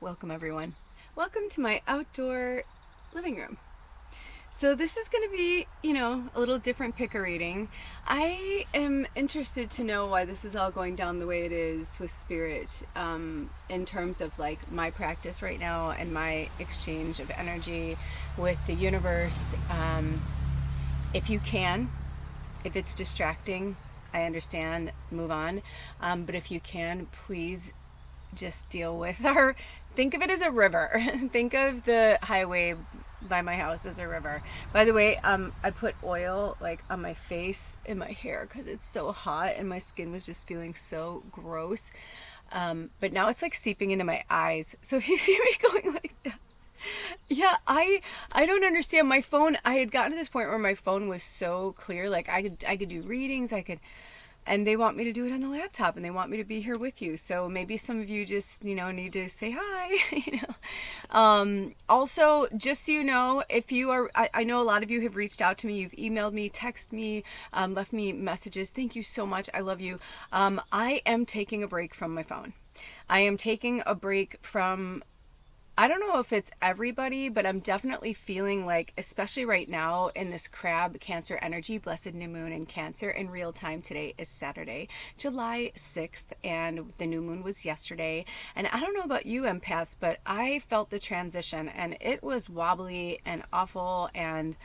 Welcome everyone. Welcome to my outdoor living room. So this is going to be, a little different picker reading. I am interested to know why this is all going down the way it is with spirit, in terms of like my practice right now and my exchange of energy with the universe. If you can, if it's distracting, I understand, move on. But if you can, please just deal with our, think of it as a river. Think of the highway by my house as a river. By the way, I put oil like on my face and my hair because it's so hot and my skin was just feeling so gross. But now it's like seeping into my eyes. So if you see me going like that, yeah, I don't understand. My phone, I had gotten to this point where my phone was so clear, like I could do readings, and they want me to do it on the laptop and they want me to be here with you. So maybe some of you just, need to say hi. Also, just so you know, if you are, I know a lot of you have reached out to me, you've emailed me, texted me, left me messages. Thank you so much. I love you. I am taking a break from my phone. I am taking a break from, I don't know if it's everybody, but I'm definitely feeling like, especially right now in this crab Cancer energy, blessed new moon in Cancer in real time. Today is Saturday, July 6th, and the new moon was yesterday. And I don't know about you empaths, but I felt the transition and it was wobbly and awful. And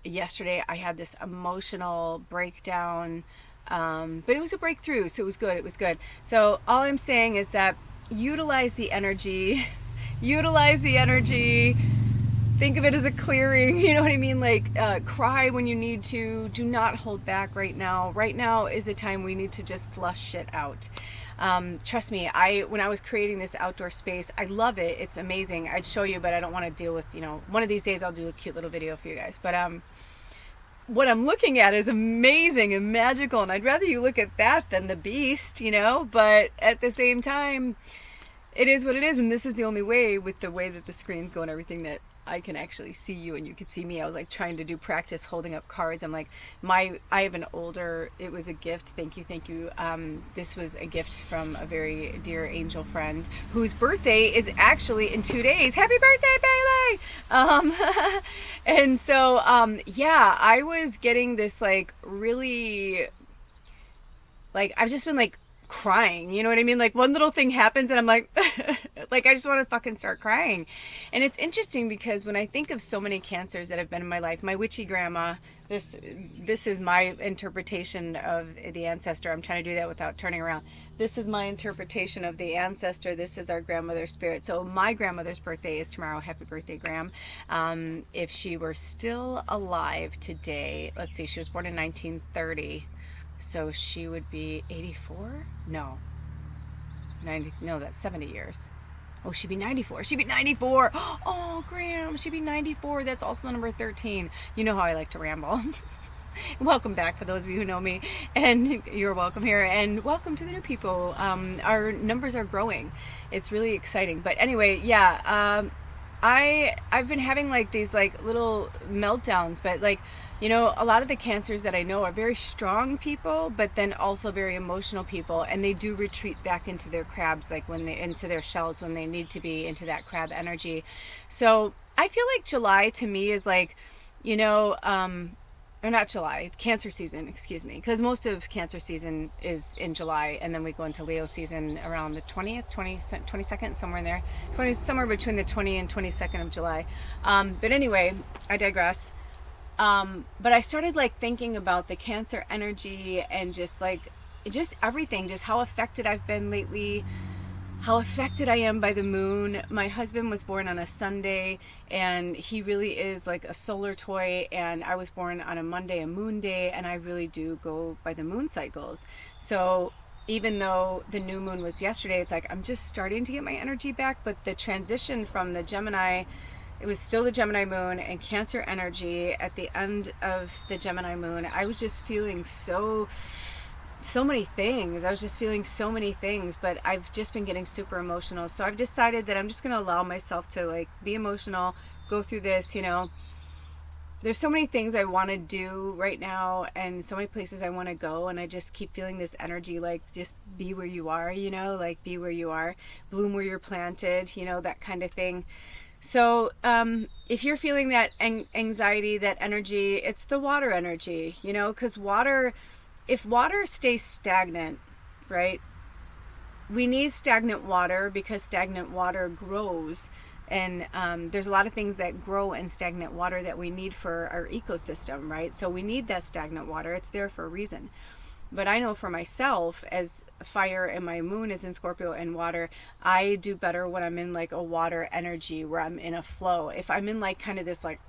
yesterday I had this emotional breakdown, but it was a breakthrough, so it was good. It was good. So all I'm saying is that utilize the energy. Utilize the energy. Think of it as a clearing. You know what I mean? Like, cry when you need to. Do not hold back right now. Right now is the time we need to just flush shit out. Trust me, when I was creating this outdoor space, I love it. It's amazing. I'd show you, but I don't want to deal with, one of these days I'll do a cute little video for you guys. But what I'm looking at is amazing and magical, and I'd rather you look at that than the beast, but at the same time, it is what it is, and this is the only way, with the way that the screens go and everything, that I can actually see you and you can see me. I was like trying to do practice holding up cards. I'm like, I have an older, it was a gift. Thank you. This was a gift from a very dear angel friend whose birthday is actually in 2 days. Happy birthday, Bailey! And so, yeah, I was getting this like really, like, I've just been like crying, you know what I mean? Like one little thing happens and I'm like, like I just want to fucking start crying. And it's interesting because when I think of so many cancers that have been in my life, my witchy grandma, this is my interpretation of the ancestor. I'm trying to do that without turning around. This is my interpretation of the ancestor. This is our grandmother's spirit. So my grandmother's birthday is tomorrow. Happy birthday, Gram. If she were still alive today, let's see, she was born in 1930. So she would be 84? No. 90, no, that's 70 years. Oh, she'd be 94. She'd be 94. Oh, Graham, she'd be 94. That's also the number 13. You know how I like to ramble. Welcome back for those of you who know me, and you're welcome here, and welcome to the new people. Our numbers are growing. It's really exciting. But anyway, yeah, I've been having like these like little meltdowns, but like, a lot of the cancers that I know are very strong people, but then also very emotional people, and they do retreat back into their crabs, like into their shells when they need to be into that crab energy. So I feel like July to me is like, or not July, Cancer season, excuse me, because most of Cancer season is in July, and then we go into Leo season around the 20th, 22nd, somewhere in there, somewhere between the 20th and 22nd of July. But anyway, I digress. But I started like thinking about the Cancer energy and just everything, just how affected I've been lately, how affected I am by the moon. My husband was born on a Sunday, and he really is like a solar toy, and I was born on a Monday, a moon day, and I really do go by the moon cycles. So even though the new moon was yesterday, it's like I'm just starting to get my energy back, but the transition from the Gemini, it was still the Gemini moon and Cancer energy at the end of the Gemini moon. I was just feeling so many things. I was just feeling so many things, but I've just been getting super emotional. So I've decided that I'm just going to allow myself to like be emotional, go through this, there's so many things I want to do right now and so many places I want to go, and I just keep feeling this energy, like just be where you are, like be where you are, bloom where you're planted, that kind of thing. So if you're feeling that anxiety, that energy, it's the water energy, because if water stays stagnant, right? We need stagnant water because stagnant water grows, and there's a lot of things that grow in stagnant water that we need for our ecosystem, right? So we need that stagnant water. It's there for a reason. But I know for myself, as fire and my moon is in Scorpio and water, I do better when I'm in like a water energy, where I'm in a flow. If I'm in like kind of this like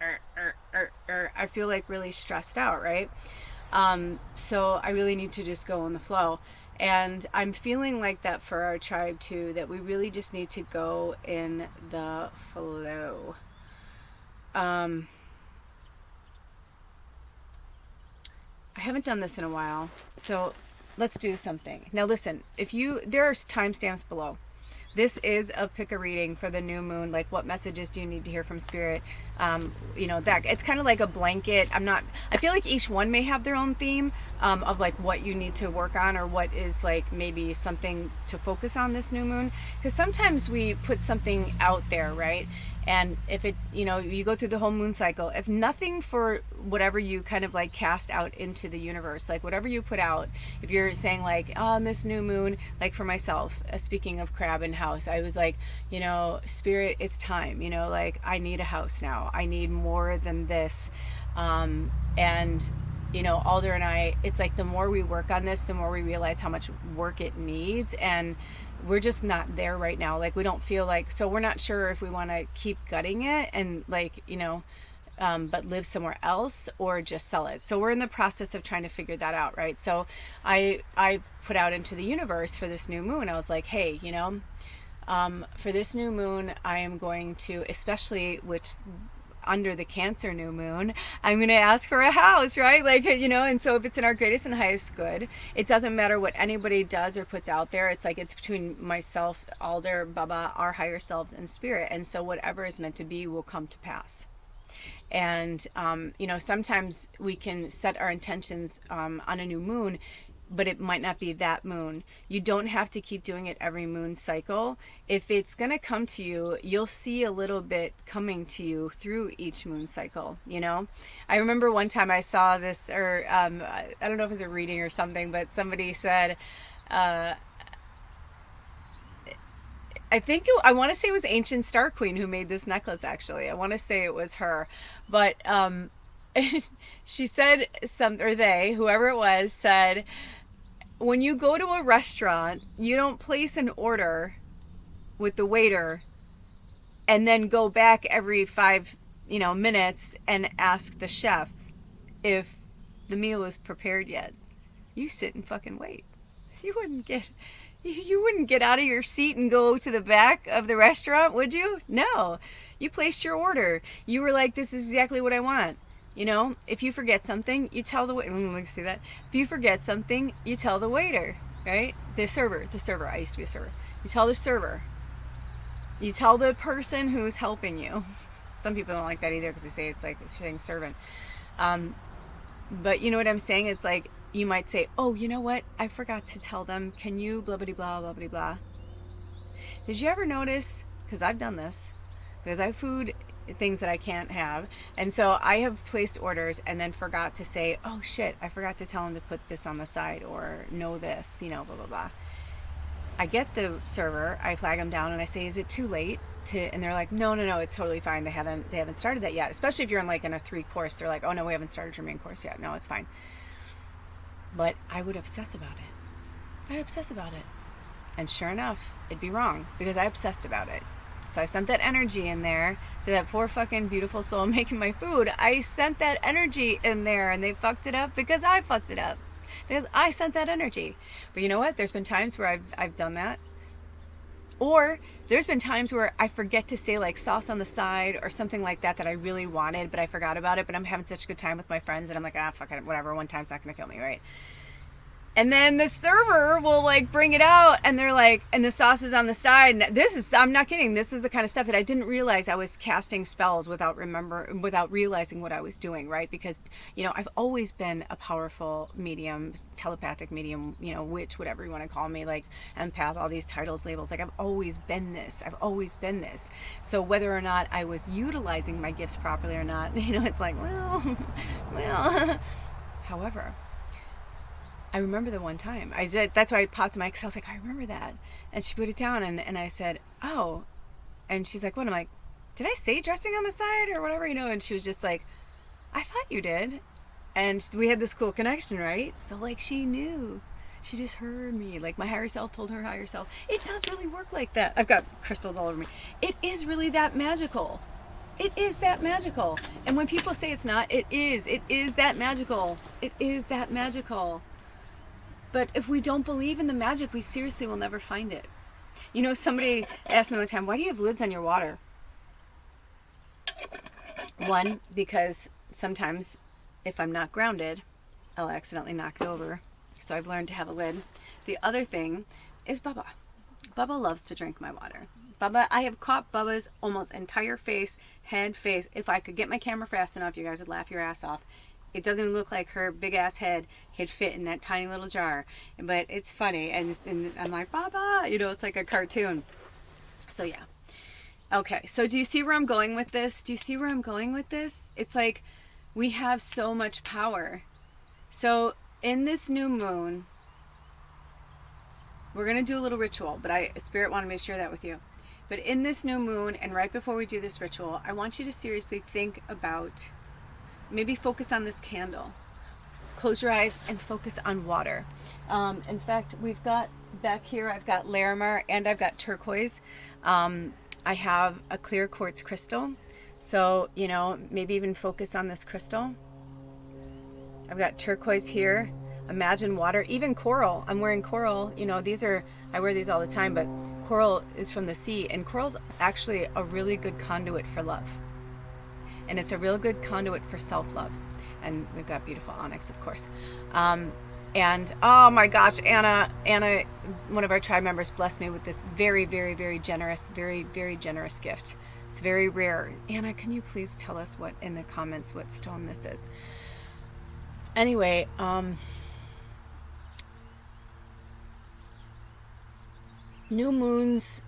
I feel like really stressed out, right? So I really need to just go in the flow. And I'm feeling like that for our tribe too, that we really just need to go in the flow. I haven't done this in a while, so let's do something. Now listen, there are timestamps below. This is a pick a reading for the new moon. Like, what messages do you need to hear from spirit? That it's kind of like a blanket. I feel like each one may have their own theme of like what you need to work on, or what is like maybe something to focus on this new moon. Because sometimes we put something out there, right? And if it, you go through the whole moon cycle, if nothing for whatever you kind of like cast out into the universe, like whatever you put out, if you're saying like, oh, on this new moon, like for myself, speaking of crab and house, I was like, spirit, it's time, like I need a house now. I need more than this. And Alder and I, it's like the more we work on this, the more we realize how much work it needs. And we're just not there right now. Like, we don't feel like, so we're not sure if we want to keep gutting it and like, but live somewhere else, or just sell it. So we're in the process of trying to figure that out, right? So I put out into the universe for this new moon, I was like, hey, for this new moon, I am going to, especially which under the Cancer new moon, I'm going to ask for a house, right? Like, and so if it's in our greatest and highest good, it doesn't matter what anybody does or puts out there. It's like, it's between myself, Alder, Baba, our higher selves, and spirit. And so whatever is meant to be will come to pass. And, sometimes we can set our intentions on a new moon, but it might not be that moon. You don't have to keep doing it every moon cycle. If it's going to come to you, you'll see a little bit coming to you through each moon cycle, I remember one time I saw this, or I don't know if it was a reading or something, but somebody said, I want to say it was Ancient Star Queen who made this necklace, actually. I want to say it was her. But she said, whoever it was, said, when you go to a restaurant, you don't place an order with the waiter and then go back every 5 minutes and ask the chef if the meal is prepared yet. You sit and fucking wait. You wouldn't get out of your seat and go to the back of the restaurant, would you? No. You placed your order. You were like, this is exactly what I want. If you forget something, you tell the waiter. Let's see that. If you forget something, you tell the waiter, right? The server. I used to be a server. You tell the server. You tell the person who's helping you. Some people don't like that either, because they say it's like saying servant. But you know what I'm saying? It's like, you might say, oh, you know what? I forgot to tell them. Can you blah, blah, blah, blah, blah, blah. Did you ever notice, because I've done this, because I have food things that I can't have, and so I have placed orders and then forgot to say, oh shit, I forgot to tell them to put this on the side, or know this, blah, blah, blah. I get the server, I flag them down, and I say, is it too late to, and they're like, no, it's totally fine. They haven't started that yet. Especially if you're in a 3-course, they're like, oh no, we haven't started your main course yet. No, it's fine. But I would obsess about it. And sure enough, it'd be wrong, because I obsessed about it. So I sent that energy in there to that poor fucking beautiful soul making my food. I sent that energy in there, and they fucked it up because I fucked it up. Because I sent that energy. But you know what? There's been times where I've done that. Or there's been times where I forget to say like sauce on the side or something like that I really wanted, but I forgot about it. But I'm having such a good time with my friends, and I'm like, fuck it, whatever. One time's not going to kill me, right? And then the server will like bring it out and they're like, and the sauce is on the side. And this is, I'm not kidding. This is the kind of stuff that I didn't realize I was casting spells without realizing what I was doing, right? Because, you know, I've always been a powerful medium, telepathic medium, you know, witch, whatever you want to call me, like empath, all these titles, labels. Like I've always been this. I've always been this. So whether or not I was utilizing my gifts properly or not, you know, it's like, well, however, I remember the one time I did. That's why I popped the mic because I was like, I remember that. And she put it down, and I said, oh. And she's like, what? I'm like, did I say dressing on the side or whatever, you know? And she was just like, I thought you did. And we had this cool connection, right? So like she knew. She just heard me. Like my higher self told her higher self. It does really work like that. I've got crystals all over me. It is really that magical. It is that magical. And when people say it's not, it is. It is that magical. It is that magical. But if we don't believe in the magic, we seriously will never find it. You know, somebody asked me one time, why do you have lids on your water? One, because sometimes if I'm not grounded, I'll accidentally knock it over. So I've learned to have a lid. The other thing is Bubba. Bubba loves to drink my water. Bubba, I have caught Bubba's almost entire face, head, face. If I could get my camera fast enough, you guys would laugh your ass off. It doesn't look like her big ass head could fit in that tiny little jar, but it's funny, and I'm like, Baba, you know, it's like a cartoon. So yeah. Okay, so do you see where I'm going with this? Do you see where I'm going with this? It's like we have so much power. So in this new moon, we're going to do a little ritual, but Spirit wanted me to share that with you. But in this new moon, and right before we do this ritual, I want you to seriously think about, maybe focus on this candle. Close your eyes and focus on water. In fact, we've got back here, I've got Laramar and I've got Turquoise. I have a clear quartz crystal. So, you know, maybe even focus on this crystal. I've got turquoise here. Imagine water, even coral. I'm wearing coral. You know, I wear these all the time, but coral is from the sea, and coral's actually a really good conduit for love. And it's a real good conduit for self-love. And we've got beautiful onyx, of course. And oh my gosh, Anna, one of our tribe members, blessed me with this very, very, very generous, very, very generous gift. It's very rare. Anna, can you please tell us what in the comments what stone this is? Anyway, new moons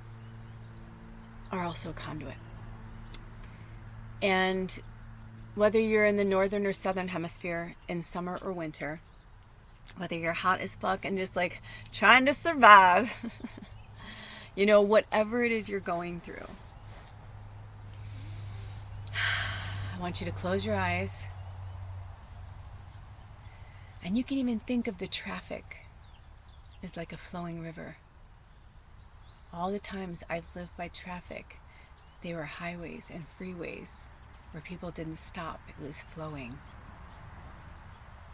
are also a conduit. And whether you're in the northern or southern hemisphere, in summer or winter, whether you're hot as fuck and just like trying to survive, you know, whatever it is you're going through, I want you to close your eyes. And you can even think of the traffic as like a flowing river. All the times I've lived by traffic, they were highways and freeways where people didn't stop, it was flowing.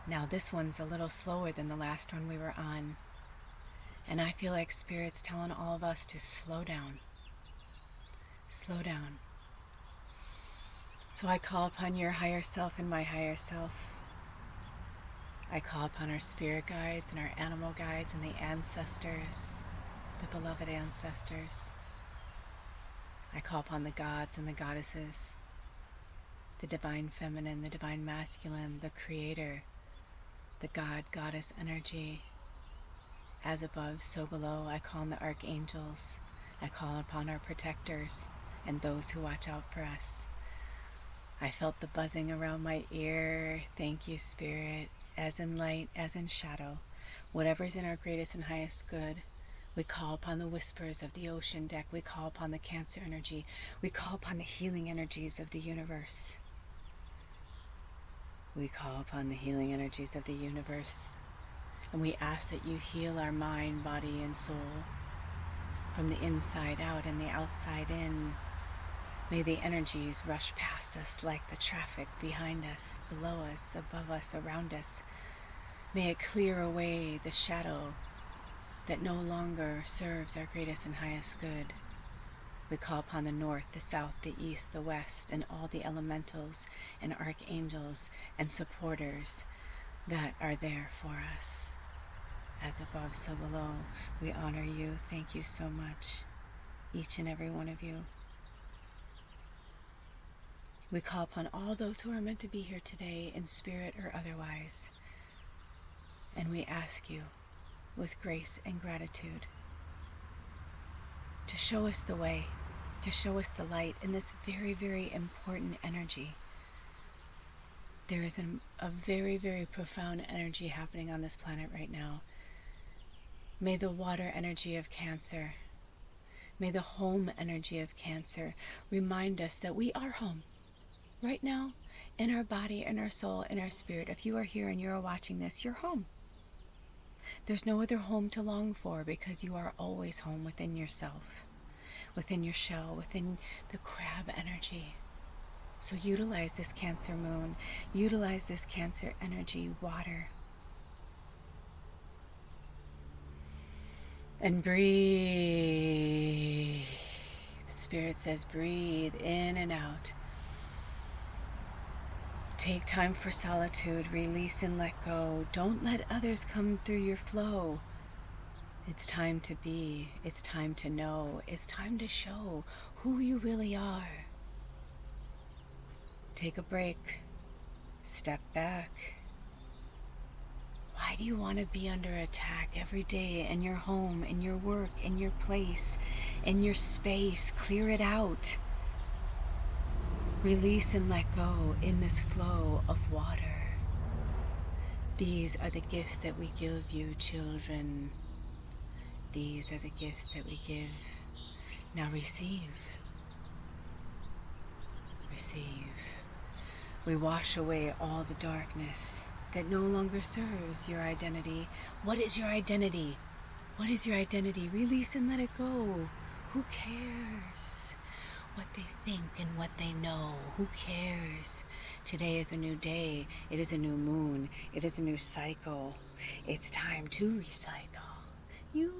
Now this one's a little slower than the last one we were on. And I feel like Spirit's telling all of us to slow down. Slow down. So I call upon your higher self and my higher self. I call upon our spirit guides and our animal guides and the ancestors, the beloved ancestors. I call upon the gods and the goddesses, the divine feminine, the divine masculine, the creator, the God, goddess energy. As above, so below. I call on the archangels. I call upon our protectors and those who watch out for us. I felt the buzzing around my ear. Thank you, Spirit. As in light, as in shadow, whatever's in our greatest and highest good, we call upon the whispers of the ocean deck. We call upon the Cancer energy. We call upon the healing energies of the universe. We call upon the healing energies of the universe. And we ask that you heal our mind, body, and soul from the inside out and the outside in. May the energies rush past us like the traffic behind us, below us, above us, around us. May it clear away the shadow that no longer serves our greatest and highest good. We call upon the north, the south, the east, the west, and all the elementals and archangels and supporters that are there for us. as above, so below. We honor you. Thank you so much, each and every one of you. We call upon all those who are meant to be here today, in spirit or otherwise. And we ask you, with grace and gratitude, to show us the way, to show us the light in this very, very important energy. There is a very, very profound energy happening on this planet right now. May the water energy of Cancer, may the home energy of Cancer remind us that we are home. Right now, in our body, in our soul, in our spirit. If you are here and you are watching this, you're home. There's no other home to long for, because you are always home within yourself, within your shell, within the crab energy. So utilize this Cancer moon, utilize this Cancer energy, water. And breathe. The Spirit says breathe in and out. Take time for solitude, release and let go. Don't let others come through your flow. It's time to be, it's time to know, it's time to show who you really are. Take a break, step back. Why do you want to be under attack every day in your home, in your work, in your place, in your space? Clear it out. Release and let go in this flow of water. These are the gifts that we give you, children. These are the gifts that we give. Now receive. Receive. We wash away all the darkness that no longer serves your identity. What is your identity? What is your identity? Release and let it go. Who cares what they think and what they know? Who cares? Today is a new day. It is a new moon. It is a new cycle. It's time to recycle. You.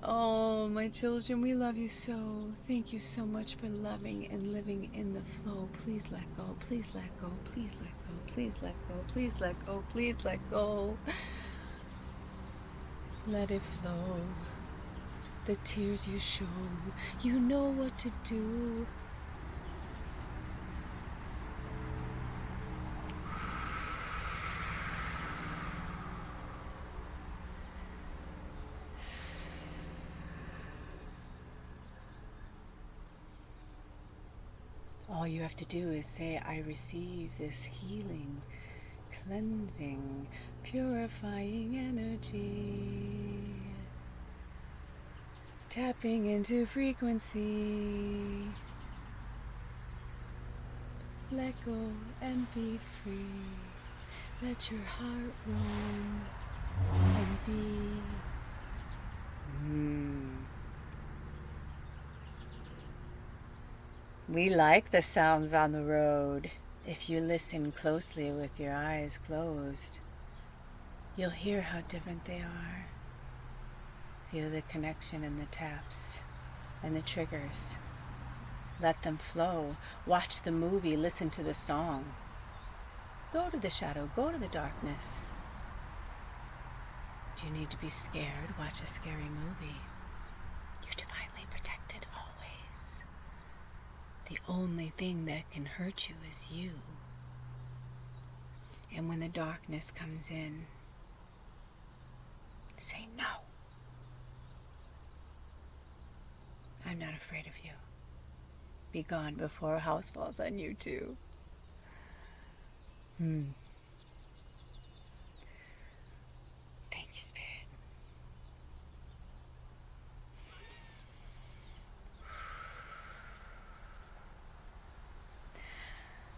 Oh, my children, we love you so. Thank you so much for loving and living in the flow. Please let go. Please let go. Please let go. Please let go. Please let go. Please let go. Let it flow. The tears you show, you know what to do. All you have to do is say, I receive this healing, cleansing, purifying energy. Tapping into frequency. Let go and be free. Let your heart roam and be. We like the sounds on the road. If you listen closely with your eyes closed, you'll hear how different they are. Feel the connection in the taps and the triggers. Let them flow. Watch the movie, listen to the song. Go to the shadow, go to the darkness. Do you need to be scared? Watch a scary movie. You're divinely protected always. The only thing that can hurt you is you. And when the darkness comes in, say no. I'm not afraid of you. Be gone before a house falls on you too. Thank you, Spirit.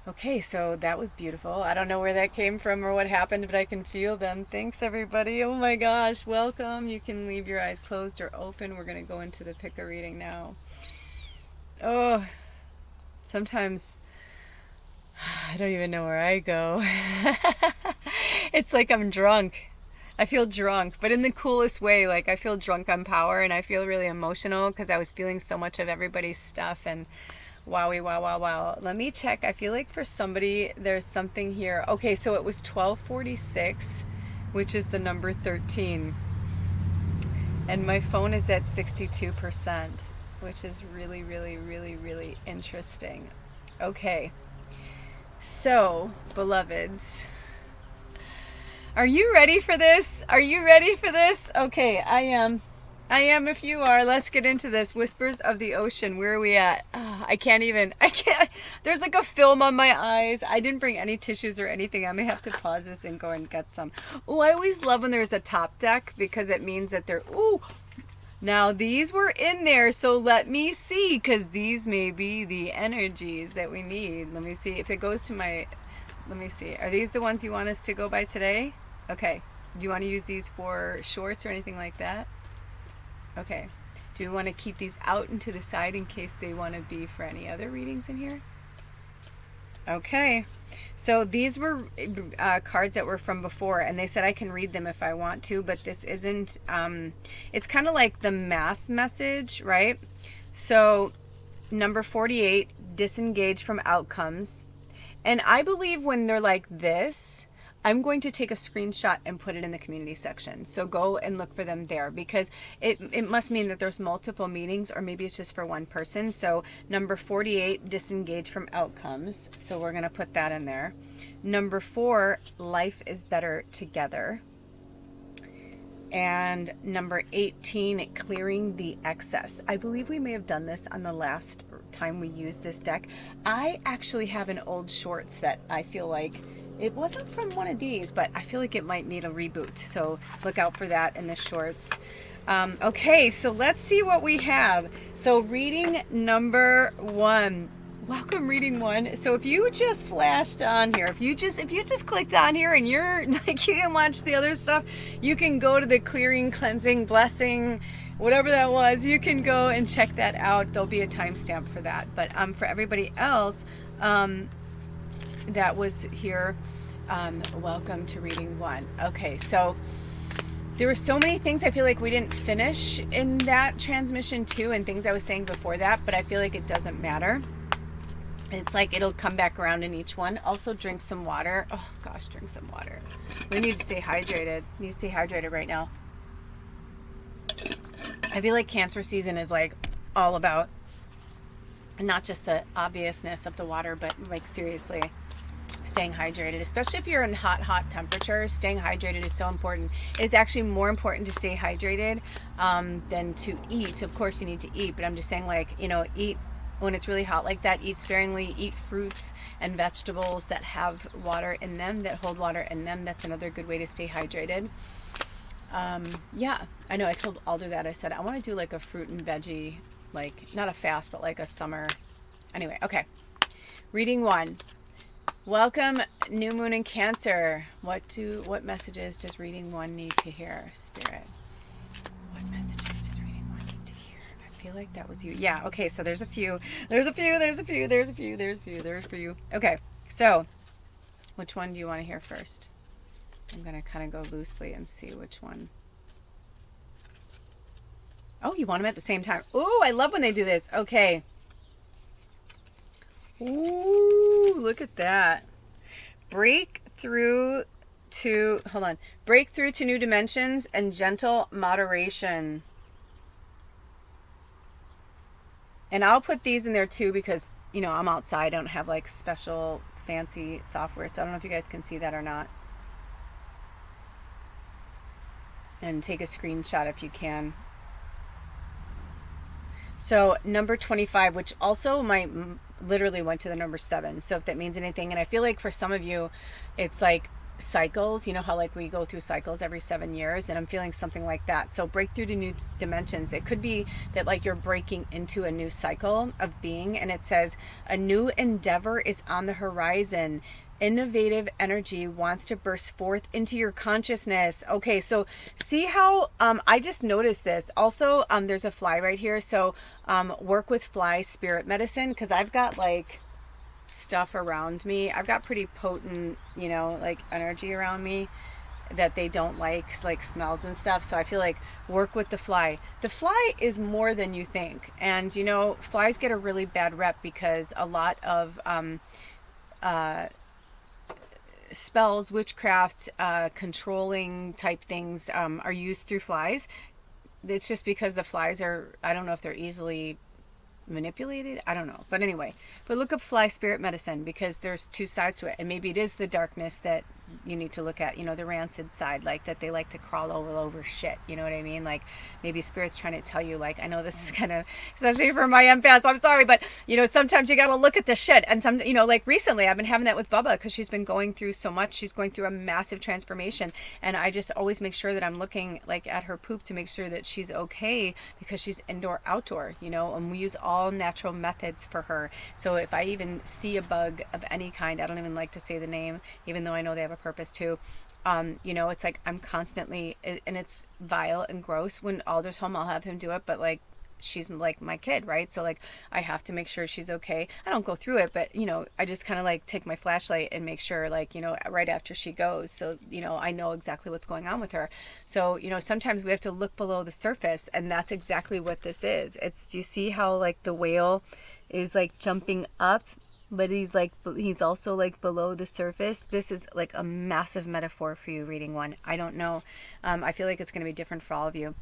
Okay, so that was beautiful. I don't know where that came from or what happened, but I can feel them. Thanks, everybody. Oh my gosh, welcome. You can leave your eyes closed or open. We're going to go into the picker reading now. Oh, sometimes I don't even know where I go. It's like I'm drunk. I feel drunk, but in the coolest way. Like, I feel drunk on power, and I feel really emotional because I was feeling so much of everybody's stuff, and Wowie, wow, wow, wow. Let me check. I feel like for somebody, there's something here. Okay, so it was 1246, which is the number 13. And my phone is at 62%, which is really, really, really, really interesting. Okay, so, beloveds, are you ready for this? Are you ready for this? Okay, I am. I am if you are. Let's get into this. Whispers of the Ocean. Where are we at? Oh, I can't. There's like a film on my eyes. I didn't bring any tissues or anything. I may have to pause this and go and get some. Oh, I always love when there's a top deck because it means that they're, ooh. Now these were in there, so let me see, because these may be the energies that we need. Let me see if it goes to my, let me see. Are these the ones you want us to go by today? Okay. Do you want to use these for shorts or anything like that? Okay. Do you want to keep these out and to the side in case they want to be for any other readings in here? Okay. So these were cards that were from before, and they said I can read them if I want to, but this isn't, it's kind of like the mass message, right? So number 48, disengage from outcomes. And I believe when they're like this, I'm going to take a screenshot and put it in the community section. So go and look for them there, because it must mean that there's multiple meanings, or maybe it's just for one person. So number 48, disengage from outcomes. So we're going to put that in there. Number 4, life is better together. And number 18, clearing the excess. I believe we may have done this on the last time we used this deck. I actually have an old shorts that I feel like it wasn't from one of these, but I feel like it might need a reboot. So look out for that in the shorts. Okay, so let's see what we have. So reading number 1. Welcome, reading 1. So if you just flashed on here, if you just clicked on here and you're like, you didn't watch the other stuff, you can go to the clearing, cleansing, blessing, whatever that was. You can go and check that out. There'll be a timestamp for that. But for everybody else that was here, welcome to reading 1. Okay, so there were so many things I feel like we didn't finish in that transmission too, and things I was saying before that, but I feel like it doesn't matter. It's like it'll come back around in each one. Also drink some water. Oh gosh, drink some water. We need to stay hydrated. We need to stay hydrated right now. I feel like Cancer season is like all about not just the obviousness of the water, but like seriously staying hydrated, especially if you're in hot temperatures. Staying hydrated is so important. It's actually more important to stay hydrated than to eat. Of course you need to eat, but I'm just saying, like, you know, eat when it's really hot like that. Eat sparingly. Eat fruits and vegetables that have water in them, that hold water in them. That's another good way to stay hydrated. Yeah, I know I told Alder that. I said I want to do like a fruit and veggie, like not a fast, but like a summer. Anyway, okay. Reading 1. Welcome, new moon in Cancer. What messages does reading 1 need to hear, Spirit? What messages does reading 1 need to hear? I feel like that was you. Yeah, okay, so there's a few. There's a few. Okay, so which one do you want to hear first? I'm going to kind of go loosely and see which one. Oh, you want them at the same time. Ooh, I love when they do this. Okay. Ooh, look at that. Break through to new dimensions and gentle moderation. And I'll put these in there too because, you know, I'm outside. I don't have like special fancy software, so I don't know if you guys can see that or not. And take a screenshot if you can. So number 25, which also literally went to the number 7. So if that means anything, and I feel like for some of you, it's like cycles. You know how like we go through cycles every 7 years, and I'm feeling something like that. So breakthrough to new dimensions. It could be that like you're breaking into a new cycle of being, and it says a new endeavor is on the horizon. Innovative energy wants to burst forth into your consciousness. Okay, so see how I just noticed this. Also, there's a fly right here. So work with fly spirit medicine, because I've got like stuff around me. I've got pretty potent, you know, like energy around me. that they don't like smells and stuff. So I feel like work with the fly. The fly is more than you think. And you know, flies get a really bad rep because a lot of spells, witchcraft, controlling type things are used through flies. It's just because the flies are, I don't know if they're easily manipulated, I don't know, but anyway, but look up fly spirit medicine, because there's two sides to it, and maybe it is the darkness that you need to look at, you know, the rancid side, like that they like to crawl over shit, you know what I mean? Like maybe spirit's trying to tell you, like, I know this is kind of, especially for my empaths, I'm sorry, but you know, sometimes you got to look at the shit. And some, you know, like recently I've been having that with Bubba because she's been going through so much. She's going through a massive transformation, and I just always make sure that I'm looking like at her poop to make sure that she's okay, because she's indoor outdoor, you know, and we use all natural methods for her. So if I even see a bug of any kind, I don't even like to say the name, even though I know they have a purpose too. You know, it's like I'm constantly, and it's vile and gross. When Alder's home, I'll have him do it, but like she's like my kid, right? So like I have to make sure she's okay. I don't go through it, but you know, I just kind of like take my flashlight and make sure, like, you know, right after she goes, so you know, I know exactly what's going on with her. So you know, sometimes we have to look below the surface, and that's exactly what this is. It's, do you see how like the whale is like jumping up, but he's also like below the surface? This is like a massive metaphor for you reading one. I don't know. I feel like it's going to be different for all of you.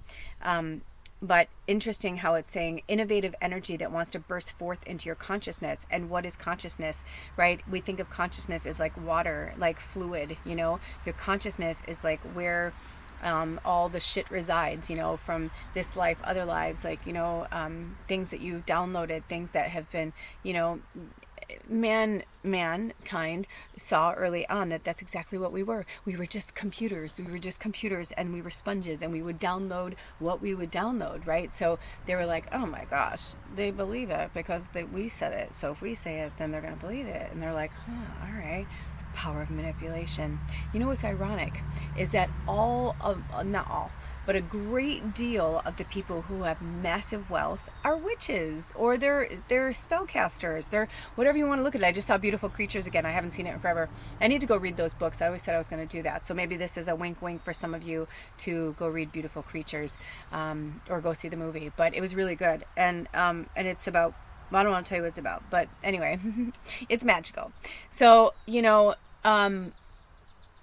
But interesting how it's saying innovative energy that wants to burst forth into your consciousness. And what is consciousness, right? We think of consciousness as like water, like fluid, you know. Your consciousness is like where all the shit resides, you know, from this life, other lives, like, you know, things that you've downloaded, things that have been, you know, mankind saw early on that that's exactly what we were. We were just computers. And we were sponges, and we would download what we would download, right? So they were like, oh my gosh, they believe it because we said it. So if we say it, then they're going to believe it. And they're like, oh, all right. Power of manipulation. You know what's ironic is that not all, but a great deal of the people who have massive wealth are witches, or they're spellcasters, they're whatever you want to look at it. I just saw Beautiful Creatures again. I haven't seen it in forever. I need to go read those books. I always said I was going to do that. So maybe this is a wink for some of you to go read Beautiful Creatures, or go see the movie. But it was really good, and it's about, I don't want to tell you what it's about, but anyway, it's magical. So, you know,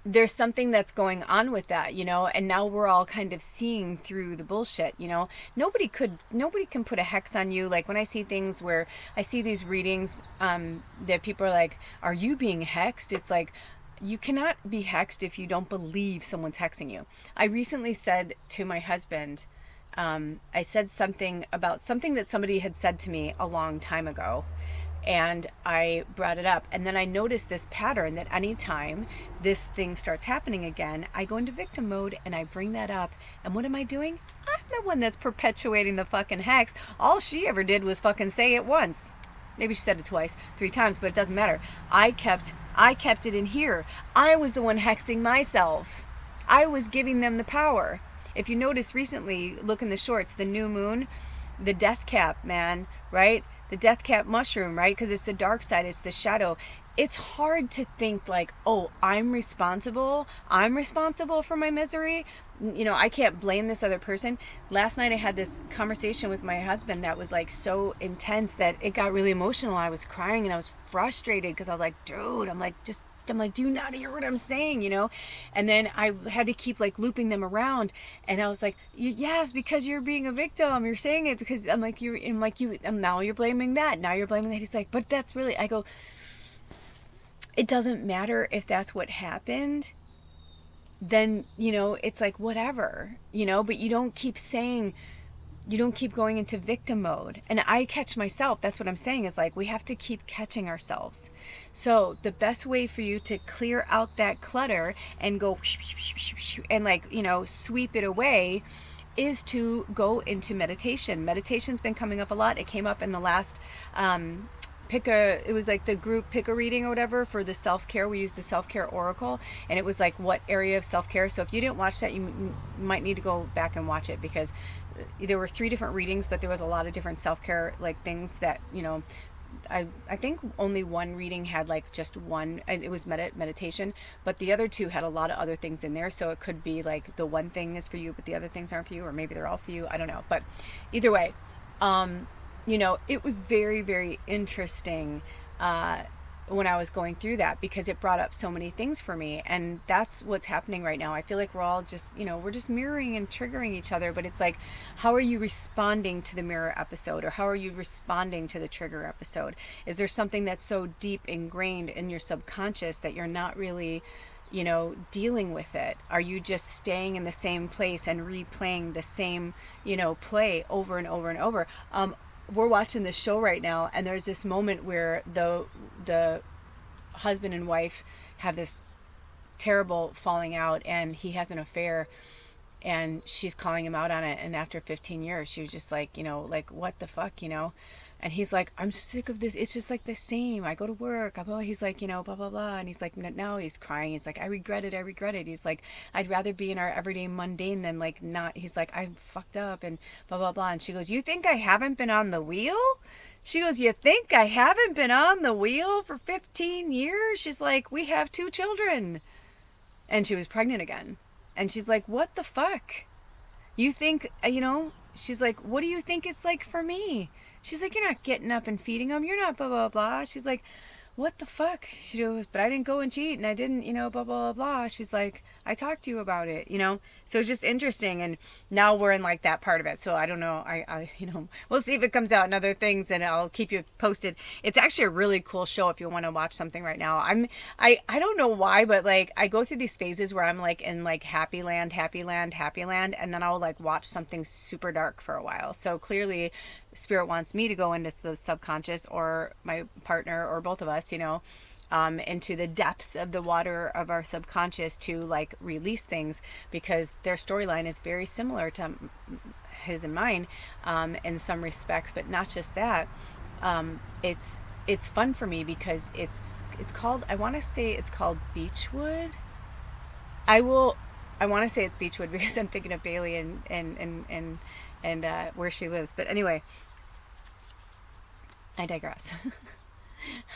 there's something that's going on with that, you know, and now we're all kind of seeing through the bullshit, you know. Nobody can put a hex on you. Like when I see things where I see these readings, that people are like, are you being hexed? It's like, you cannot be hexed if you don't believe someone's hexing you. I recently said to my husband, I said something about something that somebody had said to me a long time ago, and I brought it up, and then I noticed this pattern that anytime this thing starts happening again, I go into victim mode and I bring that up, and what am I doing? I'm the one that's perpetuating the fucking hex. All she ever did was fucking say it once. Maybe she said it twice, 3 times, but it doesn't matter. I kept it in here. I was the one hexing myself. I was giving them the power. If you notice recently, look in the shorts, the new moon, the death cap, man, right? The death cap mushroom, right? Because it's the dark side, it's the shadow. It's hard to think like, oh, I'm responsible for my misery. You know, I can't blame this other person. Last night I had this conversation with my husband that was like so intense that it got really emotional. I was crying and I was frustrated because I was like, dude, I'm like, do you not hear what I'm saying, you know? And then I had to keep like looping them around, and I was like, yes, because you're being a victim. You're saying it because now you're blaming that. Now you're blaming that. He's like, but that's really, I go, it doesn't matter if that's what happened. Then, you know, it's like whatever, you know, but you don't keep going into victim mode. And I catch myself. That's what I'm saying, is like we have to keep catching ourselves. So the best way for you to clear out that clutter and go and like, you know, sweep it away is to go into meditation. Meditation's been coming up a lot. It came up in the last it was like the group pick a reading or whatever for the self-care. We used the self-care oracle, and it was like what area of self-care. So if you didn't watch that, you might need to go back and watch it, because there were 3 different readings, but there was a lot of different self-care like things that, you know, I think only one reading had like just one, and it was meditation, but the other two had a lot of other things in there. So it could be like the one thing is for you, but the other things aren't for you, or maybe they're all for you. I don't know. But either way, um, it was very, very interesting. When I was going through that, because it brought up so many things for me, and that's what's happening right now. I feel like we're all just, we're just mirroring and triggering each other, but it's like, how are you responding to the mirror episode, or how are you responding to the trigger episode? Is there something that's so deep ingrained in your subconscious that you're not really dealing with it? Are you just staying in the same place and replaying the same play over and over and over? We're watching this show right now, and there's this moment where the husband and wife have this terrible falling out, and he has an affair, and she's calling him out on it. And after 15 years, she was just like, like, what the fuck, and he's like, I'm sick of this. It's just like the same. I go to work. He's like, blah, blah, blah. And he's like, now he's crying. He's like, I regret it. I regret it. He's like, I'd rather be in our everyday mundane than like not. He's like, I'm fucked up and blah, blah, blah. And she goes, you think I haven't been on the wheel? She goes, you think I haven't been on the wheel for 15 years? She's like, we have 2 children. And she was pregnant again. And she's like, what the fuck? You think, she's like, what do you think it's like for me? She's like, you're not getting up and feeding them. You're not blah, blah, blah. She's like, what the fuck? She goes, but I didn't go and cheat, and I didn't, blah, blah, blah. She's like, I talked to you about it, So it's just interesting. And now we're in like that part of it. So I don't know. I we'll see if it comes out in other things, and I'll keep you posted. It's actually a really cool show if you want to watch something right now. I don't know why, but like I go through these phases where I'm like in like happy land, and then I'll like watch something super dark for a while. So clearly Spirit wants me to go into the subconscious, or my partner, or both of us, into the depths of the water of our subconscious to like release things, because their storyline is very similar to his and mine, in some respects, but not just that. It's fun for me because it's called, I want to say it's called Beechwood. I want to say it's Beechwood because I'm thinking of Bailey and where she lives. But anyway, I digress.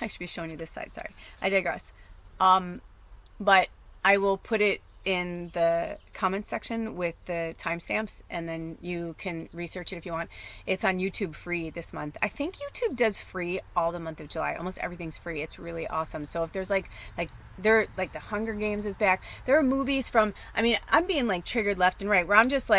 I should be showing you this side. Sorry, I digress. But I will put it in the comments section with the timestamps, and then you can research it if you want. It's on YouTube free this month. I think YouTube does free all the month of July. Almost everything's free. It's really awesome. So if there's like the Hunger Games is back. There are movies from, I'm being like triggered left and right, where I'm just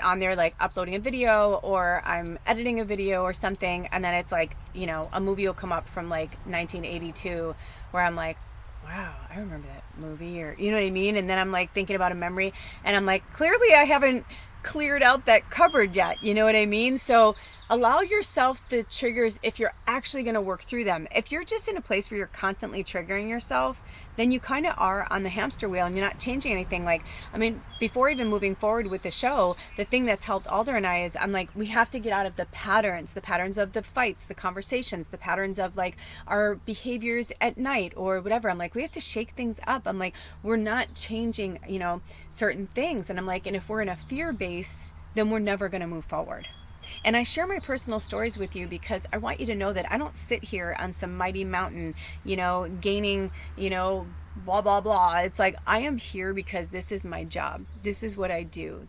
on there like uploading a video, or I'm editing a video or something, and then it's like, a movie will come up from like 1982 where I'm like, wow, I remember that movie, or you know what I mean? And then I'm like thinking about a memory, and I'm like, clearly I haven't cleared out that cupboard yet, you know what I mean? So allow yourself the triggers if you're actually going to work through them. If you're just in a place where you're constantly triggering yourself, then you kind of are on the hamster wheel and you're not changing anything. Like, before even moving forward with the show, the thing that's helped Alder and I is, I'm like, we have to get out of the patterns of the fights, the conversations, the patterns of like our behaviors at night or whatever. I'm like, we have to shake things up. I'm like, we're not changing, certain things. And I'm like, and if we're in a fear base, then we're never going to move forward. And I share my personal stories with you because I want you to know that I don't sit here on some mighty mountain, gaining, blah, blah, blah. It's like, I am here because this is my job. This is what I do.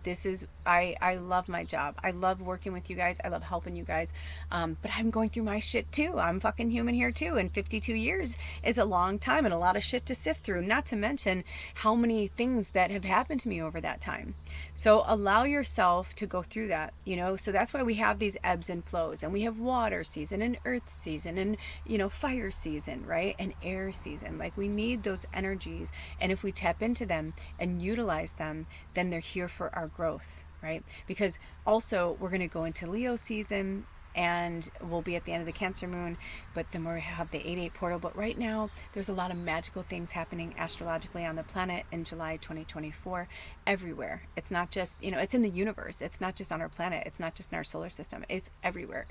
I love my job. I love working with you guys. I love helping you guys. But I'm going through my shit too. I'm fucking human here too. And 52 years is a long time and a lot of shit to sift through, not to mention how many things that have happened to me over that time. So allow yourself to go through that, so that's why we have these ebbs and flows, and we have water season and earth season and, fire season, right? And air season. Like, we need those energies, and if we tap into them and utilize them, then they're here for our growth, right? Because also we're going to go into Leo season, and we'll be at the end of the Cancer moon, but then we have the 8/8 portal. But right now there's a lot of magical things happening astrologically on the planet in July 2024 everywhere. It's not just, it's in the universe. It's not just on our planet. It's not just in our solar system. It's everywhere.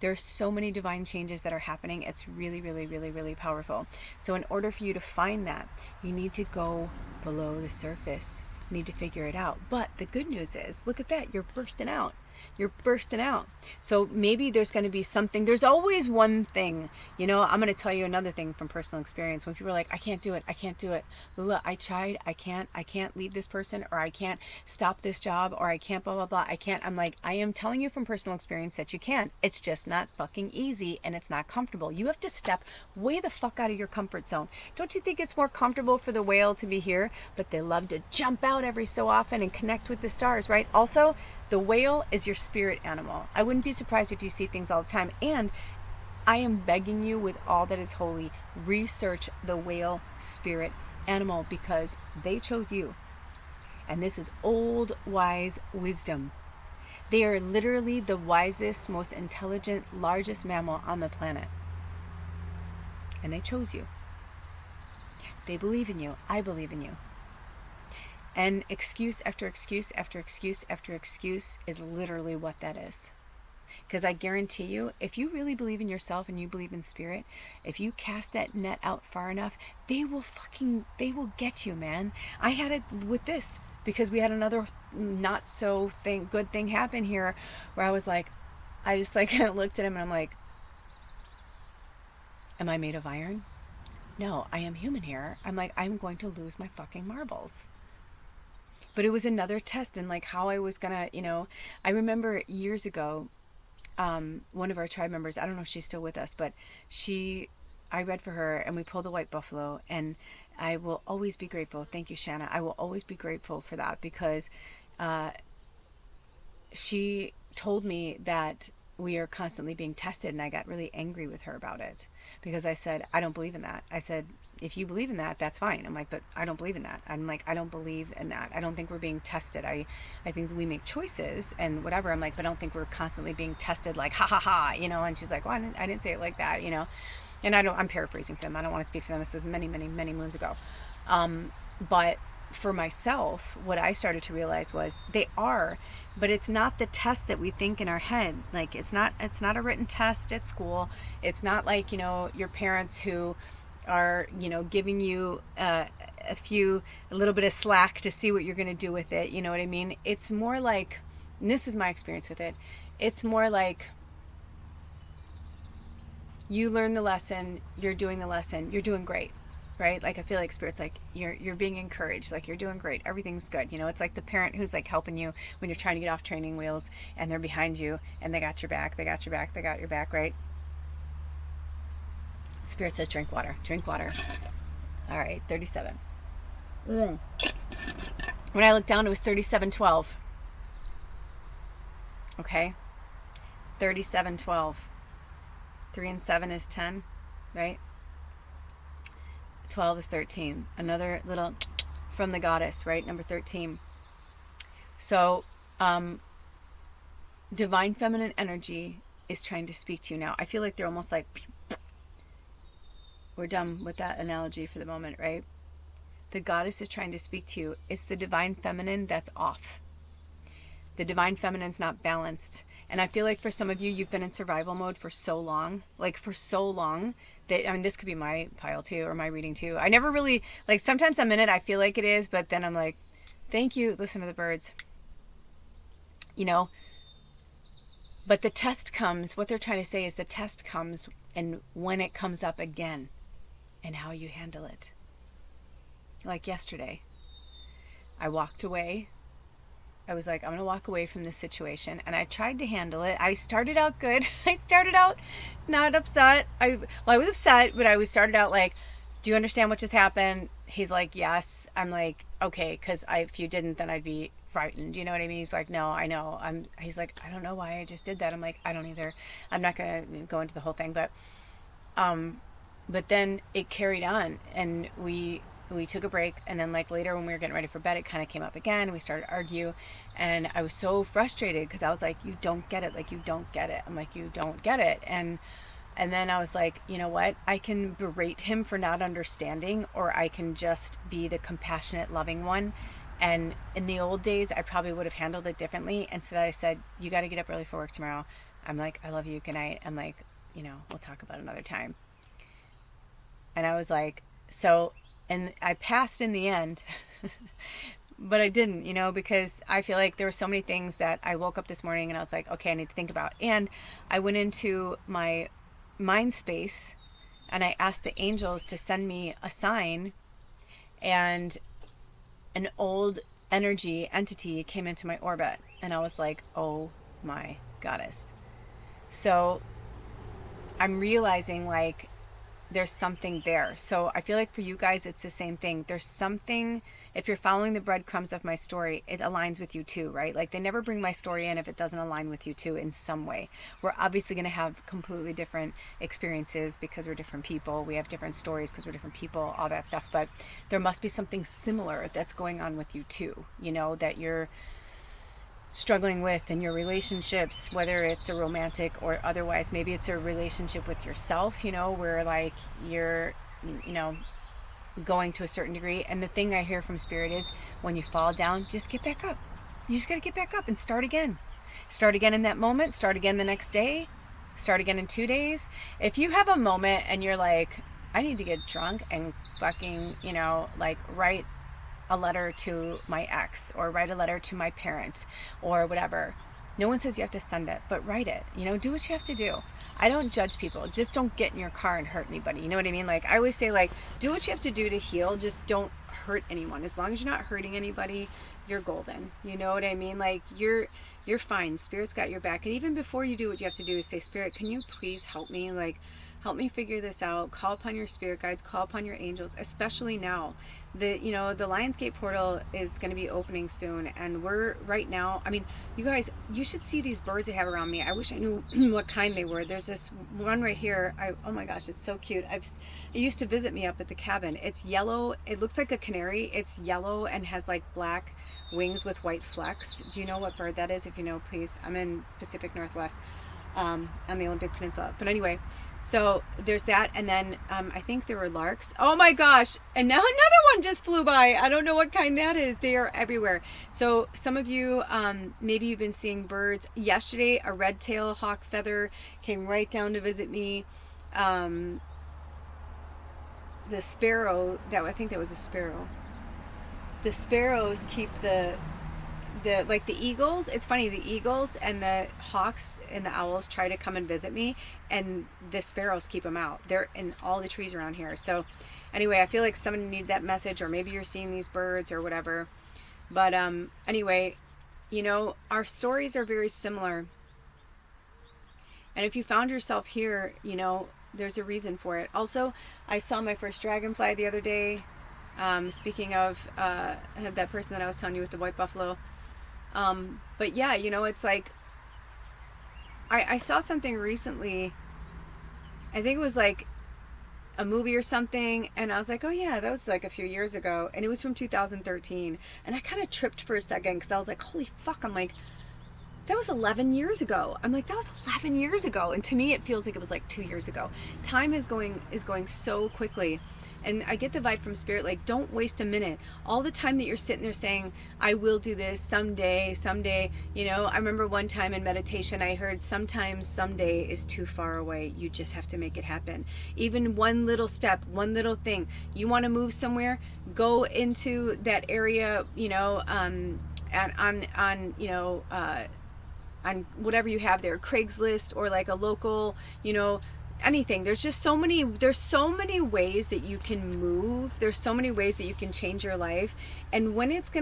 There are so many divine changes that are happening. It's really, really, really, really powerful. So in order for you to find that, you need to go below the surface. You need to figure it out. But the good news is, look at that, you're bursting out. You're bursting out. So maybe there's going to be something. There's always one thing. You know, I'm going to tell you another thing from personal experience. When people are like, I can't do it. I can't do it. Lula, I tried. I can't leave this person, or I can't stop this job, or I can't blah, blah, blah. I can't. I'm like, I am telling you from personal experience that you can. It's just not fucking easy, and it's not comfortable. You have to step way the fuck out of your comfort zone. Don't you think it's more comfortable for the whale to be here, but they love to jump out every so often and connect with the stars, right? Also, the whale is your spirit animal. I wouldn't be surprised if you see things all the time. And I am begging you with all that is holy, research the whale spirit animal, because they chose you. And this is old, wise wisdom. They are literally the wisest, most intelligent, largest mammal on the planet. And they chose you. They believe in you. I believe in you. And excuse after excuse after excuse after excuse is literally what that is. Because I guarantee you, if you really believe in yourself and you believe in spirit, if you cast that net out far enough, they will get you, man. I had it with this, because we had another not so good thing happen here, where I was like, I just like looked at him and I'm like, am I made of iron? No, I am human here. I'm like, I'm going to lose my fucking marbles. But it was another test in like how I was gonna, I remember years ago, one of our tribe members, I don't know if she's still with us, but I read for her and we pulled the white buffalo, and I will always be grateful. Thank you, Shanna. I will always be grateful for that, because she told me that we are constantly being tested, and I got really angry with her about it, because I said, I don't believe in that. I said, if you believe in that, that's fine. I'm like, but I don't believe in that. I'm like, I don't believe in that. I don't think we're being tested. I think that we make choices and whatever. I'm like, but I don't think we're constantly being tested, like, ha ha ha, and she's like, well, I didn't say it like that, and I'm paraphrasing for them. I don't want to speak for them. This was many, many, many moons ago. But for myself, what I started to realize was they are, but it's not the test that we think in our head. Like, it's not a written test at school. It's not like, your parents who are, giving you a little bit of slack to see what you're going to do with it. You know what I mean? It's more like, and this is my experience with it, it's more like you learn the lesson, you're doing the lesson, you're doing great, right? Like, I feel like Spirit's like, you're being encouraged, like, you're doing great, everything's good. It's like the parent who's like helping you when you're trying to get off training wheels, and they're behind you and they got your back, right? Spirit says, drink water. All right, 37. When I looked down, it was 37:12. Okay, 37:12. 3 and 7 is 10, right? 12 is 13. Another little from the goddess, right? Number 13. So, divine feminine energy is trying to speak to you now. I feel like they're almost like, we're done with that analogy for the moment, right? The goddess is trying to speak to you. It's the divine feminine that's off. The divine feminine's not balanced. And I feel like for some of you, you've been in survival mode for so long, that, this could be my pile too, or my reading too. I never really, sometimes I'm in it, I feel like it is, but then I'm like, thank you, listen to the birds. But the test comes, what they're trying to say is the test comes, and when it comes up again, and how you handle it. Like yesterday, I walked away. I was like, I'm going to walk away from this situation. And I tried to handle it. I started out good. I started out not upset. I was upset, but I started out like, do you understand what just happened? He's like, yes. I'm like, okay, because if you didn't, then I'd be frightened. You know what I mean? He's like, no, I know. He's like, I don't know why I just did that. I'm like, I don't either. I'm not going to go into the whole thing. But then it carried on, and we took a break, and then later when we were getting ready for bed, it kind of came up again. We started to argue, and I was so frustrated because I was like, you don't get it. You don't get it. I'm like, you don't get it. And then I was like, you know what? I can berate him for not understanding, or I can just be the compassionate, loving one. And in the old days, I probably would have handled it differently. Instead, I said, you got to get up early for work tomorrow. I'm like, I love you. Good night. I'm like, we'll talk about it another time. And I was like, so... And I passed in the end, but I didn't, because I feel like there were so many things that I woke up this morning and I was like, okay, I need to think about. And I went into my mind space and I asked the angels to send me a sign, and an old energy entity came into my orbit. And I was like, oh my goddess. So I'm realizing like there's something there. So I feel like for you guys, it's the same thing. There's something, if you're following the breadcrumbs of my story, it aligns with you too, right? Like they never bring my story in if it doesn't align with you too in some way. We're obviously going to have completely different experiences because we're different people. We have different stories because we're different people, all that stuff. But there must be something similar that's going on with you too, that you're struggling with in your relationships, whether it's a romantic or otherwise. Maybe it's a relationship with yourself, where like you're, going to a certain degree. And the thing I hear from spirit is when you fall down, just get back up. You just got to get back up and start again. Start again in that moment, start again the next day, start again in 2 days. If you have a moment and you're like, I need to get drunk and fucking, like write a letter to my ex or write a letter to my parent or whatever. No one says you have to send it, but write it. Do what you have to do. I don't judge people. Just don't get in your car and hurt anybody. You know what I mean? Like I always say, like, do what you have to do to heal. Just don't hurt anyone. As long as you're not hurting anybody, you're golden. You know what I mean? Like you're fine. Spirit's got your back. And even before you do what you have to do is say, Spirit, can you please help me? Like, help me figure this out. Call upon your spirit guides, call upon your angels, especially now. The Lionsgate portal is going to be opening soon, and we're right now, I mean, you guys, you should see these birds I have around me. I wish I knew what kind they were. There's this one right here. Oh my gosh, it's so cute. It used to visit me up at the cabin. It's yellow. It looks like a canary. It's yellow and has like black wings with white flecks. Do you know what bird that is? If you know, please. I'm in Pacific Northwest, on the Olympic Peninsula. But anyway, so there's that, and then I think there were larks. Oh my gosh, and now another one just flew by. I don't know what kind that is. They are everywhere. So some of you, maybe you've been seeing birds. Yesterday, a red-tailed hawk feather came right down to visit me. The sparrow, I think that was a sparrow. The sparrows keep the eagles. It's funny, the eagles and the hawks and the owls try to come and visit me, and the sparrows keep them out. They're in all the trees around here. So anyway, I feel like somebody needed that message, or maybe you're seeing these birds or whatever. But anyway, our stories are very similar, and if you found yourself here, there's a reason for it. Also, I saw my first dragonfly the other day. Speaking of that person that I was telling you with the white buffalo. But yeah, it's like, I saw something recently, I think it was like a movie or something, and I was like, oh yeah, that was like a few years ago, and it was from 2013, and I kind of tripped for a second, because I was like, holy fuck, I'm like, that was 11 years ago. I'm like, that was 11 years ago, and to me it feels like it was like 2 years ago. Time is going so quickly. And I get the vibe from spirit, like, don't waste a minute. All the time that you're sitting there saying, I will do this someday. I remember one time in meditation, I heard sometimes someday is too far away. You just have to make it happen. Even one little step, one little thing. You want to move somewhere, go into that area, on whatever you have there, Craigslist, or like a local, anything. There's so many ways that you can move. There's so many ways that you can change your life. And when it's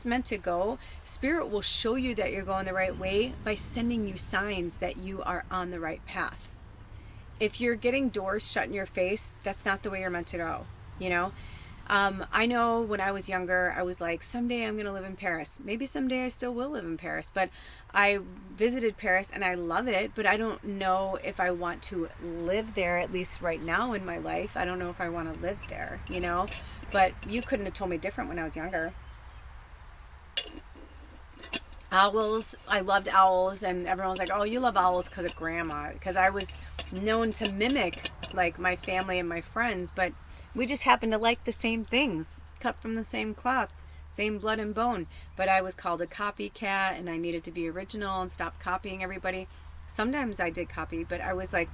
meant to go, spirit will show you that you're going the right way by sending you signs that you are on the right path. If you're getting doors shut in your face, that's not the way you're meant to go, I know when I was younger, I was like, someday I'm going to live in Paris. Maybe someday I still will live in Paris. But I visited Paris and I love it, but I don't know if I want to live there, at least right now in my life. I don't know if I want to live there, But you couldn't have told me different when I was younger. Owls, I loved owls, and everyone was like, oh, you love owls because of grandma. Because I was known to mimic, like, my family and my friends, but we just happen to like the same things, cut from the same cloth, same blood and bone. But I was called a copycat, and I needed to be original and stop copying everybody. Sometimes I did copy, but I was like,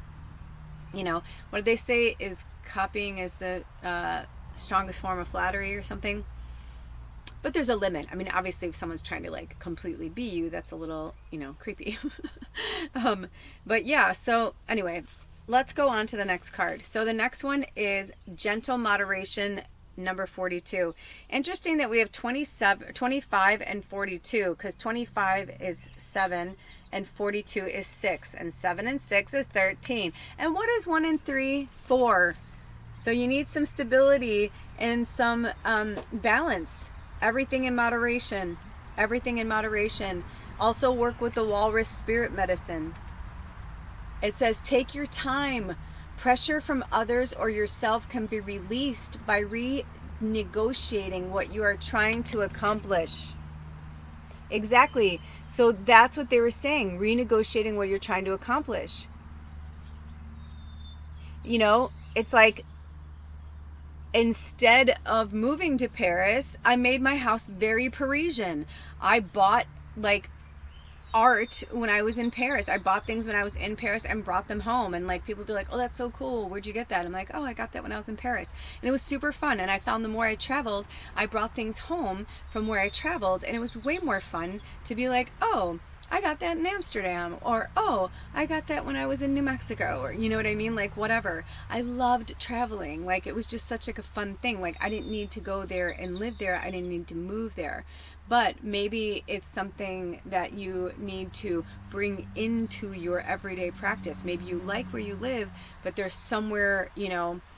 what they say is copying is the strongest form of flattery or something. but there's a limit. I mean, obviously, if someone's trying to like completely be you, that's a little, you know, creepy. But yeah, so anyway, let's go on to the next card. So the next one is Gentle Moderation, number 42. Interesting that we have 27, 25 and 42, because 25 is 7 and 42 is 6, and 7 and 6 is 13. And what is 1 and 3? 4. So you need some stability and some balance. Everything in moderation. Everything in moderation. Also work with the walrus spirit medicine. It says, take your time. Pressure from others or yourself can be released by renegotiating what you are trying to accomplish. Exactly. So that's what they were saying. Renegotiating what you're trying to accomplish. You know, it's like, instead of moving to Paris, I made my house very Parisian. I bought like art when I was in Paris. I bought things when I was in Paris and brought them home, and like people would be like, oh, that's so cool, where'd you get that? I'm like, oh, I got that when I was in Paris. And it was super fun, and I found the more I traveled, I brought things home from where I traveled, and it was way more fun to be like, oh, I got that in Amsterdam, or oh, I got that when I was in New Mexico, or you know what I mean, like whatever. I loved traveling. Like it was just such like a fun thing. Like I didn't need to go there and live there. I didn't need to move there. But maybe it's something that you need to bring into your everyday practice. Maybe you like where you live, but there's somewhere, like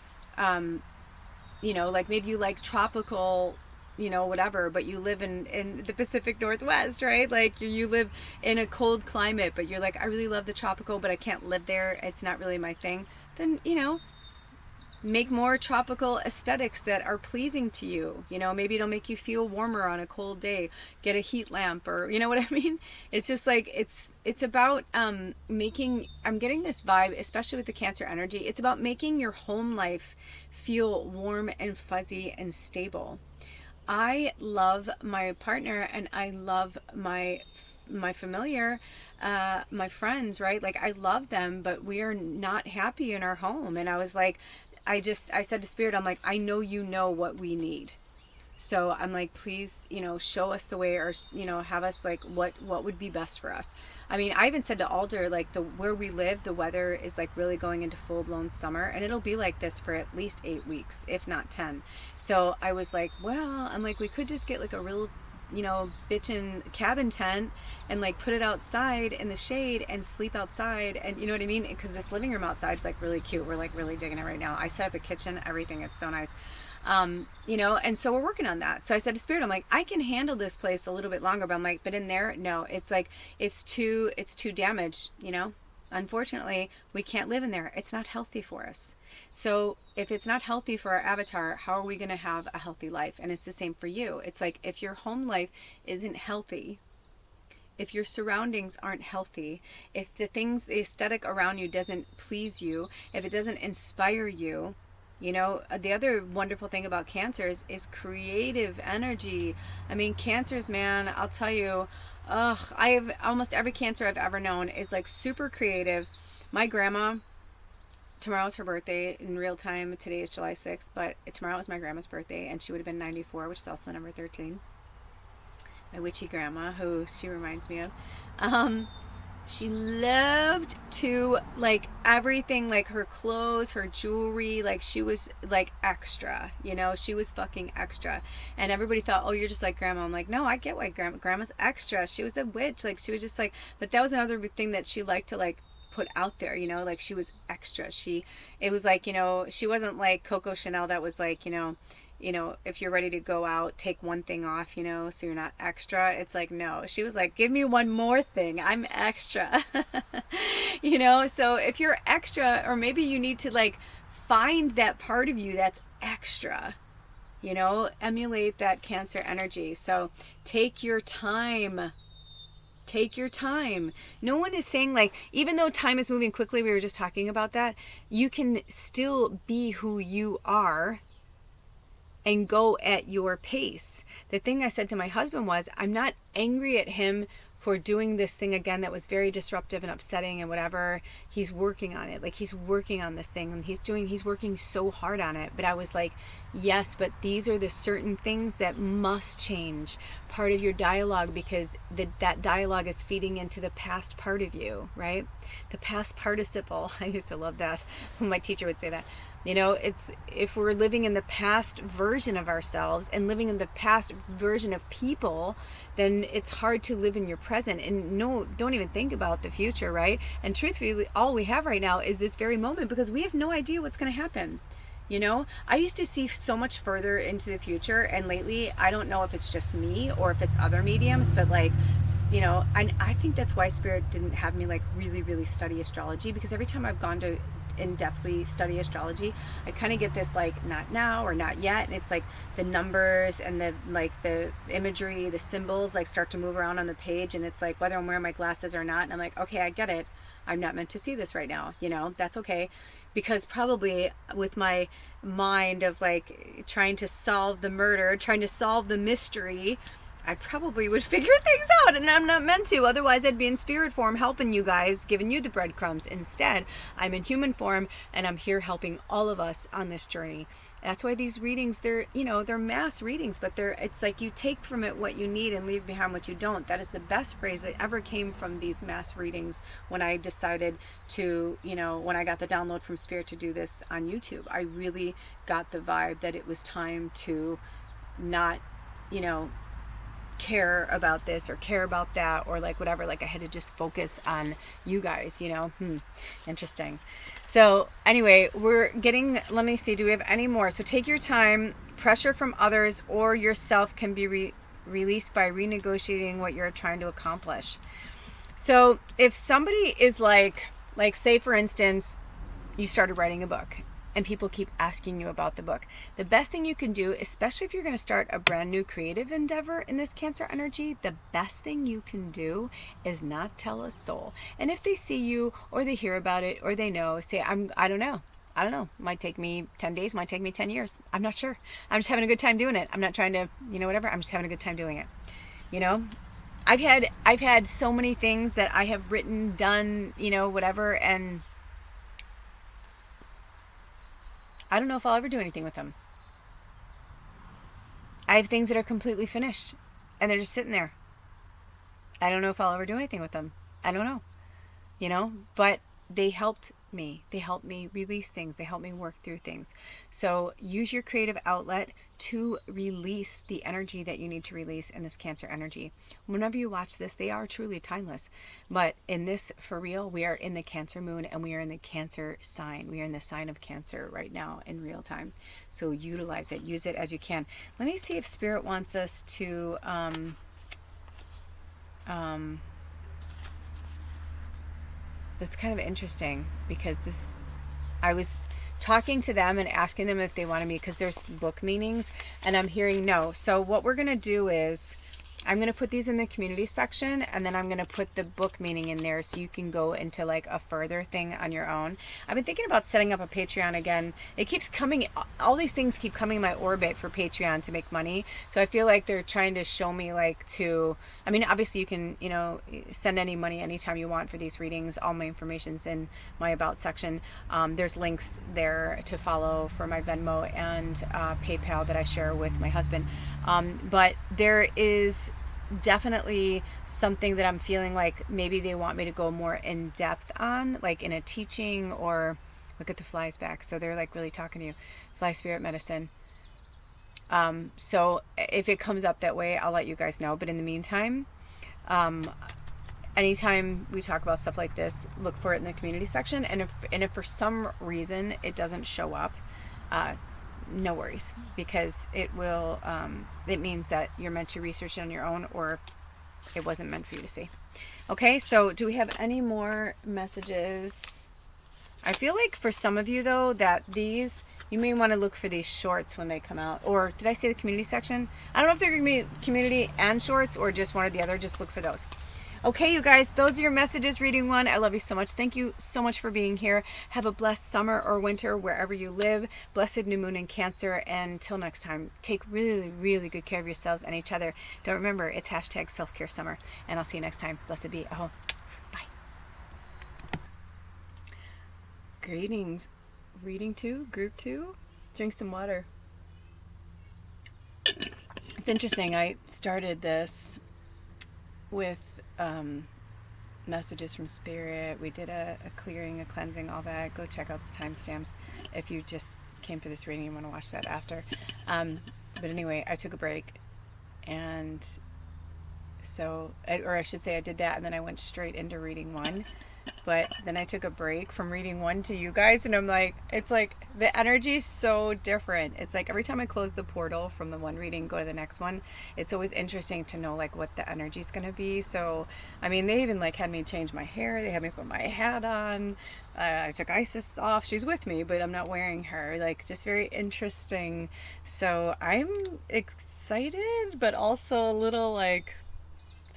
maybe you like tropical, whatever, but you live in the Pacific Northwest, right? Like you live in a cold climate, but you're like, I really love the tropical, but I can't live there. It's not really my thing. Then, make more tropical aesthetics that are pleasing to you. Maybe it'll make you feel warmer on a cold day. Get a heat lamp, or you know what I mean? It's just like, it's about making, I'm getting this vibe, especially with the Cancer energy, it's about making your home life feel warm and fuzzy and stable. I love my partner, and I love my familiar, my friends, right? Like I love them, but we are not happy in our home. And I was like, I said to Spirit, I'm like, I know you know what we need. So I'm like, please, show us the way, or, have us like, what would be best for us. I mean, I even said to Alder, like where we live, the weather is like really going into full blown summer, and it'll be like this for at least 8 weeks, if not 10. So I was like, well, I'm like, we could just get like a real, bitchin' cabin tent and like put it outside in the shade and sleep outside, and you know what I mean? Because this living room outside is like really cute. We're like really digging it right now. I set up a kitchen, everything. It's so nice. And so we're working on that. So I said to Spirit, I'm like, I can handle this place a little bit longer, but I'm like, but in there, no, it's like, it's too damaged, Unfortunately, we can't live in there. It's not healthy for us. So if it's not healthy for our avatar, how are we going to have a healthy life? And it's the same for you. It's like, if your home life isn't healthy, if your surroundings aren't healthy, if the aesthetic around you doesn't please you, if it doesn't inspire you, the other wonderful thing about Cancers is creative energy. I mean, Cancers, man, I'll tell you, I have almost every Cancer I've ever known is like super creative. My grandma, tomorrow's her birthday. In real time, today is July 6th, but tomorrow is my grandma's birthday, and she would have been 94, which is also the number 13. My witchy grandma, who she reminds me of. She loved to, like, everything, like her clothes, her jewelry, like she was like extra, she was fucking extra. And everybody thought, oh, you're just like grandma. I'm like, no, I get why grandma's extra. She was a witch. Like she was just like, but that was another thing that she liked to like put out there, like she was extra. It was like, she wasn't like Coco Chanel that was like, if you're ready to go out, take one thing off, so you're not extra. It's like, no, she was like, give me one more thing. I'm extra. So if you're extra, or maybe you need to like find that part of you that's extra, emulate that Cancer energy. So take your time. Take your time. No one is saying like, even though time is moving quickly, we were just talking about that, you can still be who you are and go at your pace. The thing I said to my husband was, I'm not angry at him for doing this thing again that was very disruptive and upsetting and whatever. He's working on it. Like he's working on this thing, and he's working so hard on it. But I was like, Yes, but these are the certain things that must change. Part of your dialogue, because that dialogue is feeding into the past part of you, right? The past participle. I used to love that when my teacher would say that. You know, it's if we're living in the past version of ourselves and living in the past version of people, then it's hard to live in your present and no, don't even think about the future, right? And truthfully, all we have right now is this very moment because we have no idea what's going to happen. You know, I used to see so much further into the future, and lately, I don't know if it's just me or if it's other mediums, but like, you know, I think that's why Spirit didn't have me like really, really study astrology, because every time I've gone to in-depthly study astrology, I kind of get this like not now or not yet, and it's like the numbers and the like the imagery, the symbols like start to move around on the page, and it's like whether I'm wearing my glasses or not, and I'm like, okay, I get it. I'm not meant to see this right now, you know, that's okay. Because probably with my mind of like trying to solve the murder, trying to solve the mystery, I probably would figure things out, and I'm not meant to. Otherwise, I'd be in spirit form helping you guys, giving you the breadcrumbs. Instead, I'm in human form, and I'm here helping all of us on this journey. That's why these readings, they're, you know, they're mass readings, but it's like you take from it what you need and leave behind what you don't. That is the best phrase that ever came from these mass readings when I decided to, you know, when I got the download from Spirit to do this on YouTube. I really got the vibe that it was time to not, you know, care about this or care about that or like whatever. Like I had to just focus on you guys, you know. Interesting. So anyway, we're getting, let me see, do we have any more? So take your time. Pressure from others or yourself can be released by renegotiating what you're trying to accomplish. So if somebody is like say for instance, you started writing a book and people keep asking you about the book. The best thing you can do, especially if you're going to start a brand new creative endeavor in this Cancer energy, the best thing you can do is not tell a soul. And if they see you or they hear about it or they know, say, I don't know. I don't know. Might take me 10 days, might take me 10 years. I'm not sure. I'm just having a good time doing it. I'm not trying to, you know, whatever. I'm just having a good time doing it. You know, I've had so many things that I have written, done, you know, whatever, and I don't know if I'll ever do anything with them. I have things that are completely finished and they're just sitting there. I don't know if I'll ever do anything with them. I don't know. You know, but they helped me. They helped me release things. They helped me work through things. So use your creative outlet to release the energy that you need to release in this Cancer energy. Whenever you watch this, they are truly timeless. But in this, for real, we are in the Cancer moon and we are in the Cancer sign. We are in the sign of Cancer right now in real time. So utilize it. Use it as you can. Let me see if Spirit wants us to that's kind of interesting because I was talking to them and asking them if they wanted me, because there's book meanings and I'm hearing no. So what we're going to do is I'm going to put these in the community section and then I'm going to put the book meaning in there so you can go into like a further thing on your own. I've been thinking about setting up a Patreon again. It keeps coming, all these things keep coming in my orbit for Patreon to make money. So I feel like they're trying to show me like to, I mean, obviously you can, you know, send any money anytime you want for these readings. All my information's in my about section. There's links there to follow for my Venmo and PayPal that I share with my husband. But there is definitely something that I'm feeling like maybe they want me to go more in depth on, like in a teaching, or look at the flies back. So they're like really talking to you. Fly spirit medicine. So if it comes up that way, I'll let you guys know. But in the meantime, anytime we talk about stuff like this, look for it in the community section. And if for some reason it doesn't show up, no worries, because it will, it means that you're meant to research it on your own, or it wasn't meant for you to see. Okay, so do we have any more messages? I feel like for some of you though, that these, you may want to look for these shorts when they come out. Or did I say the community section? I don't know if they're going to be community and shorts or just one or the other. Just look for those. Okay, you guys, those are your messages, reading one. I love you so much. Thank you so much for being here. Have a blessed summer or winter wherever you live. Blessed new moon in Cancer. And until next time, take really, really good care of yourselves and each other. Don't remember, it's hashtag self-care summer. And I'll see you next time. Blessed be. Aho. Bye. Greetings. Reading 2, group 2. Drink some water. it's interesting. I started this with messages from Spirit. We did a clearing, a cleansing, all that. Go check out the timestamps if you just came for this reading and want to watch that after. But anyway, I took a break, and so, or I should say I did that, and then I went straight into reading one. But then I took a break from reading one to you guys, and I'm like, it's like the energy's so different. It's like every time I close the portal from the one reading, go to the next one, it's always interesting to know like what the energy's gonna be. So, I mean, they even like had me change my hair. They had me put my hat on. I took Isis off. She's with me, but I'm not wearing her. Like, just very interesting. So I'm excited, but also a little like,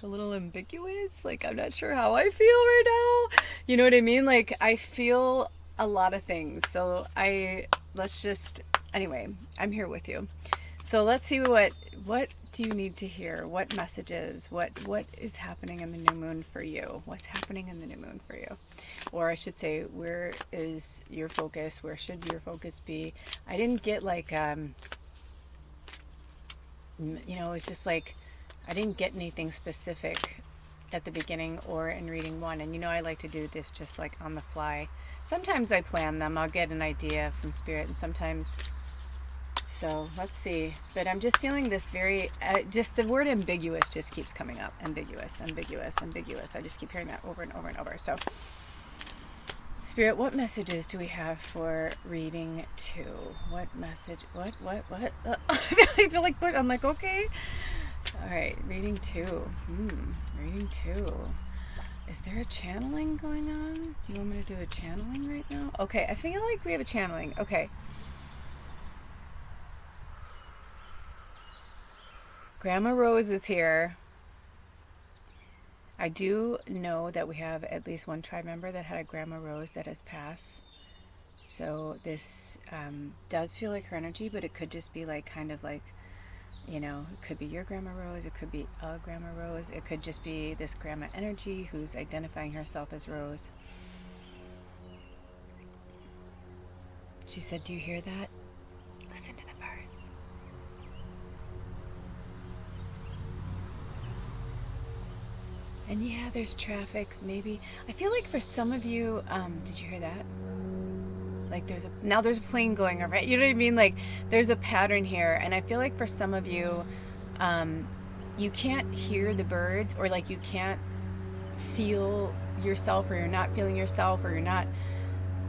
a little ambiguous. Like, I'm not sure how I feel right now. You know what I mean? Like, I feel a lot of things. So anyway, I'm here with you. So let's see what do you need to hear? What messages? What is happening in the new moon for you? What's happening in the new moon for you? Or I should say, where is your focus? Where should your focus be? I didn't get like, it's just like, I didn't get anything specific at the beginning or in reading one. And I like to do this just like on the fly. Sometimes I plan them. I'll get an idea from Spirit, and sometimes. So let's see. But I'm just feeling this very, just the word ambiguous just keeps coming up. Ambiguous, ambiguous, ambiguous. I just keep hearing that over and over and over. So Spirit, what messages do we have for reading 2? What message? What? I feel like, I'm like, okay. All right, reading 2. Reading 2. Is there a channeling going on? Do you want me to do a channeling right now? Okay, I feel like we have a channeling. Okay. Grandma Rose is here. I do know that we have at least one tribe member that had a Grandma Rose that has passed. So this does feel like her energy, but it could just be like kind of like, it could be your Grandma Rose, it could be a Grandma Rose, it could just be this grandma energy who's identifying herself as Rose. She said, do you hear that? Listen to the birds. And yeah, there's traffic, maybe. I feel like for some of you, did you hear that? Like there's a plane going over, right? You know what I mean? Like there's a pattern here, and I feel like for some of you, you can't hear the birds, or like you can't feel yourself, or you're not feeling yourself, or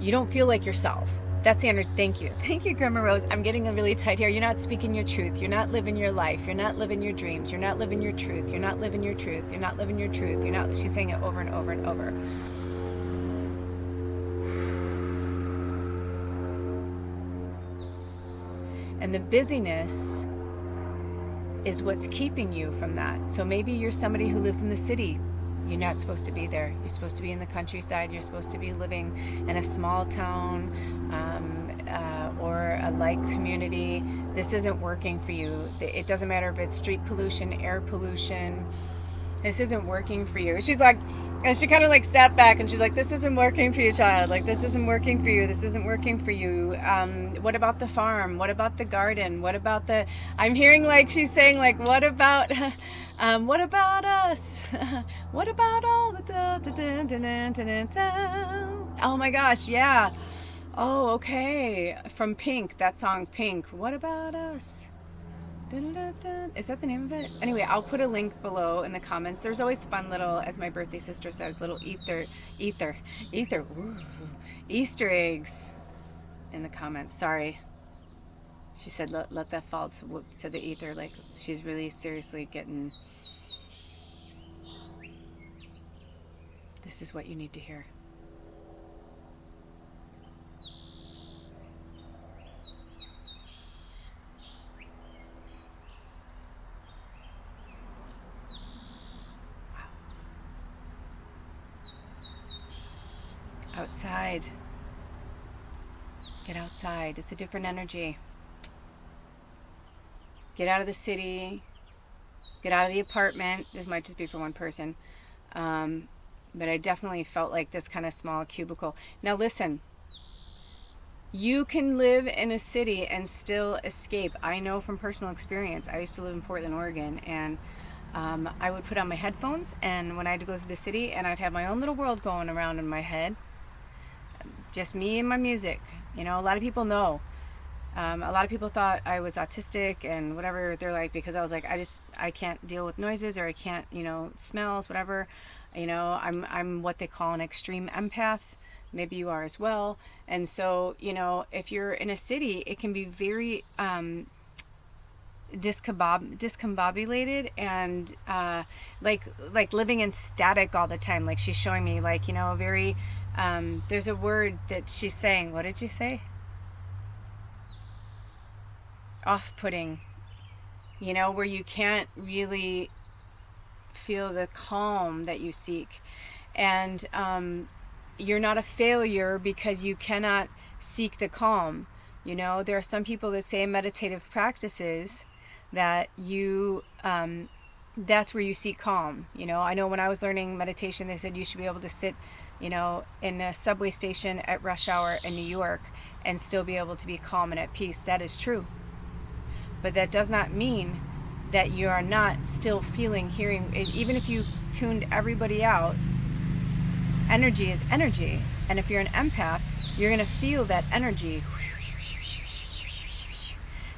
you don't feel like yourself. That's the energy. Thank you, Grandma Rose. I'm getting a really tight here. You're not speaking your truth. You're not living your life. You're not living your dreams. You're not living your truth. You're not living your truth. You're not living your truth. You're not. She's saying it over and over and over. And the busyness is what's keeping you from that. So maybe you're somebody who lives in the city. You're not supposed to be there. You're supposed to be in the countryside. You're supposed to be living in a small town or a like community. This isn't working for you. It doesn't matter if it's street pollution, air pollution. This isn't working for you. She's like, and she kind of like sat back and she's like, this isn't working for you, child. Like, this isn't working for you. This isn't working for you. What about the farm? What about the garden? What about I'm hearing like she's saying like, what about us? What about all oh my gosh, yeah. Oh, okay. From Pink, that song Pink. What about us? Is that the name of it? Anyway, I'll put a link below in the comments. There's always fun little, as my birthday sister says, little Easter eggs in the comments. Sorry. She said, let that fall to the ether. Like, she's really seriously getting, this is what you need to hear. Outside. Get outside. It's a different energy. Get out of the city. Get out of the apartment. This might just be for one person. But I definitely felt like this kind of small cubicle. Now listen. You can live in a city and still escape. I know from personal experience. I used to live in Portland, Oregon, and I would put on my headphones, and when I had to go through the city, and I'd have my own little world going around in my head, just me and my music. You know, a lot of people know. A lot of people thought I was autistic and whatever. They're like, because I was like, I can't deal with noises, or I can't, smells, whatever. I'm what they call an extreme empath. Maybe you are as well. And so, if you're in a city, it can be very discombobulated and like living in static all the time. Like she's showing me, like, very there's a word that she's saying. What did you say? Off-putting. Where you can't really feel the calm that you seek. And you're not a failure because you cannot seek the calm. There are some people that say in meditative practices that that's where you seek calm. I know when I was learning meditation, they said you should be able to sit, in a subway station at rush hour in New York and still be able to be calm and at peace. That is true. But that does not mean that you are not still feeling, hearing. Even if you tuned everybody out, energy is energy. And if you're an empath, you're going to feel that energy.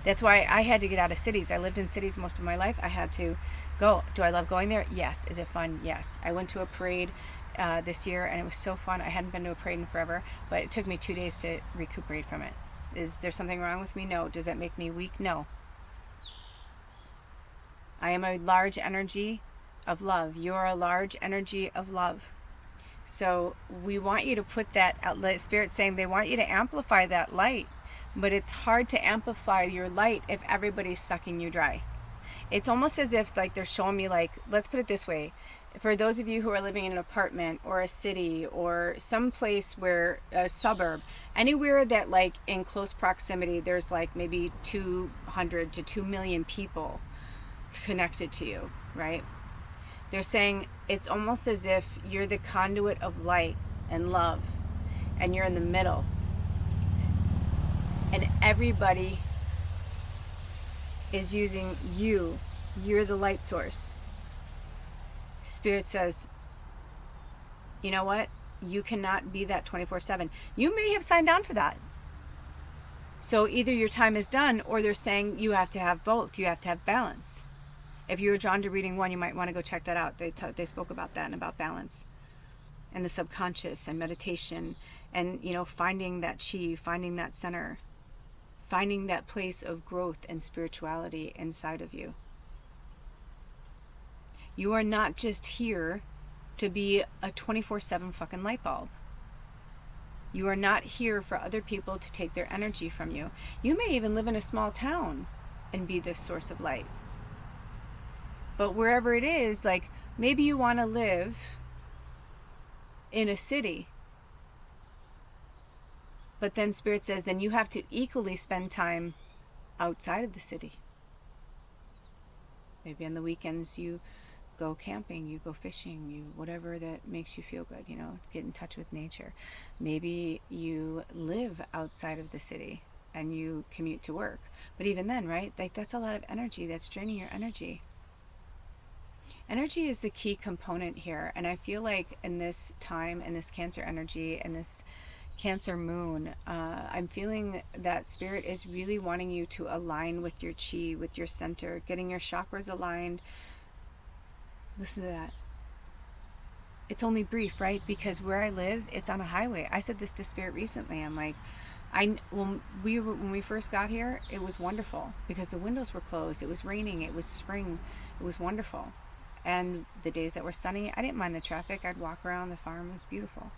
That's why I had to get out of cities. I lived in cities most of my life. I had to go. Do I love going there? Yes. Is it fun? Yes. I went to a parade this year, and it was so fun. I hadn't been to a parade in forever, but it took me 2 days to recuperate from it. Is there something wrong with me? No. Does that make me weak? No. I am a large energy of love. You are a large energy of love. So we want you to put that out. Spirit's saying they want you to amplify that light, but it's hard to amplify your light if everybody's sucking you dry. It's almost as if like they're showing me, like, let's put it this way. For those of you who are living in an apartment or a city or some place where a suburb, anywhere that like in close proximity, there's like maybe 200 to 2 million people connected to you, right? They're saying it's almost as if you're the conduit of light and love, and you're in the middle, and everybody is using you. You're the light source. Spirit says, you know what? You cannot be that 24/7. You may have signed on for that. So either your time is done, or they're saying you have to have both. You have to have balance. If you were drawn to reading one, you might want to go check that out. They spoke about that and about balance and the subconscious and meditation and, finding that chi, finding that center, finding that place of growth and spirituality inside of you. You are not just here to be a 24/7 fucking light bulb. You are not here for other people to take their energy from you. You may even live in a small town and be this source of light. But wherever it is, like maybe you want to live in a city. But then Spirit says, then you have to equally spend time outside of the city. Maybe on the weekends you go camping, you go fishing, you whatever that makes you feel good, get in touch with nature. Maybe you live outside of the city and you commute to work. But even then, right? Like that's a lot of energy. That's draining your energy. Energy is the key component here, and I feel like in this time, in this Cancer energy, and this Cancer moon, I'm feeling that Spirit is really wanting you to align with your chi, with your center, getting your chakras aligned. Listen to that. It's only brief, right? Because where I live, it's on a highway. I said this to Spirit recently. I'm like, when we first got here, it was wonderful because the windows were closed. It was raining. It was spring. It was wonderful. And the days that were sunny, I didn't mind the traffic. I'd walk around the farm. It was beautiful.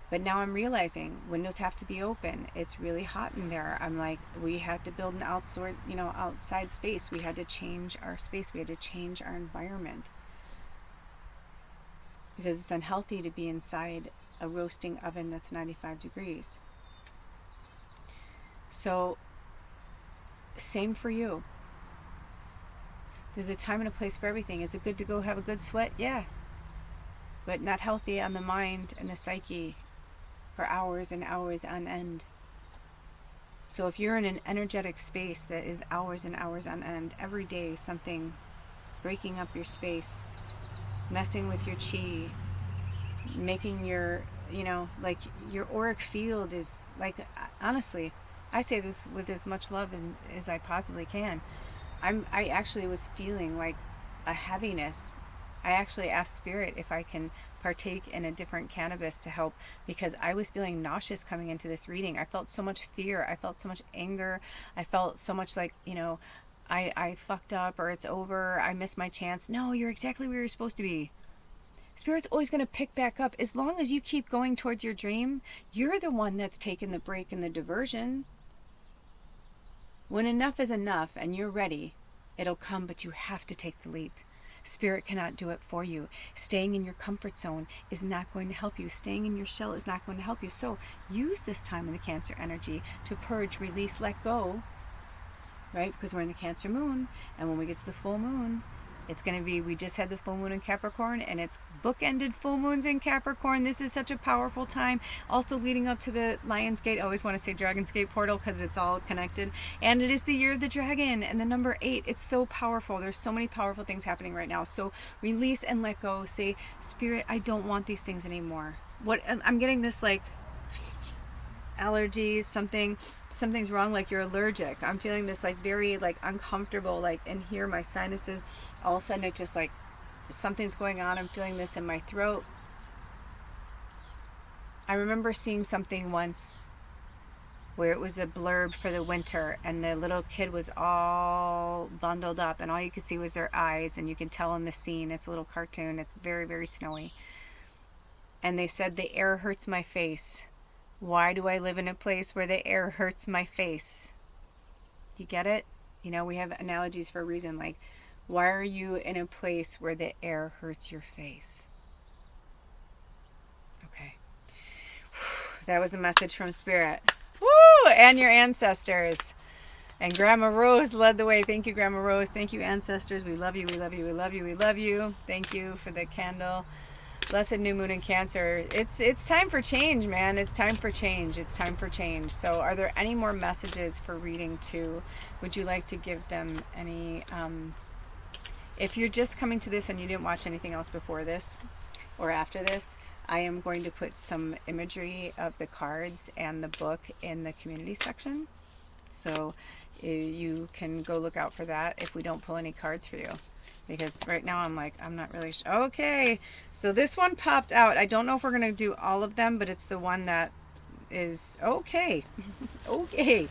But now I'm realizing windows have to be open. It's really hot in there. I'm like, we had to build an outside space. We had to change our space. We had to change our environment. Because it's unhealthy to be inside a roasting oven that's 95 degrees. So, same for you. There's a time and a place for everything. Is it good to go have a good sweat? Yeah. But not healthy on the mind and the psyche for hours and hours on end. So if you're in an energetic space that is hours and hours on end, every day something breaking up your space, messing with your chi, making your, like your auric field is like, honestly, I say this with as much love as I possibly can. I actually was feeling like a heaviness. I actually asked Spirit if I can partake in a different cannabis to help, because I was feeling nauseous coming into this reading. I felt so much fear. I felt so much anger. I felt so much like, I fucked up, or it's over. I missed my chance. No, you're exactly where you're supposed to be. Spirit's always going to pick back up. As long as you keep going towards your dream, you're the one that's taking the break and the diversion. When enough is enough and you're ready, it'll come, but you have to take the leap. Spirit cannot do it for you. Staying in your comfort zone is not going to help you. Staying in your shell is not going to help you. So use this time in the Cancer energy to purge, release, let go, right? Because we're in the Cancer moon, and when we get to the full moon, it's going to be, we just had the full moon in Capricorn, and it's bookended full moons in Capricorn. This is such a powerful time. Also leading up to the Lion's Gate. I always want to say Dragon's Gate portal because it's all connected. And it is the year of the dragon and the number 8. It's so powerful. There's so many powerful things happening right now. So release and let go. Say, Spirit, I don't want these things anymore. What I'm getting this like allergies, something's wrong, like you're allergic. I'm feeling this like very like uncomfortable, like in here, my sinuses, all of a sudden it just like something's going on. I'm feeling this in my throat. I remember seeing something once where it was a blurb for the winter, and the little kid was all bundled up, and all you could see was their eyes, and you can tell in the scene, it's a little cartoon, it's very, very snowy. And they said, the air hurts my face. Why do I live in a place where the air hurts my face? You get it? We have analogies for a reason. Like, why are you in a place where the air hurts your face? Okay. That was a message from Spirit. Woo! And your ancestors. And Grandma Rose led the way. Thank you, Grandma Rose. Thank you, ancestors. We love you, we love you, we love you, we love you. Thank you for the candle. Blessed new moon in Cancer. It's time for change, man. It's time for change. It's time for change. So are there any more messages for reading 2? Would you like to give them any? If you're just coming to this and you didn't watch anything else before this or after this, I am going to put some imagery of the cards and the book in the community section. So you can go look out for that if we don't pull any cards for you. Because right now I'm like, I'm not really sure. Okay, so this one popped out. I don't know if we're going to do all of them, but it's the one that is okay. Okay,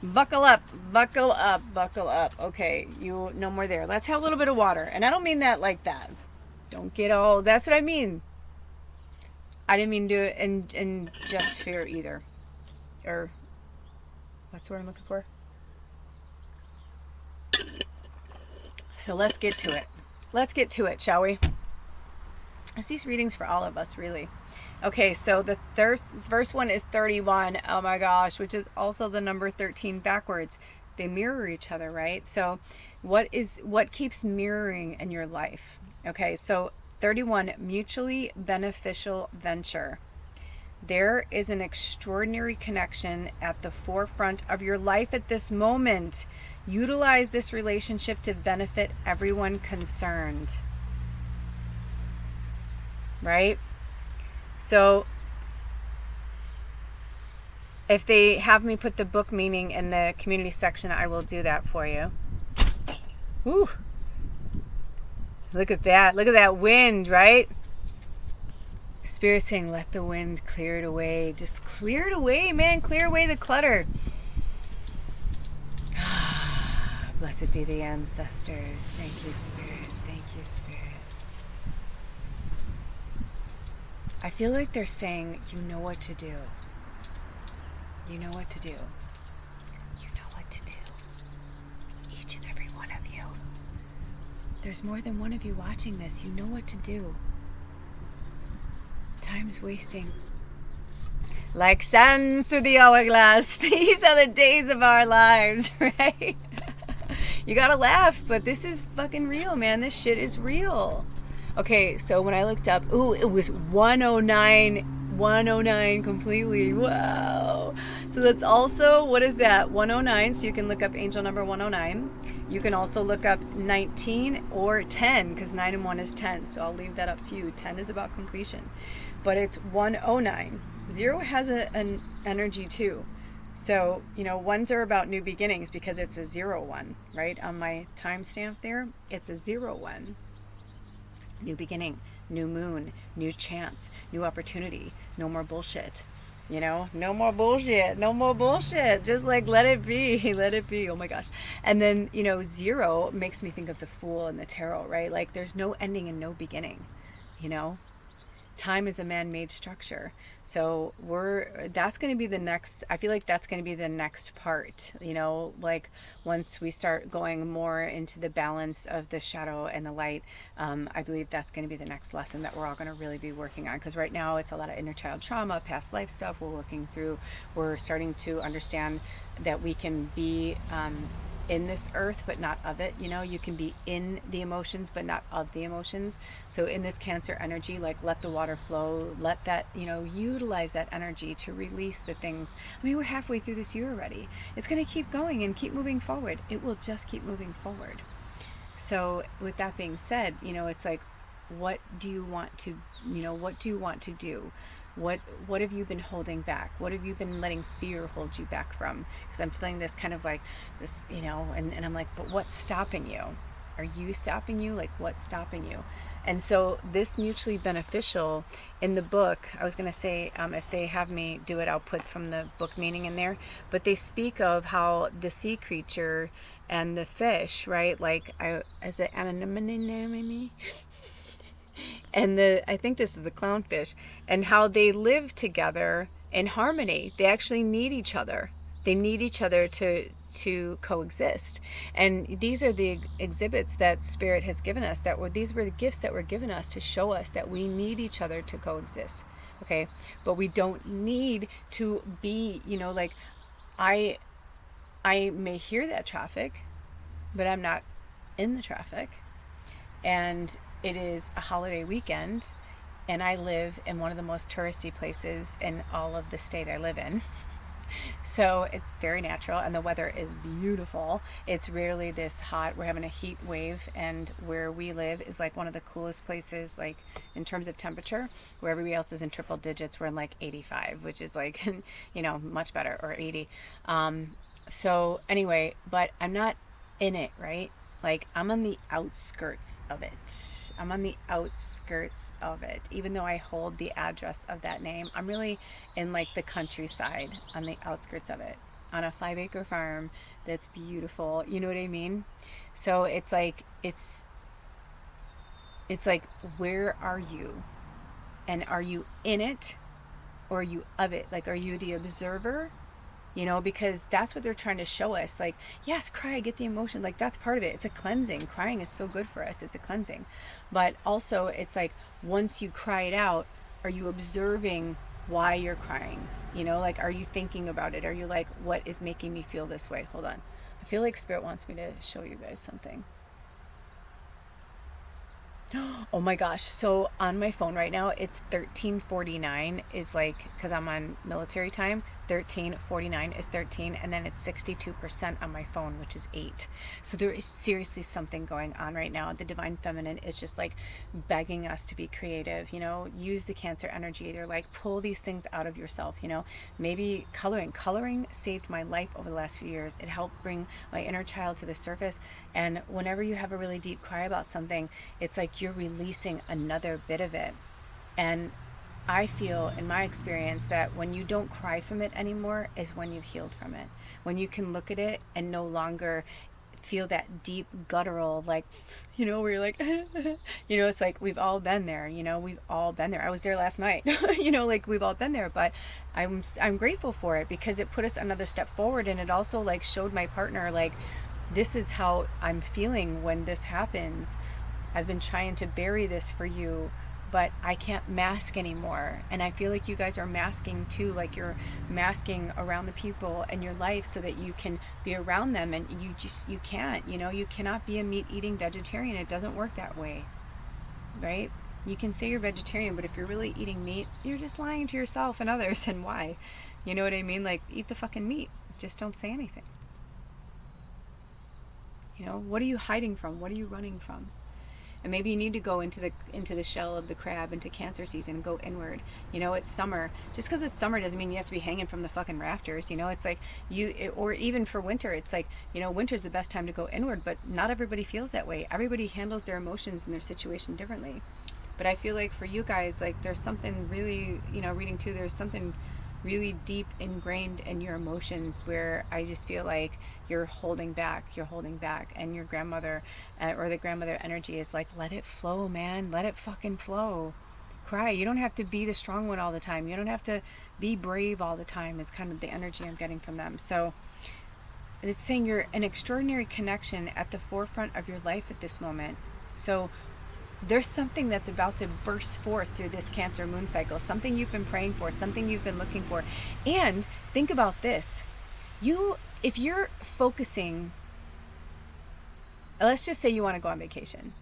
buckle up, buckle up, buckle up. Okay, you no more there. Let's have a little bit of water. And I don't mean that like that. Don't get all, that's what I mean. I didn't mean to ingest fear either. Or, what's the word I'm looking for? So let's get to it. Let's get to it, shall we? It's these readings for all of us, really. Okay, so the first one is 31. Oh my gosh, which is also the number 13 backwards. They mirror each other, right? So what keeps mirroring in your life? Okay, so 31, mutually beneficial venture. There is an extraordinary connection at the forefront of your life at this moment. Utilize this relationship to benefit everyone concerned. Right? So, if they have me put the book meaning in the community section, I will do that for you. Woo! Look at that. Look at that wind, right? Spirit saying, let the wind clear it away. Just clear it away, man. Clear away the clutter. Blessed be the ancestors. Thank you, Spirit. Thank you, Spirit. I feel like they're saying, you know what to do. You know what to do. You know what to do. Each and every one of you. There's more than one of you watching this. You know what to do. Time's wasting. Like sands through the hourglass. These are the days of our lives, right? You gotta laugh, but this is fucking real, man. This shit is real. Okay, so when I looked up, ooh, it was 109 109 completely. Wow. So that's also, what is that? 109. So you can look up angel number 109. You can also look up 19 or 10, because 9 and 1 is 10. So I'll leave that up to you. 10 is about completion. But it's 109. 0 has an energy too. So, ones are about new beginnings because it's a 0-1, right? On my timestamp there, it's a 0-1. New beginning, new moon, new chance, new opportunity, no more bullshit. No more bullshit, no more bullshit. Just like let it be, let it be. Oh my gosh. And then, 0 makes me think of the Fool and the tarot, right? Like there's no ending and no beginning, Time is a man-made structure. So that's going to be the next, I feel like that's going to be the next part, like once we start going more into the balance of the shadow and the light, I believe that's going to be the next lesson that we're all going to really be working on. Because right now it's a lot of inner child trauma, past life stuff we're working through. We're starting to understand that we can be in this earth but not of it. You can be in the emotions but not of the emotions. So in this Cancer energy, like let the water flow, let that, utilize that energy to release the things. I mean, we're halfway through this year already. It's going to keep going and keep moving forward. It will just keep moving forward. So with that being said, it's like, what do you want to do? What have you been holding back? What have you been letting fear hold you back from? Because I'm feeling this kind of like this, and I'm like, but what's stopping you? Are you stopping you? Like, what's stopping you? And so this mutually beneficial in the book, I was going to say, if they have me do it, I'll put from the book meaning in there. But they speak of how the sea creature and the fish, right? Like, is it anemone? And I think this is the clownfish, and how they live together in harmony. They actually need each other. They need each other to coexist. And these are the exhibits that Spirit has given us. These were the gifts that were given us to show us that we need each other to coexist. Okay, but we don't need to be, like I may hear that traffic, but I'm not in the traffic. And it is a holiday weekend, and I live in one of the most touristy places in all of the state I live in. So it's very natural, and the weather is beautiful. It's rarely this hot. We're having a heat wave, and where we live is like one of the coolest places, like in terms of temperature, where everybody else is in triple digits. We're in like 85, which is like, much better, or 80. So anyway, but I'm not in it, right? Like, I'm on the outskirts of it. I'm on the outskirts of it. Even though I hold the address of that name, I'm really in like the countryside, on the outskirts of it, on a 5-acre farm that's beautiful. You know what I mean? So it's like, where are you? And are you in it, or are you of it? Like, are you the observer? Because that's what they're trying to show us. Like, yes, cry, get the emotion. Like, that's part of it. It's a cleansing. Crying is so good for us. It's a cleansing. But also, it's like, once you cry it out, are you observing why you're crying? Like, are you thinking about it? Are you like, what is making me feel this way? Hold on. I feel like Spirit wants me to show you guys something. Oh my gosh. So on my phone right now, it's 13:49 is like, because I'm on military time, 13:49 is 13, and then it's 62% on my phone, which is 8. So there is seriously something going on right now. The Divine Feminine is just like begging us to be creative, use the Cancer energy, or like pull these things out of yourself, maybe coloring saved my life over the last few years. It helped bring my inner child to the surface. And whenever you have a really deep cry about something, it's like you're releasing another bit of it. And I feel, in my experience, that when you don't cry from it anymore is when you've healed from it. When you can look at it and no longer feel that deep guttural, like, where you're like, it's like, we've all been there, we've all been there. I was there last night, like, we've all been there. But I'm grateful for it, because it put us another step forward. And it also like showed my partner, like, this is how I'm feeling when this happens. I've been trying to bury this for you, but I can't mask anymore. And I feel like you guys are masking too, like you're masking around the people in your life so that you can be around them, and you can't, you cannot be a meat-eating vegetarian. It doesn't work that way, right? You can say you're vegetarian, but if you're really eating meat, you're just lying to yourself and others. And why? You know what I mean? Like, eat the fucking meat. Just don't say anything. You know, what are you hiding from? What are you running from? And maybe you need to go into the shell of the crab, into Cancer season, and go inward. You know, it's summer. Just because it's summer doesn't mean you have to be hanging from the fucking rafters. You know, it's like or even for winter, it's like, you know, winter's the best time to go inward, but not everybody feels that way. Everybody handles their emotions and their situation differently. But I feel like for you guys, like, there's something really, you know, reading too, there's something really deep ingrained in your emotions where I just feel like you're holding back, and your grandmother or the grandmother energy is like, let it flow, man, let it fucking flow. Cry. You don't have to be the strong one all the time. You don't have to be brave all the time, is kind of the energy I'm getting from them. So it's saying you're an extraordinary connection at the forefront of your life at this moment. So there's something that's about to burst forth through this Cancer moon cycle, something you've been praying for, something you've been looking for. And think about this. If you're focusing, let's just say you want to go on vacation.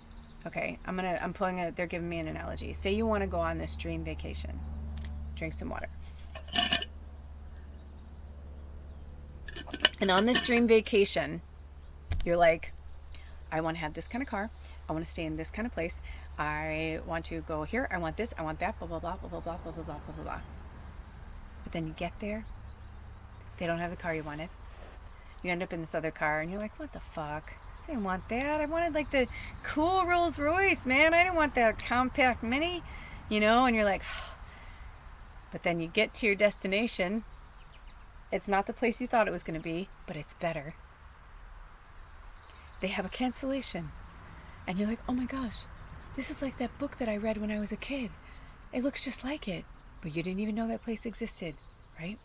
Okay, they're giving me an analogy. Say you want to go on this dream vacation. Drink some water. And on this dream vacation, you're like, I want to have this kind of car. I want to stay in this kind of place. I want to go here. I want this. I want that. Blah, blah, blah, blah, blah, blah, blah, blah, blah, blah, blah. But then you get there. They don't have the car you wanted. You end up in this other car and you're like, what the fuck? I didn't want that. I wanted like the cool Rolls Royce, man. I didn't want that compact mini, you know? And you're like, but then you get to your destination. It's not the place you thought it was going to be, but it's better. They have a cancellation. And you're like, oh my gosh, this is like that book that I read when I was a kid. It looks just like it. But you didn't even know that place existed, right?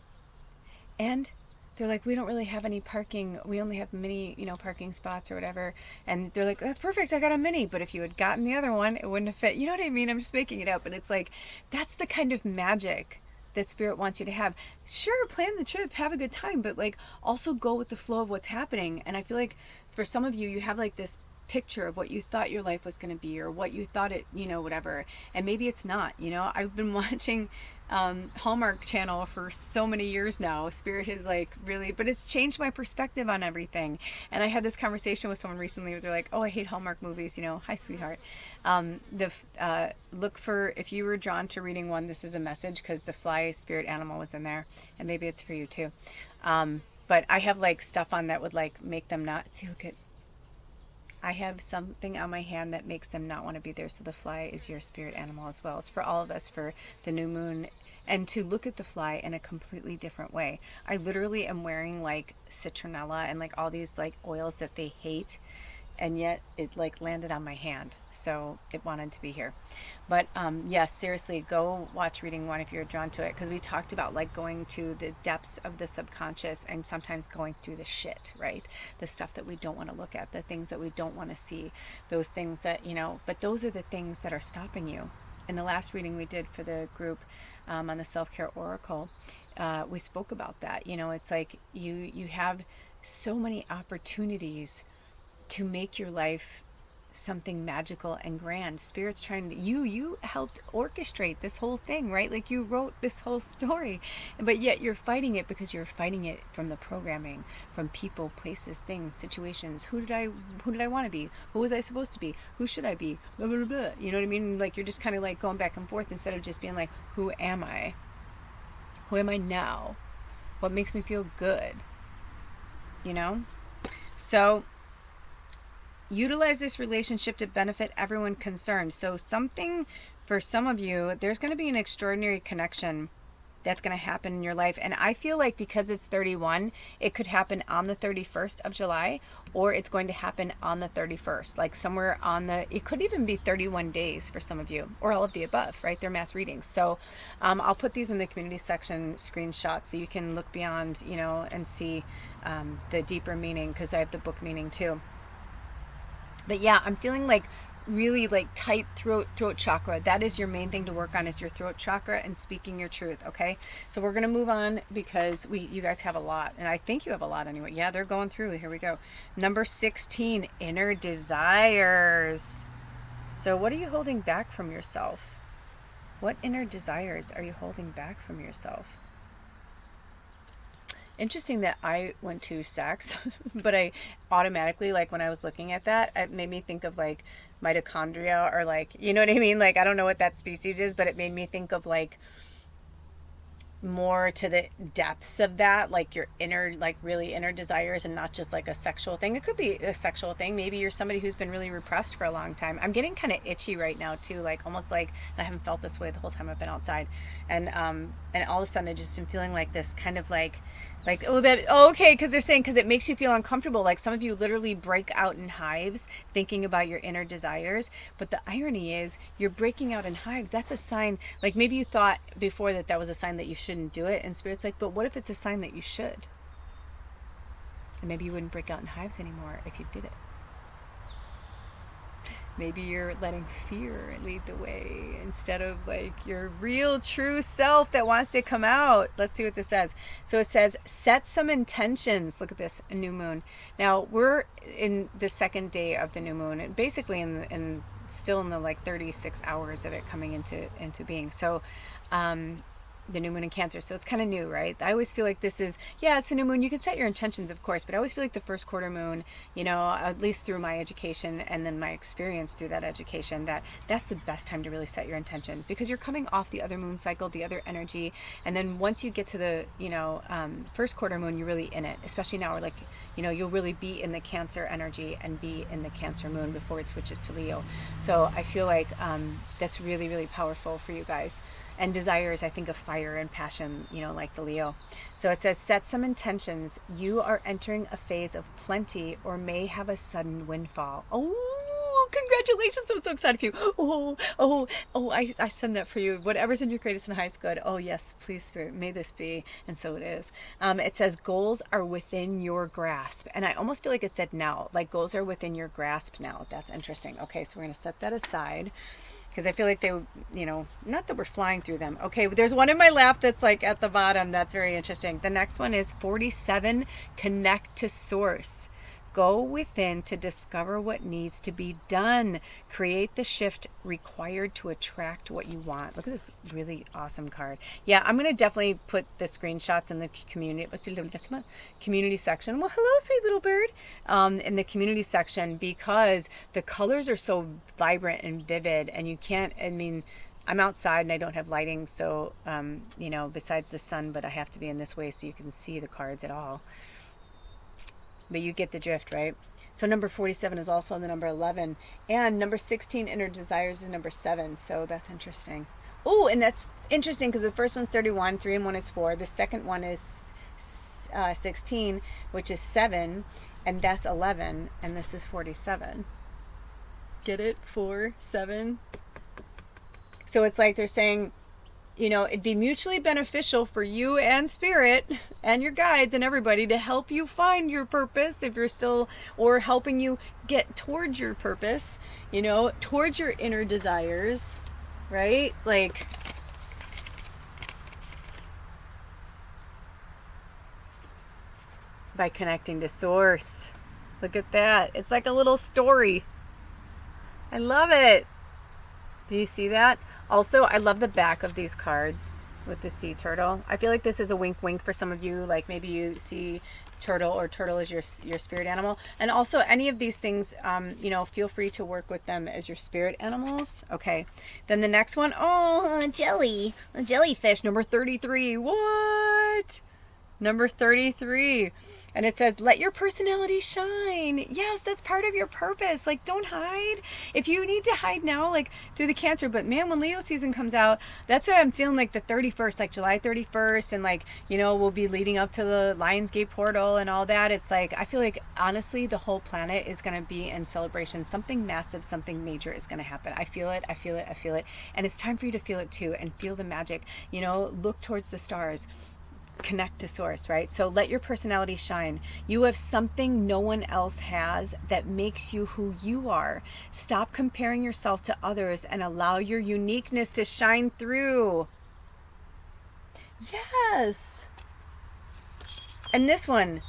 And they're like, we don't really have any parking. We only have mini, you know, parking spots or whatever. And they're like, that's perfect. I got a mini. But if you had gotten the other one, it wouldn't have fit. You know what I mean? I'm just making it up. But it's like, that's the kind of magic that Spirit wants you to have. Sure, plan the trip, have a good time, but like also go with the flow of what's happening. And I feel like for some of you, you have like this picture of what you thought your life was going to be, or what you thought it, you know, whatever, and maybe it's not. You know, I've been watching Hallmark Channel for so many years now. Spirit has like really, but it's changed my perspective on everything. And I had this conversation with someone recently where they're like, oh, I hate Hallmark movies, you know. Hi, sweetheart. Look for, if you were drawn to reading one, this is a message, because the fly spirit animal was in there, and maybe it's for you too. But I have like stuff on that would like make them not, see, look at, I have something on my hand that makes them not want to be there. So the fly is your spirit animal as well. It's for all of us for the new moon, and to look at the fly in a completely different way. I literally am wearing like citronella and like all these like oils that they hate, and yet it like landed on my hand. So it wanted to be here. But yes, seriously, go watch reading one if you're drawn to it, because we talked about like going to the depths of the subconscious and sometimes going through the shit, right? The stuff that we don't want to look at, the things that we don't want to see, those things that, you know, but those are the things that are stopping you. In the last reading we did for the group on the self-care oracle, we spoke about that. You know, it's like you have so many opportunities to make your life something magical and grand. Spirit's trying to, you helped orchestrate this whole thing, right? Like you wrote this whole story, but yet you're fighting it because you're fighting it from the programming, from people, places, things, situations. Who did I want to be? Who was I supposed to be? Who should I be? Blah, blah, blah. You know what I mean? Like you're just kind of like going back and forth instead of just being like, who am I? Who am I now? What makes me feel good? You know? So utilize this relationship to benefit everyone concerned. So something, for some of you, there's going to be an extraordinary connection that's going to happen in your life. And I feel like because it's 31, it could happen on the 31st of July, or it's going to happen on the 31st, like somewhere on it could even be 31 days for some of you, or all of the above, right? They're mass readings. So I'll put these in the community section screenshot so you can look beyond, you know, and see the deeper meaning, because I have the book meaning too. But yeah, I'm feeling like really like tight throat chakra. That is your main thing to work on, is your throat chakra and speaking your truth. Okay, so we're gonna move on because you guys have a lot, and I think you have a lot anyway. Yeah, they're going through. Here we go. Number 16, inner desires. So what are you holding back from yourself? What inner desires are you holding back from yourself? Interesting that I went to sex, but I automatically, like when I was looking at that, it made me think of like mitochondria, or like, you know what I mean? Like, I don't know what that species is, but it made me think of like more to the depths of that, like your inner, like really inner desires, and not just like a sexual thing. It could be a sexual thing. Maybe you're somebody who's been really repressed for a long time. I'm getting kind of itchy right now too, like almost like I haven't felt this way the whole time I've been outside, and all of a sudden I just am feeling like this kind of like okay, because they're saying because it makes you feel uncomfortable. Like some of you literally break out in hives thinking about your inner desires, but the irony is you're breaking out in hives. That's a sign. Like maybe you thought before that was a sign that you shouldn't do it, and Spirit's like, but what if it's a sign that you should? And maybe you wouldn't break out in hives anymore if you did it. Maybe you're letting fear lead the way instead of like your real true self that wants to come out. Let's see what this says. So it says, set some intentions. Look at this, a new moon. Now we're in the second day of the new moon, and basically still in the like 36 hours of it coming into being. So the new moon in Cancer, so it's kind of new, right? I always feel like this is, yeah, it's a new moon. You can set your intentions, of course, but I always feel like the first quarter moon, you know, at least through my education and then my experience through that education, that's the best time to really set your intentions, because you're coming off the other moon cycle, the other energy, and then once you get to the, you know, first quarter moon, you're really in it, especially now, or like, you know, you'll really be in the Cancer energy and be in the Cancer moon before it switches to Leo. So I feel like that's really, really powerful for you guys. And desires, I think of fire and passion, you know, like the Leo. So it says, set some intentions. You are entering a phase of plenty or may have a sudden windfall. Oh, congratulations. I'm so excited for you. I send that for you. Whatever's in your greatest and highest good. Oh, yes, please, Spirit, may this be. And so it is. It says, goals are within your grasp. And I almost feel like it said now, like goals are within your grasp now. That's interesting. Okay, so we're going to set that aside, because I feel like they, you know, not that we're flying through them. Okay, there's one in my lap that's like at the bottom. That's very interesting. The next one is 47, connect to source. Go within to discover what needs to be done. Create the shift required to attract what you want. Look at this really awesome card. Yeah, I'm going to definitely put the screenshots in the community section. Well, hello, sweet little bird. In the community section, because the colors are so vibrant and vivid, and you can't, I mean, I'm outside and I don't have lighting, so, you know, besides the sun, but I have to be in this way so you can see the cards at all. But you get the drift, right? So number 47 is also the number 11. And number 16, inner desires, is number 7. So that's interesting. Oh, and that's interesting because the first one's 31. 3 and 1 is 4. The second one is 16, which is 7. And that's 11. And this is 47. Get it? 4, 7. So it's like they're saying, you know, it'd be mutually beneficial for you and Spirit and your guides and everybody to help you find your purpose if you're still, or helping you get towards your purpose, you know, towards your inner desires, right? Like, by connecting to source. Look at that. It's like a little story. I love it. Do you see that? Also, I love the back of these cards with the sea turtle. I feel like this is a wink wink for some of you, like maybe you see turtle, or turtle is your spirit animal. And also any of these things, you know, feel free to work with them as your spirit animals. Okay, then the next one, oh, jelly, a jellyfish, number 33. What? Number 33. And it says, let your personality shine. Yes, that's part of your purpose. Like, don't hide. If you need to hide now, like through the Cancer, but man, when Leo season comes out, that's what I'm feeling, like the 31st, like July 31st, and like, you know, we'll be leading up to the Lionsgate portal and all that. It's like, I feel like honestly, the whole planet is going to be in celebration. Something massive, something major is going to happen. I feel it, I feel it, I feel it. And it's time for you to feel it too, and feel the magic, you know, look towards the stars. Connect to source, right? So let your personality shine. You have something no one else has that makes you who you are. Stop comparing yourself to others and allow your uniqueness to shine through. Yes. And this one,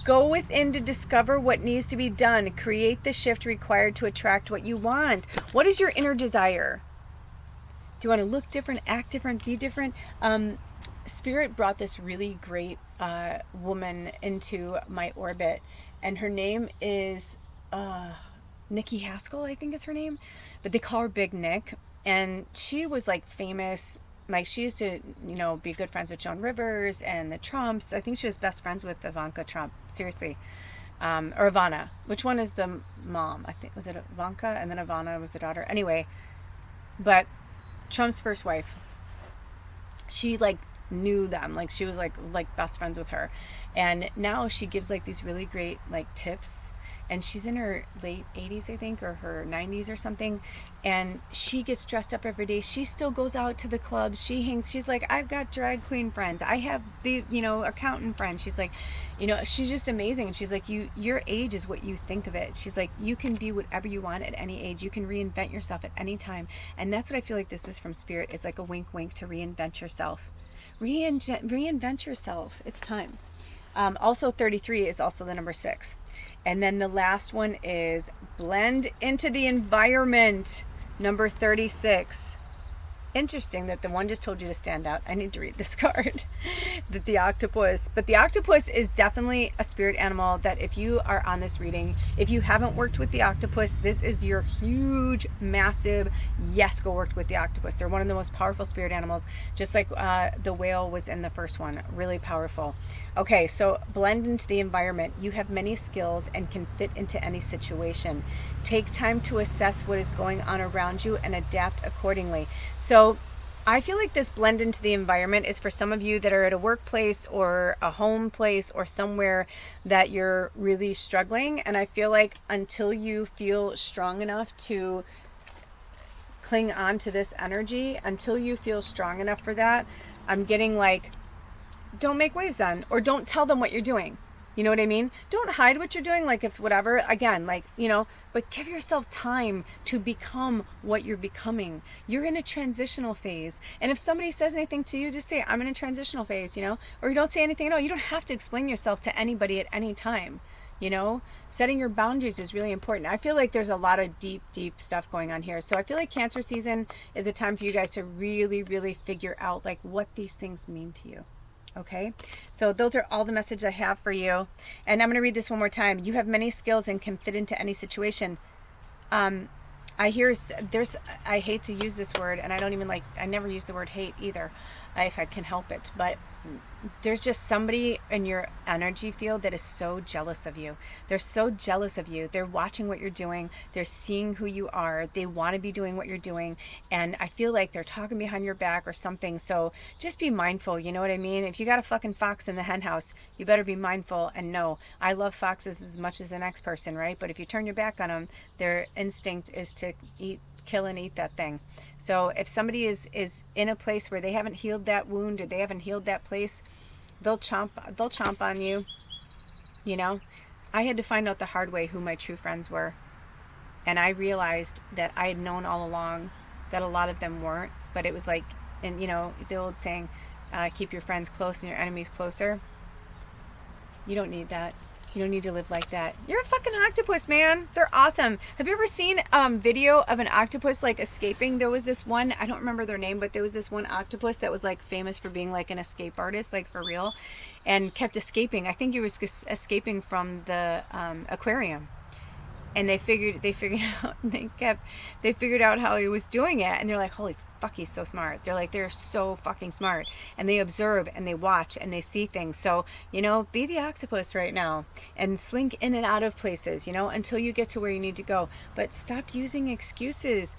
Go within to discover what needs to be done. Create the shift required to attract what you want. What is your inner desire? Do you want to look different, act different, be different? Spirit brought this really great woman into my orbit, and her name is Nikki Haskell, I think is her name, but they call her Big Nick. And she was like famous. Like, she used to, be good friends with Joan Rivers and the Trumps. I think she was best friends with Ivanka Trump. Seriously. Or Ivana. Which one is the mom? I think, was it Ivanka? And then Ivana was the daughter. Anyway, but Trump's first wife, she like knew them. Like, she was like best friends with her. And now she gives like these really great like tips. And she's in her late 80s, I think, or her 90s or something. And she gets dressed up every day. She still goes out to the clubs. She hangs. She's like, I've got drag queen friends. I have the, accountant friends. She's like, she's just amazing. And she's like, your age is what you think of it. She's like, you can be whatever you want at any age. You can reinvent yourself at any time. And that's what I feel like this is from Spirit. Is like a wink, wink to reinvent yourself. Reinvent yourself. It's time. Also, 33 is also the number 6. And then the last one is blend into the environment, number 36. Interesting that the one just told you to stand out. I need to read this card. But the octopus is definitely a spirit animal that if you are on this reading, if you haven't worked with the octopus, this is your huge, massive, yes, go work with the octopus. They're one of the most powerful spirit animals, just like the whale was in the first one. Really powerful. Okay, so blend into the environment. You have many skills and can fit into any situation. Take time to assess what is going on around you and adapt accordingly. So I feel like this blend into the environment is for some of you that are at a workplace or a home place or somewhere that you're really struggling. And I feel like until you feel strong enough to cling on to this energy, until you feel strong enough for that, I'm getting like, don't make waves then, or don't tell them what you're doing. You know what I mean? Don't hide what you're doing, like if whatever, again, like, but give yourself time to become what you're becoming. You're in a transitional phase. And if somebody says anything to you, just say, I'm in a transitional phase, or you don't say anything at all. You don't have to explain yourself to anybody at any time. Setting your boundaries is really important. I feel like there's a lot of deep stuff going on here. So I feel like Cancer season is a time for you guys to really, really figure out like what these things mean to you. Okay, so those are all the messages I have for you. And I'm going to read this one more time. You have many skills and can fit into any situation. I hate to use this word, and I never use the word hate either, if I can help it, but there's just somebody in your energy field that is so jealous of you. They're so jealous of you. They're watching what you're doing. They're seeing who you are. They want to be doing what you're doing. And I feel like they're talking behind your back or something. So just be mindful. You know what I mean? If you got a fucking fox in the hen house, you better be mindful and know, I love foxes as much as the next person, right? But if you turn your back on them, their instinct is to kill and eat that thing. So if somebody is in a place where they haven't healed that wound or they haven't healed that place, they'll chomp on you. I had to find out the hard way who my true friends were. And I realized that I had known all along that a lot of them weren't. But it was like, and the old saying, keep your friends close and your enemies closer. You don't need that. You don't need to live like that. You're a fucking octopus, man. They're awesome. Have you ever seen video of an octopus like escaping? There was this one, I don't remember their name, but there was this one octopus that was like famous for being like an escape artist, like for real, and kept escaping. I think he was escaping from the aquarium. And they figured out how he was doing it, and they're like, holy fuck, he's so smart. They're so fucking smart, and they observe and they watch and they see things. So be the octopus right now and slink in and out of places, until you get to where you need to go. But stop using excuses,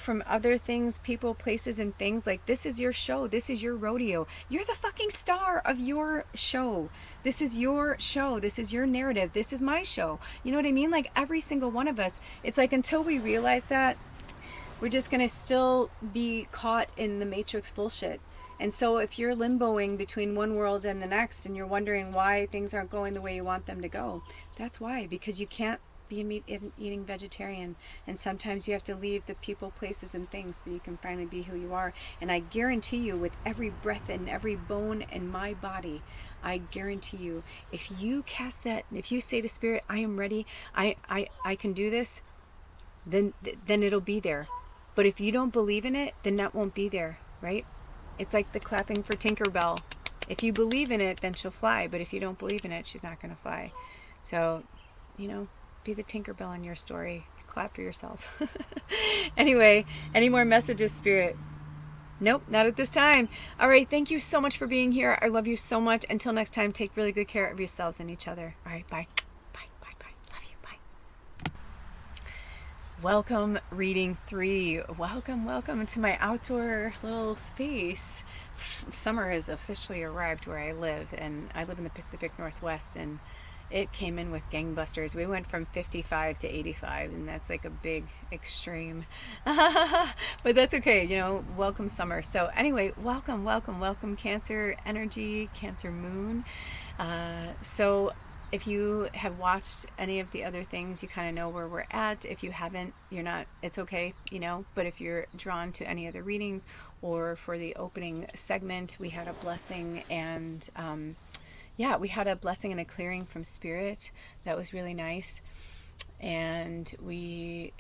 from other things, people, places, and things. Like, this is your show. This is your rodeo. You're the fucking star of your show. This is your show. This is your narrative. This is my show. You know what I mean? Like, every single one of us, it's like, until we realize that, we're just going to still be caught in the matrix bullshit. And so if you're limboing between one world and the next, and you're wondering why things aren't going the way you want them to go, that's why. Because you can't be a meat-eating vegetarian. And sometimes you have to leave the people, places, and things so you can finally be who you are. And I guarantee you, with every breath and every bone in my body, I guarantee you, if you cast that, if you say to Spirit, I am ready, I can do this, then it'll be there. But if you don't believe in it, then that won't be there, right? It's like the clapping for Tinkerbell. If you believe in it, then she'll fly. But if you don't believe in it, she's not going to fly. So, be the Tinkerbell in your story. Clap for yourself. Anyway, any more messages, Spirit? Nope, not at this time. All right, thank you so much for being here. I love you so much. Until next time, take really good care of yourselves and each other. All right, bye. Bye, bye, bye. Love you, bye. Welcome, reading 3. Welcome to my outdoor little space. Summer has officially arrived where I live, and I live in the Pacific Northwest, and it came in with gangbusters. We went from 55 to 85, and that's like a big extreme. But that's okay, welcome summer. So anyway, welcome Cancer energy, Cancer moon. So if you have watched any of the other things, you kind of know where we're at. If you haven't, you're not, it's okay, but if you're drawn to any other readings, or for the opening segment, we had a blessing and we had a blessing and a clearing from Spirit. That was really nice. And we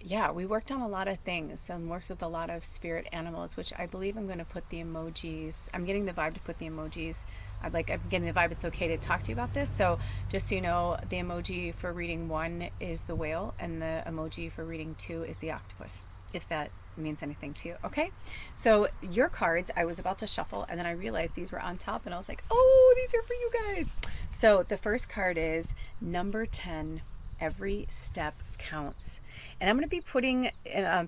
worked on a lot of things and worked with a lot of spirit animals, which I believe I'm going to put the emojis. I'm getting the vibe to put the emojis. I'm getting the vibe it's okay to talk to you about this. So just so you know, the emoji for reading 1 is the whale, and the emoji for reading 2 is the octopus, if that means anything to you. Okay, so your cards, I was about to shuffle, and then I realized these were on top, and I was like, oh, these are for you guys. So the first card is number 10. Every step counts. And I'm going to be putting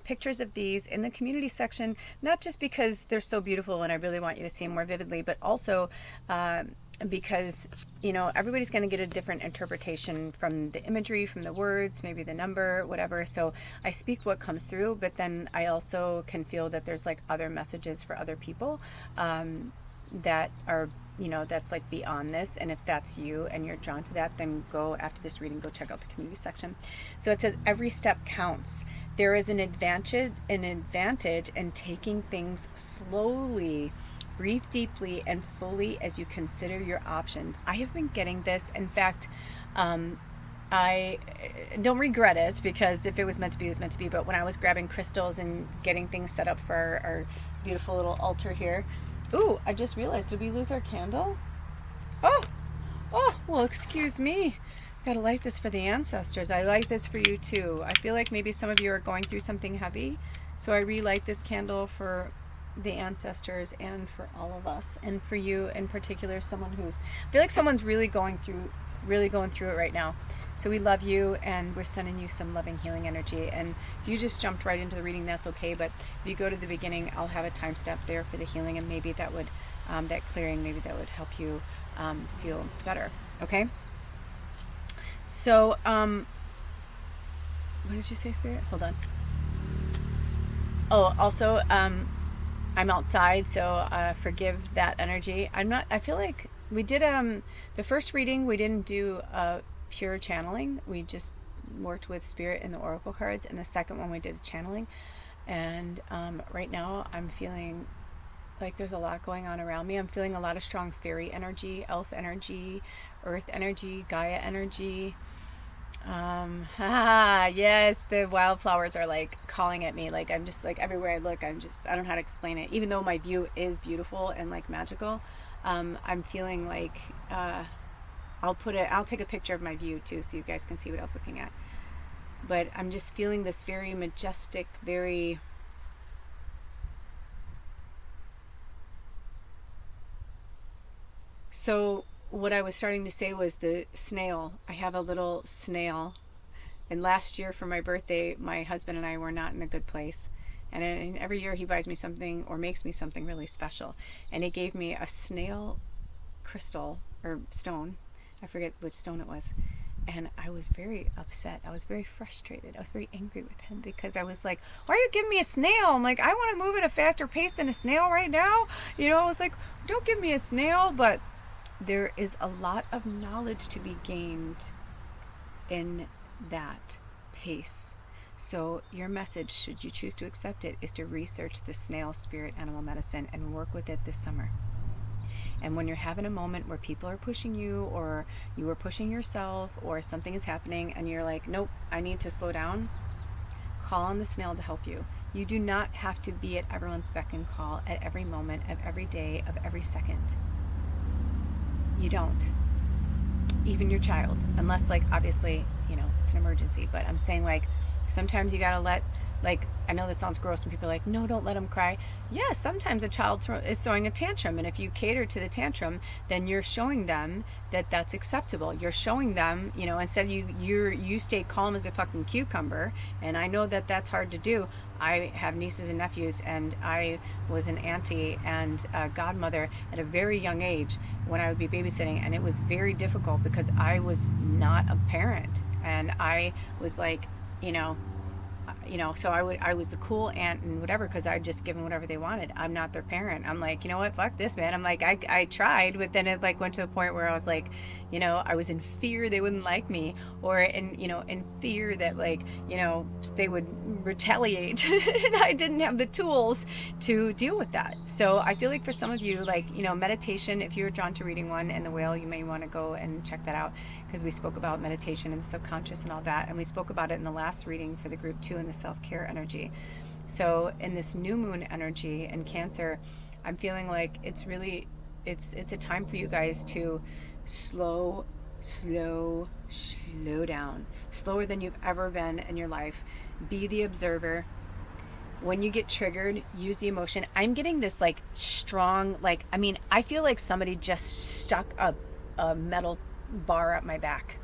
pictures of these in the community section, not just because they're so beautiful and I really want you to see them more vividly, but also because everybody's going to get a different interpretation from the imagery, from the words, maybe the number, whatever. So I speak what comes through, but then I also can feel that there's like other messages for other people that are that's like beyond this. And if that's you and you're drawn to that, then go after this reading, go check out the community section. So it says every step counts. There is an advantage in taking things slowly. Breathe deeply and fully as you consider your options. I have been getting this. In fact, I don't regret it, because if it was meant to be, it was meant to be. But when I was grabbing crystals and getting things set up for our beautiful little altar here, ooh, I just realized, did we lose our candle? Oh, well, excuse me. Gotta light this for the ancestors. I light this for you too. I feel like maybe some of you are going through something heavy, so I relight this candle for the ancestors and for all of us, and for you in particular, someone who's, I feel like someone's really going through it right now. So we love you, and we're sending you some loving healing energy. And if you just jumped right into the reading, that's okay, but if you go to the beginning, I'll have a time step there for the healing, and maybe that would that clearing, maybe that would help you feel better. Okay, so what did you say, Spirit? Hold on. Oh, also I'm outside, so forgive that energy. I feel like we did the first reading, we didn't do pure channeling. We just worked with Spirit and the oracle cards, and the second one we did channeling. And right now I'm feeling like there's a lot going on around me. I'm feeling a lot of strong fairy energy, elf energy, earth energy, Gaia energy. Yes, the wildflowers are like calling at me. Like I'm just like, everywhere I look, I don't know how to explain it. Even though my view is beautiful and like magical, I'm feeling like I'll take a picture of my view too, so you guys can see what I was looking at. But I'm just feeling this very majestic, very so what I was starting to say was the snail. I have a little snail, and last year for my birthday, my husband and I were not in a good place. And every year he buys me something or makes me something really special. And he gave me a snail crystal or stone. I forget which stone it was. And I was very upset. I was very frustrated. I was very angry with him, because I was like, why are you giving me a snail? I'm like, I want to move at a faster pace than a snail right now. I was like, don't give me a snail. But there is a lot of knowledge to be gained in that. pace. So your message, should you choose to accept it, is to research the snail spirit animal medicine and work with it this summer. And when you're having a moment where people are pushing you, or you are pushing yourself, or something is happening and you're like, nope, I need to slow down, call on the snail to help you. You do not have to be at everyone's beck and call at every moment of every day of every second. You don't. Even your child, unless, like, obviously, it's an emergency. But I'm saying, like, sometimes you gotta let, like, I know that sounds gross when people are like, no, don't let them cry. Yes, sometimes a child is throwing a tantrum, and if you cater to the tantrum, then you're showing them that that's acceptable. You're showing them, instead you stay calm as a fucking cucumber. And I know that that's hard to do. I have nieces and nephews, and I was an auntie and a godmother at a very young age when I would be babysitting, and it was very difficult because I was not a parent, and I was like, so I was the cool aunt and whatever, because I'd just give them whatever they wanted. I'm not their parent. I'm like, you know what, fuck this, man. I'm like, I tried, but then it like went to a point where I was like, I was in fear they wouldn't like me, or in fear that, like, they would retaliate. And I didn't have the tools to deal with that. So I feel like for some of you, like, meditation, if you're drawn to reading One and the Whale, you may want to go and check that out, because we spoke about meditation and the subconscious and all that, and we spoke about it in the last reading for the group 2 in the self-care energy. So in this new moon energy in Cancer, I'm feeling like it's a time for you guys to slow down, slower than you've ever been in your life. Be the observer. When you get triggered, use the emotion. I'm getting this like strong, like, I feel like somebody just stuck a metal bar up my back.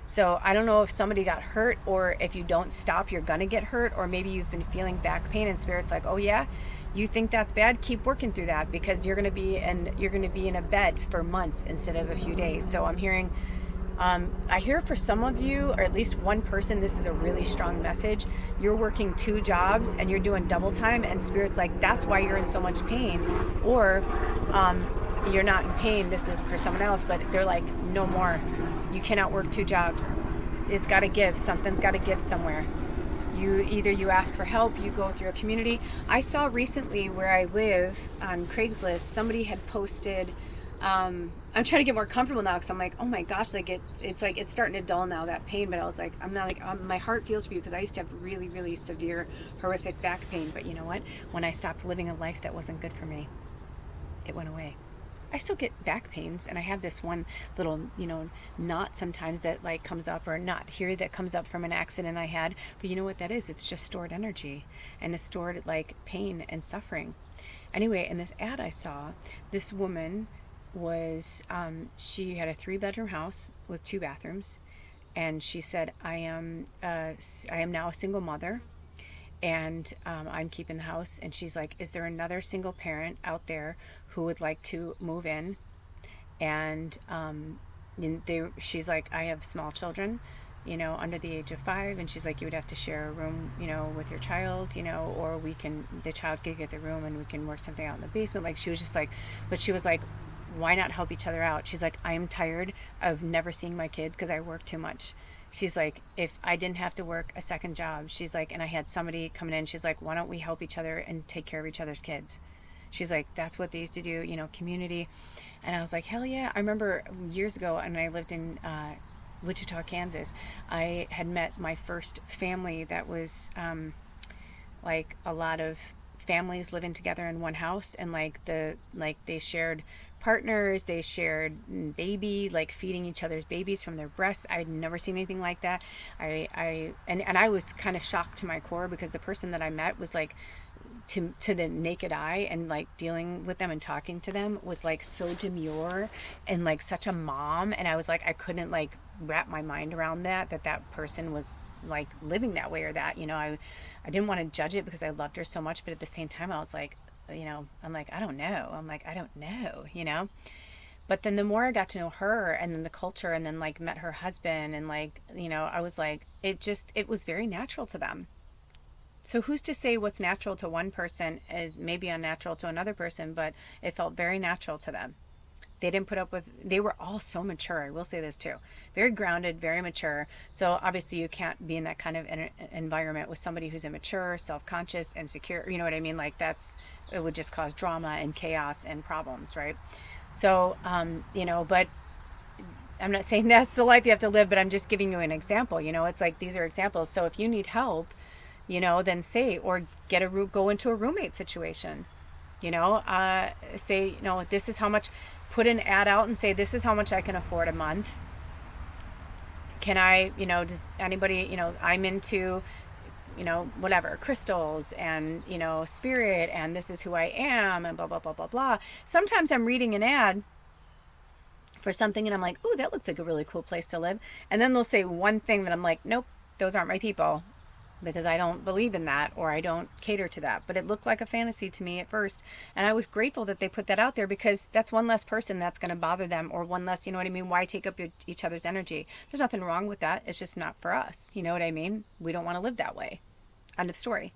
So I don't know if somebody got hurt, or if you don't stop, you're gonna get hurt, or maybe you've been feeling back pain and Spirit's like, oh yeah, you think that's bad? Keep working through that, because you're gonna be in a bed for months instead of a few days. So I'm hearing, I hear for some of you, or at least one person, this is a really strong message. You're working 2 jobs and you're doing double time, and Spirit's like, that's why you're in so much pain. Or you're not in pain, this is for someone else, but they're like, no more. You cannot work 2 jobs. It's got to give. Something's got to give somewhere. You ask for help, you go through a community. I saw recently where I live on Craigslist, somebody had posted, I'm trying to get more comfortable now, because I'm like, oh my gosh, like it's starting to dull now, that pain. But I was like, I'm not like, my heart feels for you, because I used to have really, really severe, horrific back pain. But you know what? When I stopped living a life that wasn't good for me, it went away. I still get back pains, and I have this one little, knot sometimes that like comes up, or knot here that comes up from an accident I had. But you know what that is? It's just stored energy, and it's stored like pain and suffering. Anyway, in this ad I saw, this woman was, she had a 3-bedroom house with 2 bathrooms, and she said, I am now a single mother, and I'm keeping the house. And she's like, is there another single parent out there who would like to move in? And she's like, I have small children, under the age of 5, and she's like, you would have to share a room, with your child, or the child could get the room and we can work something out in the basement. Like, she was just like, but she was like, why not help each other out? She's like, I am tired of never seeing my kids because I work too much. She's like, if I didn't have to work a second job, she's like, and I had somebody coming in, she's like, why don't we help each other and take care of each other's kids? She's like, that's what they used to do, community. And I was like, hell yeah. I remember years ago, and I lived in Wichita, Kansas, I had met my first family that was like a lot of families living together in one house, and they shared partners, they shared baby, like feeding each other's babies from their breasts. I'd never seen anything like that. And I was kind of shocked to my core, because the person that I met was like, to the naked eye, and like dealing with them and talking to them was like so demure and like such a mom. And I was like, I couldn't like wrap my mind around that person was like living that way, or that, I didn't want to judge it because I loved her so much. But at the same time, I was like, I'm like, I don't know. But then the more I got to know her, and then the culture, and then like met her husband, and like, I was like, it was very natural to them. So who's to say what's natural to one person is maybe unnatural to another person, but it felt very natural to them. They didn't put up with, they were all so mature. I will say this too. Very grounded, very mature. So obviously you can't be in that kind of environment with somebody who's immature, self-conscious, insecure. You know what I mean? Like it would just cause drama and chaos and problems, right? So, but I'm not saying that's the life you have to live, but I'm just giving you an example. It's like these are examples. So if you need help, then say, or go into a roommate situation. Say, this is how much, put an ad out and say, this is how much I can afford a month. Can I, does anybody, I'm into, whatever, crystals and, spirit, and this is who I am, and blah, blah, blah, blah, blah. Sometimes I'm reading an ad for something and I'm like, oh, that looks like a really cool place to live. And then they'll say one thing that I'm like, nope, those aren't my people, because I don't believe in that, or I don't cater to that. But it looked like a fantasy to me at first. And I was grateful that they put that out there, because that's one less person that's going to bother them, or one less, you know what I mean? Why take up each other's energy? There's nothing wrong with that. It's just not for us. You know what I mean? We don't want to live that way. End of story.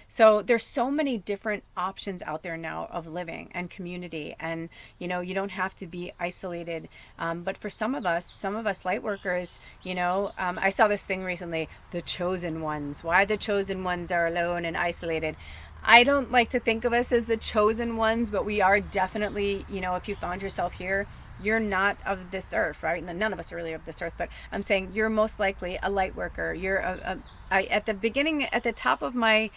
So there's so many different options out there now of living and community, and you don't have to be isolated, but for some of us light workers, I saw this thing recently, the chosen ones, why the chosen ones are alone and isolated. I don't like to think of us as the chosen ones, but we are definitely, if you found yourself here, you're not of this earth, right? None of us are really of this earth, but I'm saying you're most likely a light worker. You're at the beginning, at the top of my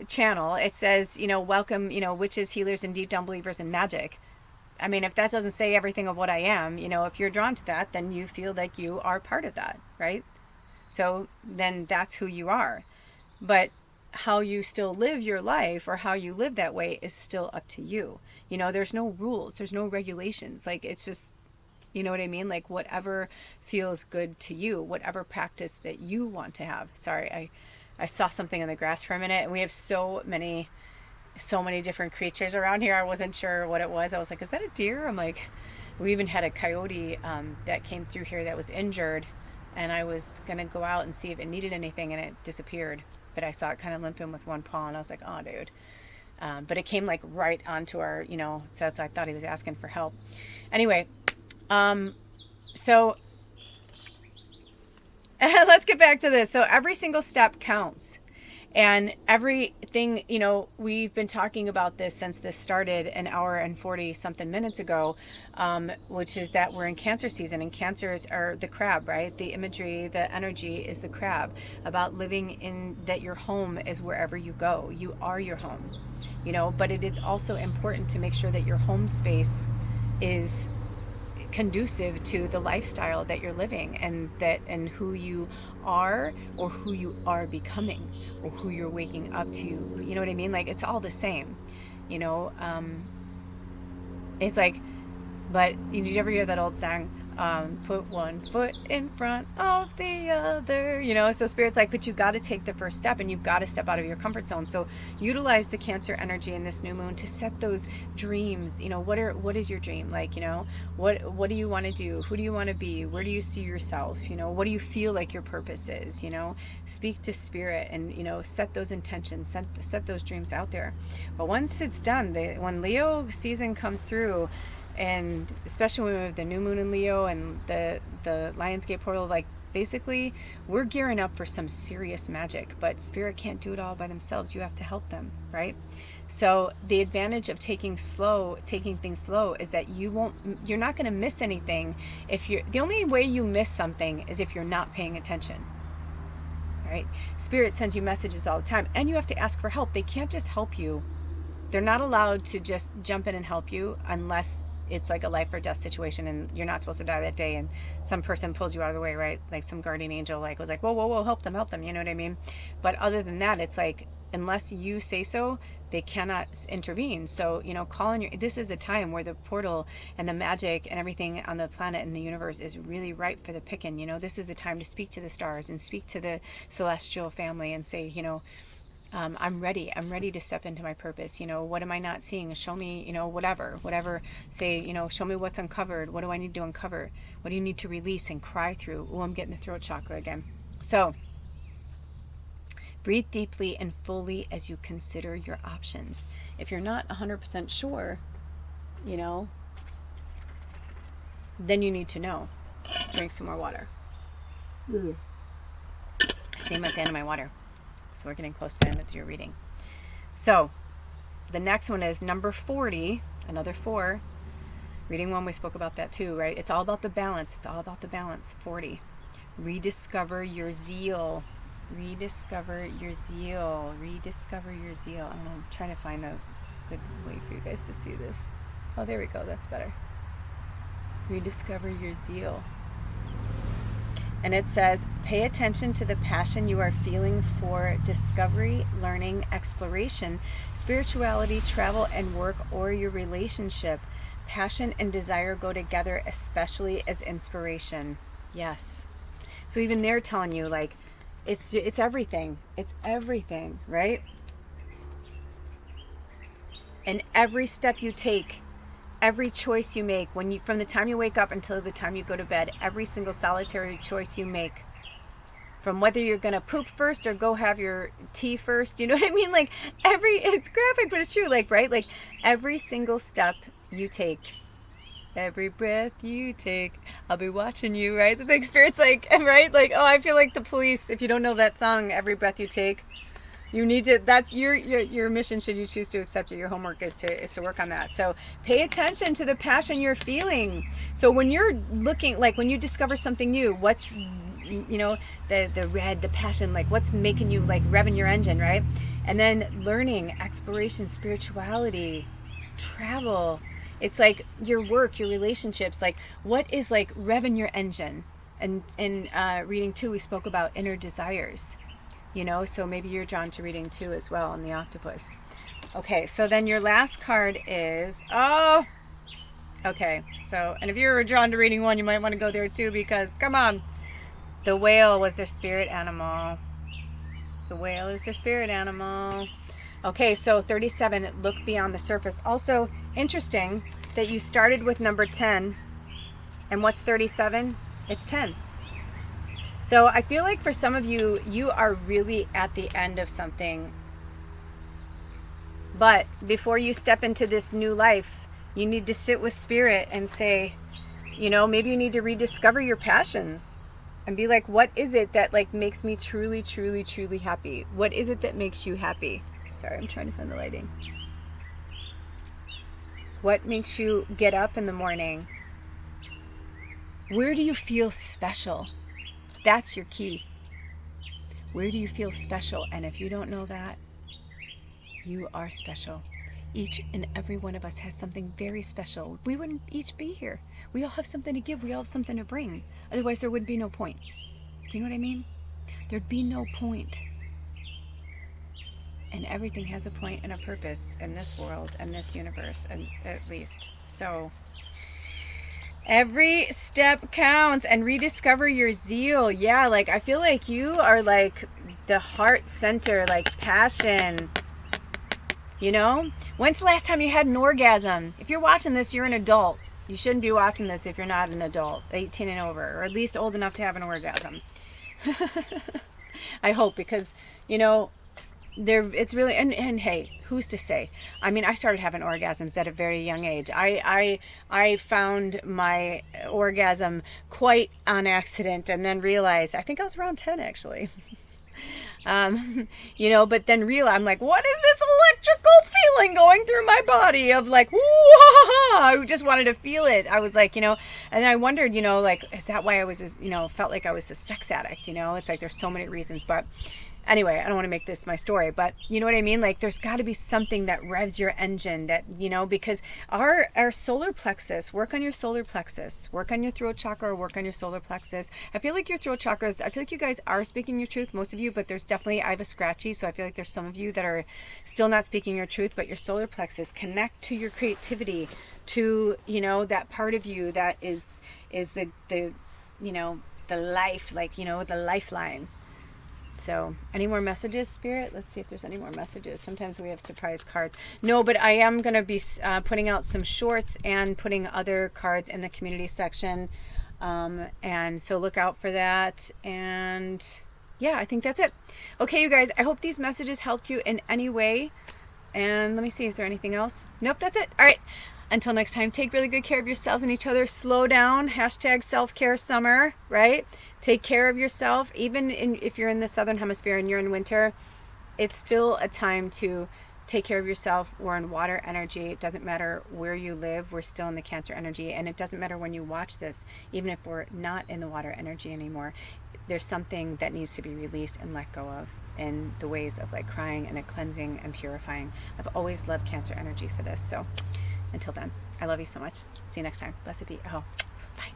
channel, it says, welcome, witches, healers, and deep down believers in magic. I mean, if that doesn't say everything of what I am, if you're drawn to that, then you feel like you are part of that, right? So then that's who you are. But how you still live your life, or how you live that way, is still up to you. There's no rules, there's no regulations. Like, it's just, you know what I mean? Like, whatever feels good to you, whatever practice that you want to have. Sorry, I saw something in the grass for a minute, and we have so many different creatures around here. I wasn't sure what it was. I was like, is that a deer? I'm like, we even had a coyote that came through here that was injured, and I was gonna go out and see if it needed anything, and it disappeared. But I saw it kind of limping with one paw, and I was like, oh, dude. But it came like right onto our, so I thought he was asking for help. Anyway, so let's get back to this. So every single step counts. And everything, we've been talking about this since this started an hour and 40 something minutes ago, which is that we're in Cancer season, and Cancers are the crab, right? The imagery, the energy is the crab, about living in that your home is wherever you go. You are your home, but it is also important to make sure that your home space is conducive to the lifestyle that you're living, and who you are, or who you are becoming, or who you're waking up to. You know what I mean? Like, it's all the same. It's like, but did you ever hear that old song? Put one foot in front of the other, so Spirit's like, but you got to take the first step, and you've got to step out of your comfort zone. So utilize the Cancer energy in this new moon to set those dreams. What is your dream? Like, what do you want to do? Who do you want to be? Where do you see yourself? What do you feel like your purpose is? Speak to Spirit, and set those intentions, set those dreams out there. But once it's done, when Leo season comes through, and especially when we have the new moon in Leo and the Lionsgate portal, like, basically we're gearing up for some serious magic. But Spirit can't do it all by themselves. You have to help them, right? So the advantage of taking things slow is that you're not going to miss anything. The only way you miss something is if you're not paying attention, right? Spirit sends you messages all the time, and you have to ask for help. They can't just help you. They're not allowed to just jump in and help you unless it's like a life or death situation, and you're not supposed to die that day, and some person pulls you out of the way, right? Like some guardian angel was like, whoa, help them, you know what I mean? But other than that, it's like, unless you say so, they cannot intervene. So, this is the time where the portal and the magic and everything on the planet and the universe is really ripe for the picking. This is the time to speak to the stars and speak to the celestial family and say, I'm ready to step into my purpose. What am I not seeing? Show me, whatever. Say, show me what's uncovered. What do I need to uncover? What do you need to release and cry through? Oh, I'm getting the throat chakra again. So breathe deeply and fully as you consider your options. If you're not 100% sure, then you need to know. Drink some more water. Same at the end of my water. So we're getting close to the end of your reading. So the next one is number 40, another 4. Reading 1, we spoke about that too, right? It's all about the balance. It's all about the balance. 40. Rediscover your zeal. Rediscover your zeal. Rediscover your zeal. I'm trying to find a good way for you guys to see this. Oh, there we go. That's better. Rediscover your zeal. And it says, pay attention to the passion you are feeling for discovery, learning, exploration, spirituality, travel and work, or your relationship. Passion and desire go together, especially as inspiration. Yes. So even they're telling you, like, it's everything. It's everything, right? And every step you take, every choice you make, from the time you wake up until the time you go to bed, every single solitary choice you make, from whether you're going to poop first or go have your tea first, you know what I mean? Like, it's graphic, but it's true, like, right? Like, every single step you take, every breath you take, I'll be watching you, right? The big spirit's like, right? Like, oh, I feel like the police. If you don't know that song, Every Breath You Take, you need to, that's your mission, should you choose to accept it. Your homework is to work on that. So pay attention to the passion you're feeling. So when you're looking, like when you discover something new, what's, you know, the red, the passion, like what's making you like revving your engine, right? And then learning, exploration, spirituality, travel. It's like your work, your relationships, like what is like revving your engine. And in reading 2, we spoke about inner desires. You know, so maybe you're drawn to reading 2 as well on the octopus. Okay, so then your last card is, okay, so, and if you were drawn to reading 1, you might want to go there too, because, come on, the whale was their spirit animal. The whale is their spirit animal. Okay, so 37, look beyond the surface. Also, interesting that you started with number 10, and what's 37? It's 10. So I feel like for some of you, you are really at the end of something. But before you step into this new life, you need to sit with spirit and say, you know, maybe you need to rediscover your passions and be like, what is it that like makes me truly, truly, truly happy? What is it that makes you happy? Sorry, I'm trying to find the lighting. What makes you get up in the morning? Where do you feel special? That's your key. Where do you feel special? And if you don't know that, you are special. Each and every one of us has something very special. We wouldn't each be here. We all have something to give. We all have something to bring. Otherwise, there would be no point. Do you know what I mean? There'd be no point. And everything has a point and a purpose in this world and this universe, and at least. So every step counts, and rediscover your zeal. Yeah, like I feel like you are like the heart center, like passion. You know? When's the last time you had an orgasm? If you're watching this, you're an adult. You shouldn't be watching this if you're not an adult, 18 and over, or at least old enough to have an orgasm. I hope, because, you know, it's really, and hey, who's to say? I mean, I started having orgasms at a very young age. I found my orgasm quite on accident, and then realized, I think I was around 10 actually. You know, but then I'm like, what is this electrical feeling going through my body of like, whoa, I just wanted to feel it. I was like, you know, and I wondered, you know, like, is that why I was, you know, felt like I was a sex addict? You know, it's like, there's so many reasons, but anyway, I don't want to make this my story, but you know what I mean? Like, there's got to be something that revs your engine, that, you know, because our solar plexus, work on your solar plexus, work on your throat chakra, work on your solar plexus. I feel like your throat chakras, I feel like you guys are speaking your truth, most of you, but there's definitely, I have a scratchy, so I feel like there's some of you that are still not speaking your truth, but your solar plexus, connect to your creativity, to, you know, that part of you that is the, you know, the life, like, you know, the lifeline. So, any more messages, Spirit? Let's see if there's any more messages. Sometimes we have surprise cards. No, but I am going to be putting out some shorts and putting other cards in the community section. And so look out for that. And yeah, I think that's it. Okay, you guys, I hope these messages helped you in any way. And let me see, is there anything else? Nope, that's it. All right. Until next time, take really good care of yourselves and each other. Slow down. Hashtag self-care summer, right? Take care of yourself. Even if you're in the southern hemisphere and you're in winter, it's still a time to take care of yourself. We're in water energy. It doesn't matter where you live. We're still in the Cancer energy. And it doesn't matter when you watch this, even if we're not in the water energy anymore. There's something that needs to be released and let go of in the ways of like crying and a cleansing and purifying. I've always loved Cancer energy for this. So until then, I love you so much. See you next time. Blessed be. Oh, bye.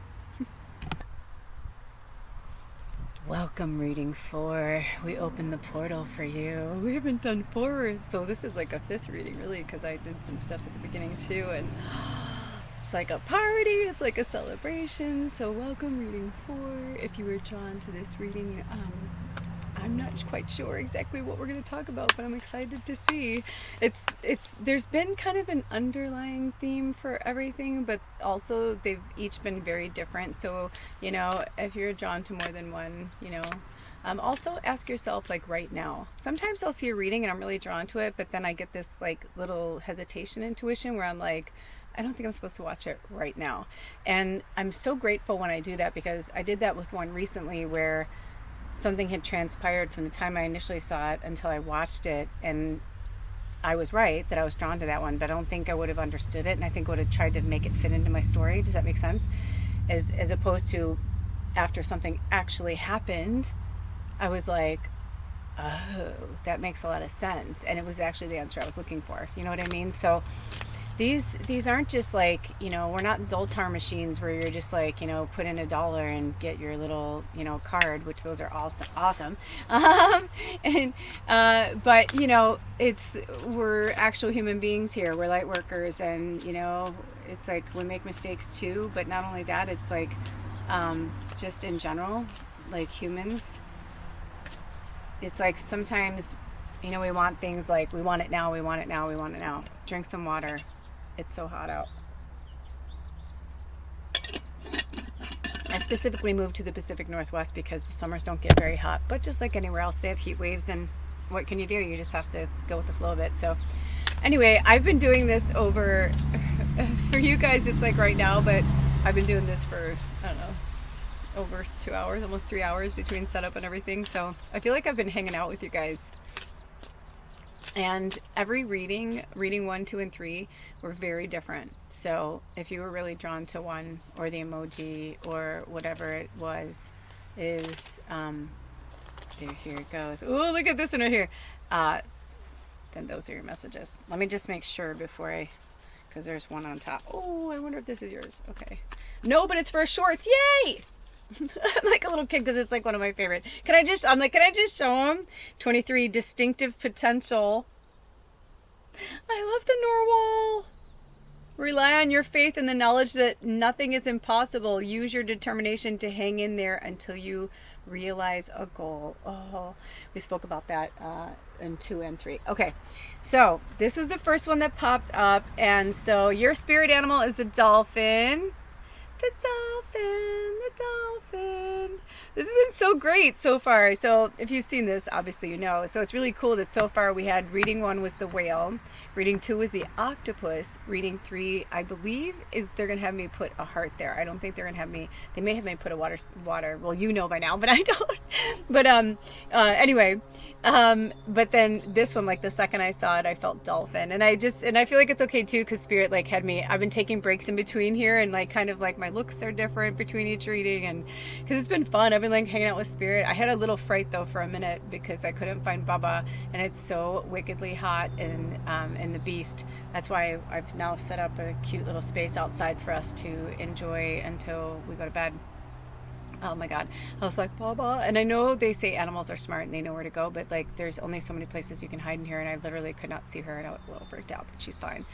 Welcome, reading 4. We opened the portal for you. We haven't done 4, so this is like a 5th reading, really, because I did some stuff at the beginning too, and it's like a party, it's like a celebration. So welcome, reading 4. If you were drawn to this reading, I'm not quite sure exactly what we're going to talk about, but I'm excited to see. There's been kind of an underlying theme for everything, but also they've each been very different. So, you know, if you're drawn to more than one, you know, also ask yourself, like, right now. Sometimes I'll see a reading and I'm really drawn to it, but then I get this like little hesitation intuition where I'm like, I don't think I'm supposed to watch it right now. And I'm so grateful when I do that, because I did that with one recently where something had transpired from the time I initially saw it until I watched it, and I was right that I was drawn to that one, but I don't think I would have understood it, and I think I would have tried to make it fit into my story. Does that make sense? As opposed to after something actually happened, I was like, oh, that makes a lot of sense, and it was actually the answer I was looking for. You know what I mean? So these aren't just like, you know, we're not Zoltar machines where you're just like, you know, put in $1 and get your little, you know, card, which those are awesome. But you know, we're actual human beings here. We're light workers, and you know, it's like we make mistakes too. But not only that, it's like just in general, like humans, it's like sometimes, you know, we want things like we want it now, we want it now, we want it now. Drink some water. It's so hot out. I specifically moved to the Pacific Northwest because the summers don't get very hot, but just like anywhere else, they have heat waves, and what can you do? You just have to go with the flow of it. So anyway, I've been doing this over, for you guys it's like right now, but I've been doing this for, I don't know, over 2 hours, almost 3 hours between setup and everything. So I feel like I've been hanging out with you guys. And every reading 1, 2, and 3 were very different. So if you were really drawn to one, or the emoji, or whatever it was, is here it goes. Oh, look at this one right here. Then those are your messages. Let me just make sure before because there's one on top. Oh, I wonder if this is yours. Okay. No, but it's for shorts. Yay! I'm like a little kid because it's like one of my favorite. Can I just show them? 23, distinctive potential. I love the Norwal. Rely on your faith and the knowledge that nothing is impossible. Use your determination to hang in there until you realize a goal. Oh, we spoke about that in 2 and 3. Okay, so this was the first one that popped up, and so your spirit animal is the dolphin. The dolphin, the dolphin. This has been so great so far. So if you've seen this, obviously you know. So it's really cool that so far we had reading 1 was the whale, reading 2 was the octopus, reading 3, I believe, is they're gonna have me put a heart there. I don't think they're gonna have me. They may have me put a water. Well, you know by now, but I don't. But anyway. But then this one, like the second I saw it, I felt dolphin, and I feel like it's okay too, because Spirit like had me. I've been taking breaks in between here, and like kind of like my looks are different between each reading, and because it's been fun. I've been like hanging out with Spirit. I had a little fright though for a minute because I couldn't find Bubba, and it's so wickedly hot in the Beast. That's why I've now set up a cute little space outside for us to enjoy until we go to bed. Oh my god, I was like, Baba. And I know they say animals are smart and they know where to go, but like there's only so many places you can hide in here, and I literally could not see her, and I was a little freaked out, but she's fine.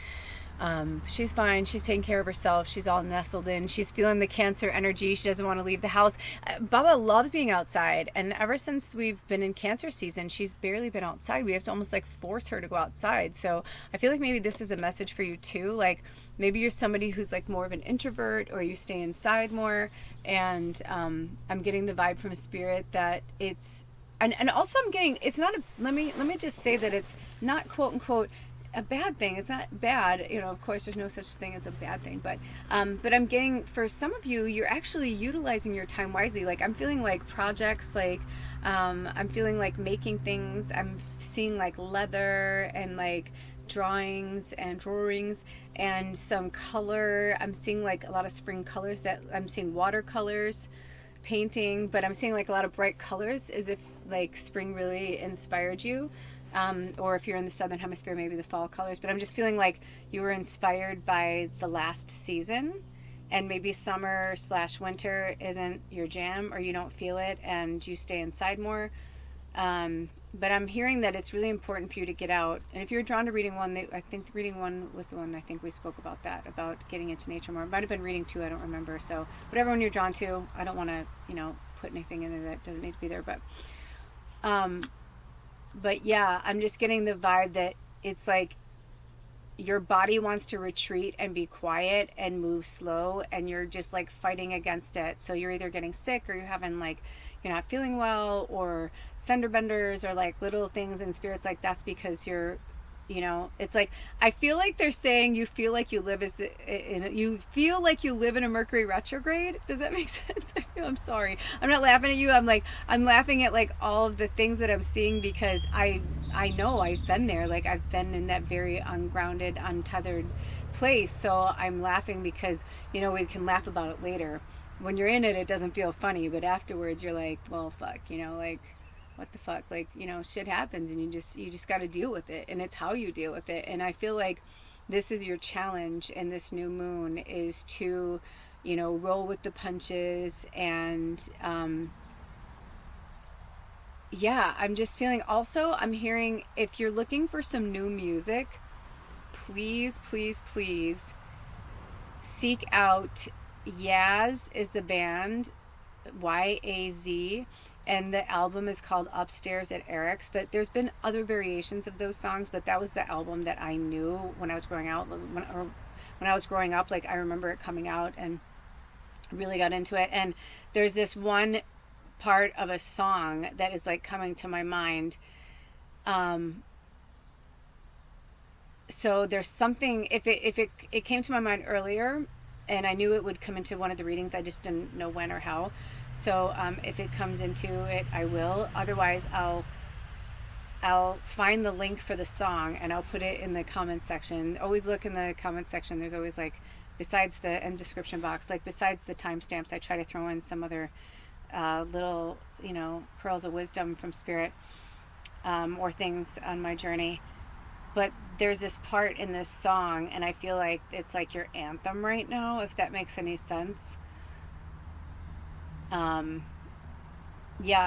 She's fine. She's taking care of herself. She's all nestled in. She's feeling the Cancer energy. She doesn't want to leave the house. Baba loves being outside, and ever since we've been in Cancer season, she's barely been outside. We have to almost like force her to go outside. So I feel like maybe this is a message for you too. Like maybe you're somebody who's like more of an introvert, or you stay inside more, and I'm getting the vibe from Spirit that it's and also I'm getting, it's not a, let me just say that it's not quote unquote a bad thing. It's not bad, you know. Of course, there's no such thing as a bad thing, but I'm getting, for some of you, you're actually utilizing your time wisely. Like I'm feeling like projects, like I'm feeling like making things. I'm seeing like leather and like drawings and drawings and some color. I'm seeing like a lot of spring colors, that I'm seeing watercolors, painting, but I'm seeing like a lot of bright colors, as if like spring really inspired you. Or if you're in the southern hemisphere, maybe the fall colors. But I'm just feeling like you were inspired by the last season, and maybe summer slash winter isn't your jam, or you don't feel it and you stay inside more. But I'm hearing that it's really important for you to get out. And if you're drawn to reading one, I think reading one was the one, I think we spoke about that, about getting into nature more. It might have been reading two, I don't remember. So whatever one you're drawn to, I don't want to, put anything in there that doesn't need to be there. But yeah, I'm just getting the vibe that it's like your body wants to retreat and be quiet and move slow, and you're just like fighting against it. So you're either getting sick, or you're having like, you're not feeling well, or fender benders, or like little things in spirits, like that's because you're, it's like, I feel like they're saying you feel like you live you feel like you live in a Mercury retrograde. Does that make sense? I'm sorry, I'm not laughing at you. I'm laughing at like all of the things that I'm seeing, because I know I've been there. Like I've been in that very ungrounded, untethered place. So I'm laughing because we can laugh about it later. When you're in it, it doesn't feel funny, but afterwards you're like, well, fuck, like, what the fuck, like, shit happens, and you just got to deal with it, and it's how you deal with it. And I feel like this is your challenge in this new moon, is to roll with the punches. And yeah, I'm just feeling, also I'm hearing, if you're looking for some new music, please, please, please seek out Yaz is the band, YAZ, and the album is called Upstairs at Eric's. But there's been other variations of those songs, but that was the album that I knew when I was growing out, when I was growing up. Like I remember it coming out and really got into it. And there's this one part of a song that is like coming to my mind. So there's something, if it came to my mind earlier, and I knew it would come into one of the readings, I just didn't know when or how. So if it comes into it, I will. Otherwise, I'll find the link for the song and I'll put it in the comment section. Always look in the comment section. There's always like, besides the end description box, like besides the timestamps, I try to throw in some other little, pearls of wisdom from spirit, or things on my journey. But there's this part in this song, and I feel like it's like your anthem right now, if that makes any sense. Yeah,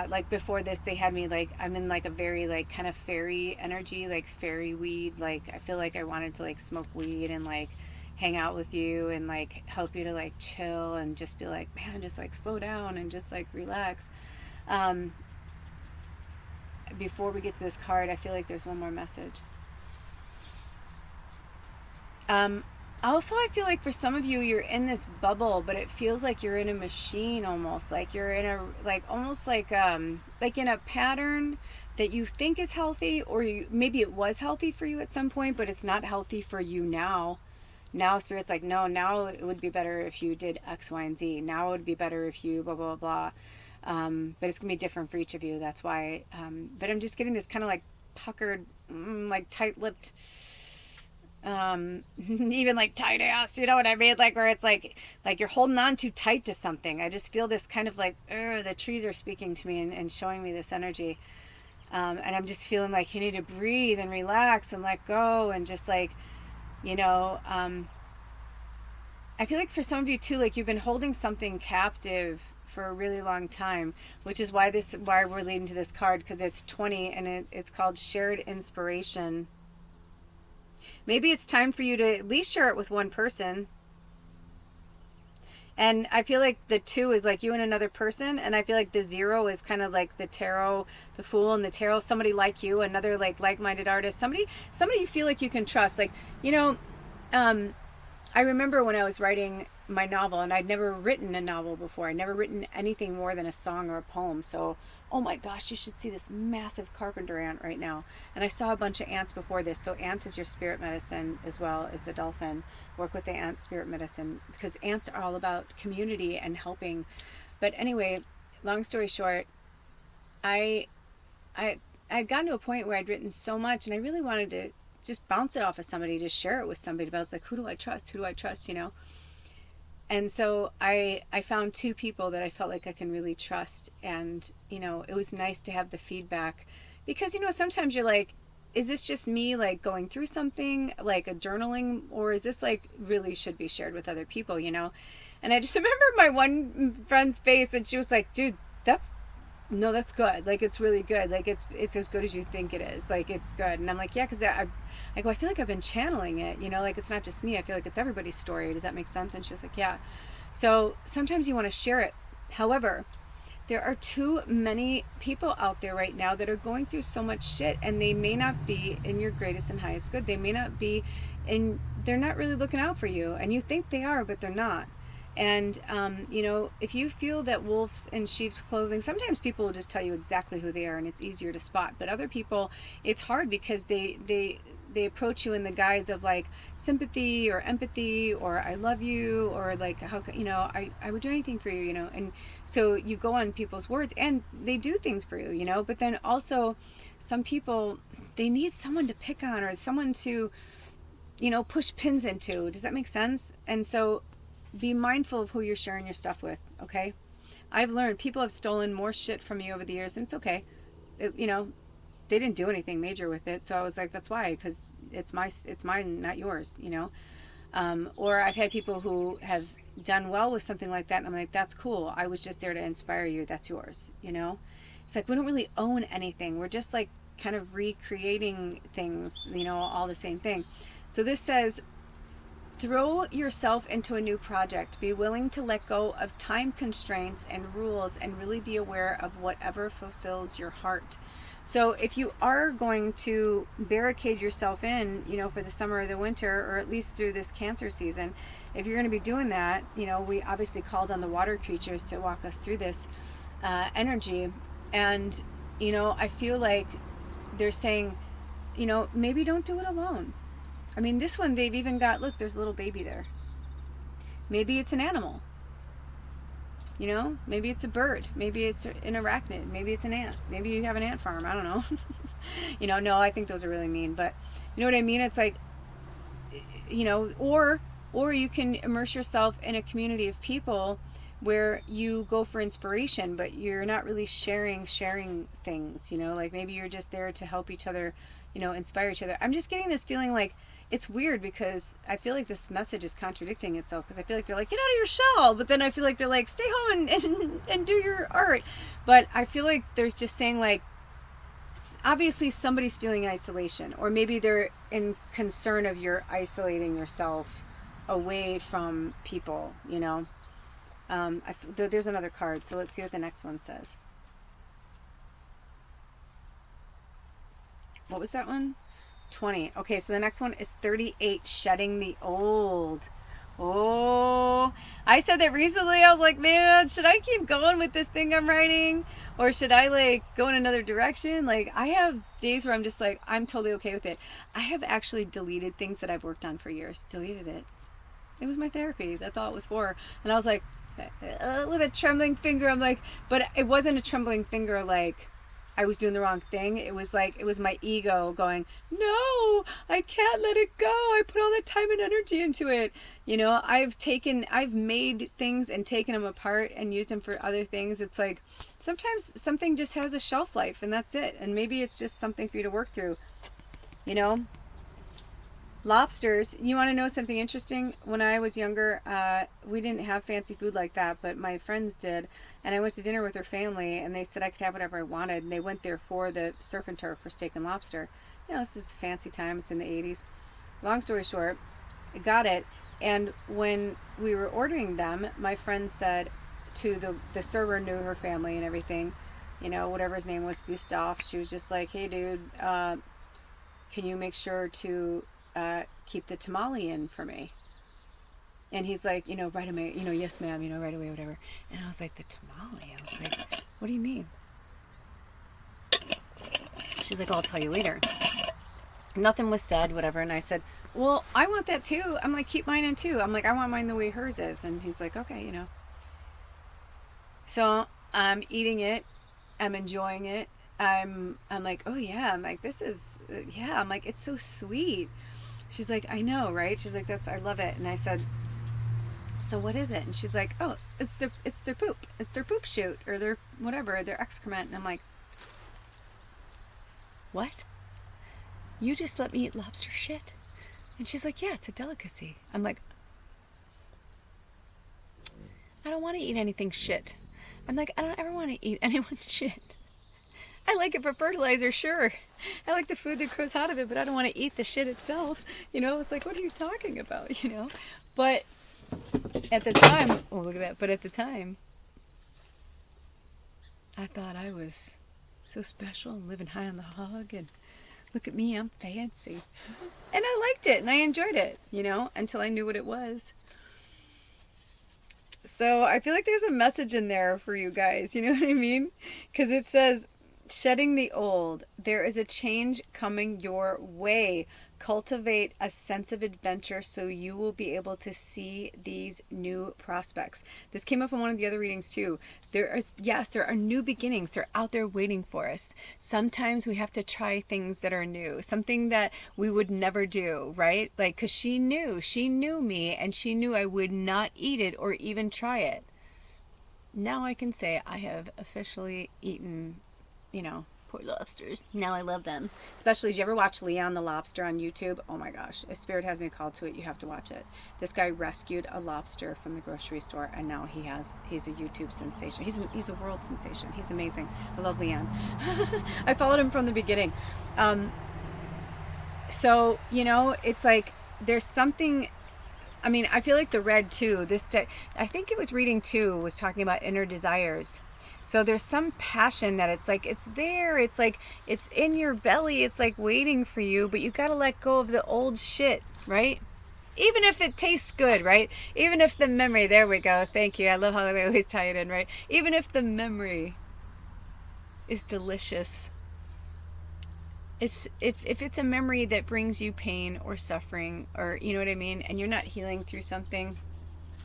like before this, they had me like, I'm in like a very like kind of fairy energy, like fairy weed. Like I feel like I wanted to like smoke weed and like hang out with you and like help you to like chill and just be like, man, just like slow down and just like relax. Before we get to this card, I feel like there's one more message. Also, I feel like for some of you, you're in this bubble, but it feels like you're in a machine almost. Like you're in a, like almost like in a pattern that you think is healthy, or maybe it was healthy for you at some point, but it's not healthy for you now. Now Spirit's like, no, now it would be better if you did X, Y, and Z. Now it would be better if you blah, blah, blah. But it's going to be different for each of you. That's why, but I'm just getting this kind of like puckered, like tight-lipped, even like tight ass, you know what I mean? Like where it's like you're holding on too tight to something. I just feel this kind of like, the trees are speaking to me and showing me this energy. And I'm just feeling like you need to breathe and relax and let go and just like, I feel like for some of you too, like you've been holding something captive for a really long time, which is why we're leading to this card, because it's 20 and it's called Shared Inspiration. Maybe it's time for you to at least share it with one person. And I feel like the 2 is like you and another person, and I feel like the 0 is kind of like the tarot, the Fool and the tarot, somebody like you, another like-minded artist, somebody you feel like you can trust. Like, I remember when I was writing my novel, and I'd never written a novel before. I'd never written anything more than a song or a poem. So oh my gosh, you should see this massive carpenter ant right now. And I saw a bunch of ants before this. So ant is your spirit medicine as well as the dolphin. Work with the ant spirit medicine because ants are all about community and helping. But anyway, long story short, I I I'd gotten to a point where I'd written so much and I really wanted to just bounce it off of somebody, to share it with somebody. But I was like, who do I trust? Who do I trust? You know? And so I found two people that I felt like I can really trust. And, you know, it was nice to have the feedback because, you know, sometimes you're like, is this just me like going through something like a journaling, or is this like really should be shared with other people, you know? And I just remember my one friend's face and she was like, dude, that's no, that's good. Like, it's really good. Like, it's as good as you think it is. Like, it's good. And I'm like, yeah, because I go, I feel like I've been channeling it, you know, like it's not just me. I feel like it's everybody's story. Does that make sense? And she was like, yeah. So sometimes you want to share it. However, there are too many people out there right now that are going through so much shit, and they may not be in your greatest and highest good. They may not be in, they're not really looking out for you, and you think they are, but they're not. And, you know, if you feel that wolves in sheep's clothing, sometimes people will just tell you exactly who they are and it's easier to spot. But other people, it's hard because they approach you in the guise of like sympathy or empathy or I love you or like, how, you know, I would do anything for you, you know. And so you go on people's words and they do things for you, you know. But then also some people, they need someone to pick on or someone to, you know, push pins into. Does that make sense? And so be mindful of who you're sharing your stuff with, okay? I've learned people have stolen more shit from me over the years, and it's okay. You know, they didn't do anything major with it, so I was like, that's why, because it's mine, not yours, you know? Or I've had people who have done well with something like that, and I'm like, that's cool. I was just there to inspire you. That's yours, you know? It's like we don't really own anything. We're just like kind of recreating things, you know, all the same thing. So this says, throw yourself into a new project. Be willing to let go of time constraints and rules and really be aware of whatever fulfills your heart. So if you are going to barricade yourself in, you know, for the summer or the winter, or at least through this Cancer season, if you're going to be doing that, you know, we obviously called on the water creatures to walk us through this energy. And, you know, I feel like they're saying, you know, maybe don't do it alone. I mean, this one, they've even got, look, there's a little baby there. Maybe it's an animal. You know, maybe it's a bird. Maybe it's an arachnid. Maybe it's an ant. Maybe you have an ant farm. I don't know. You know, no, I think those are really mean. But you know what I mean? It's like, you know, or you can immerse yourself in a community of people where you go for inspiration, but you're not really sharing things, you know, like maybe you're just there to help each other, you know, inspire each other. I'm just getting this feeling like, it's weird because I feel like this message is contradicting itself, because I feel like they're like, get out of your shell, but then I feel like they're like, stay home and do your art. But I feel like they're just saying like, obviously somebody's feeling isolation, or maybe they're in concern of you're isolating yourself away from people, you know. There's another card, so let's see what the next one says. What was that one? 20. Okay, so the next one is 38, shedding the old. Oh, I said that recently. I was like, man, should I keep going with this thing I'm writing? Or should I like go in another direction? Like, I have days where I'm just like, I'm totally okay with it. I have actually deleted things that I've worked on for years. Deleted it. It was my therapy. That's all it was for. And I was like, with a trembling finger, I'm like, but it wasn't a trembling finger like I was doing the wrong thing. It was like, it was my ego going, no, I can't let it go. I put all that time and energy into it. You know, I've made things and taken them apart and used them for other things. It's like, sometimes something just has a shelf life and that's it. And maybe it's just something for you to work through, you know. Lobsters, you want to know something interesting? When I was younger, we didn't have fancy food like that, but my friends did. And I went to dinner with her family, and they said I could have whatever I wanted. And they went there for the surf and turf for steak and lobster. You know, this is fancy time. It's in the 80s. Long story short, I got it. And when we were ordering them, my friend said to the server, knew her family and everything, you know, whatever his name was, Gustav. She was just like, hey, dude, can you make sure to keep the tamale in for me? And he's like, you know, right away, you know, yes ma'am, you know, right away, whatever. And I was like, the tamale? I was like, what do you mean? She's like, oh, I'll tell you later. Nothing was said, whatever. And I said, well, I want that too. I'm like, keep mine in too. I'm like, I want mine the way hers is. And he's like, okay, you know. So I'm eating it. I'm enjoying it. I'm like, oh yeah. I'm like, this is, yeah. I'm like, it's so sweet. She's like, I know, right? She's like, I love it. And I said, so what is it? And she's like, oh, it's their poop. It's their poop shoot or their whatever, their excrement. And I'm like, what? You just let me eat lobster shit? And she's like, yeah, it's a delicacy. I'm like, I don't want to eat anything shit. I'm like, I don't ever want to eat anyone's shit. I like it for fertilizer, sure. I like the food that grows out of it, but I don't want to eat the shit itself. You know, it's like, what are you talking about, you know? But at the time, oh, look at that. But at the time, I thought I was so special and living high on the hog and look at me, I'm fancy. And I liked it and I enjoyed it, you know, until I knew what it was. So I feel like there's a message in there for you guys, you know what I mean? Because it says, shedding the old, there is a change coming your way. Cultivate a sense of adventure so you will be able to see these new prospects. This came up in one of the other readings too. There are new beginnings. They're out there waiting for us. Sometimes we have to try things that are new, something that we would never do, right? Like, because she knew me and she knew I would not eat it or even try it. Now I can say I have officially eaten, you know, poor lobsters. Now I love them. Especially, did you ever watch Leon the Lobster on YouTube? Oh my gosh. If Spirit has me called to it, you have to watch it. This guy rescued a lobster from the grocery store and now he's a YouTube sensation. He's a world sensation. He's amazing. I love Leon. I followed him from the beginning. So, you know, it's like there's something. I mean, I feel like the red too. I think it was reading 2 was talking about inner desires. So there's some passion that it's like, it's there, it's like, it's in your belly, it's like waiting for you, but you gotta let go of the old shit, right? Even if it tastes good, right? Even if the memory, there we go, thank you, I love how they always tie it in, right? Even if the memory is delicious, if it's a memory that brings you pain or suffering, or you know what I mean, and you're not healing through something,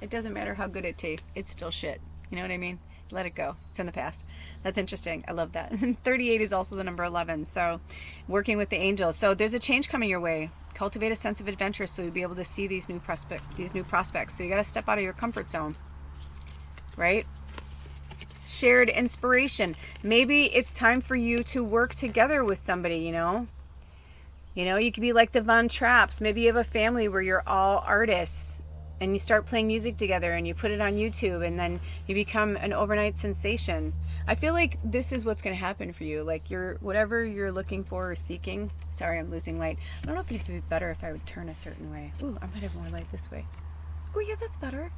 it doesn't matter how good it tastes, it's still shit, you know what I mean? Let it go. It's in the past. That's interesting. I love that. 38 is also the number 11. So working with the angels. So there's a change coming your way. Cultivate a sense of adventure so you'll be able to see these new prospects. So you got to step out of your comfort zone, right? Shared inspiration. Maybe it's time for you to work together with somebody, you know. You know, you could be like the Von Trapps. Maybe you have a family where you're all artists. And you start playing music together and you put it on YouTube and then you become an overnight sensation. I feel like this is what's going to happen for you. Like whatever you're looking for or seeking. Sorry, I'm losing light. I don't know if it'd be better if I would turn a certain way. Ooh, I might have more light this way. Oh yeah, that's better.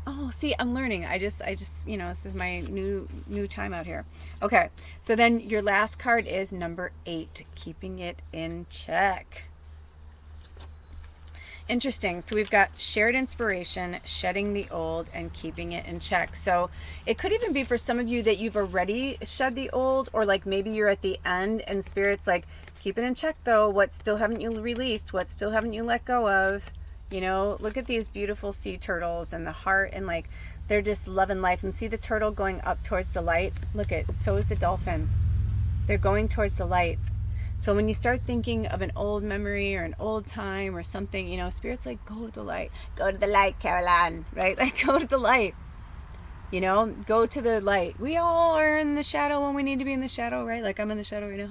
Oh, see, I'm learning. I just, you know, this is my new time out here. Okay, so then your last card is number 8, keeping it in check. Interesting. So we've got shared inspiration, shedding the old, and keeping it in check. So it could even be for some of you that you've already shed the old, or like maybe you're at the end and Spirit's like, keep it in check though. What still haven't you released? What still haven't you let go of? You know, look at these beautiful sea turtles and the heart, and like they're just loving life. And see the turtle going up towards the light? Look at, so is the dolphin. They're going towards the light. So when you start thinking of an old memory or an old time or something, you know, Spirit's like, go to the light. Go to the light, Caroline, right? Like, go to the light. You know, go to the light. We all are in the shadow when we need to be in the shadow, right? Like I'm in the shadow right now,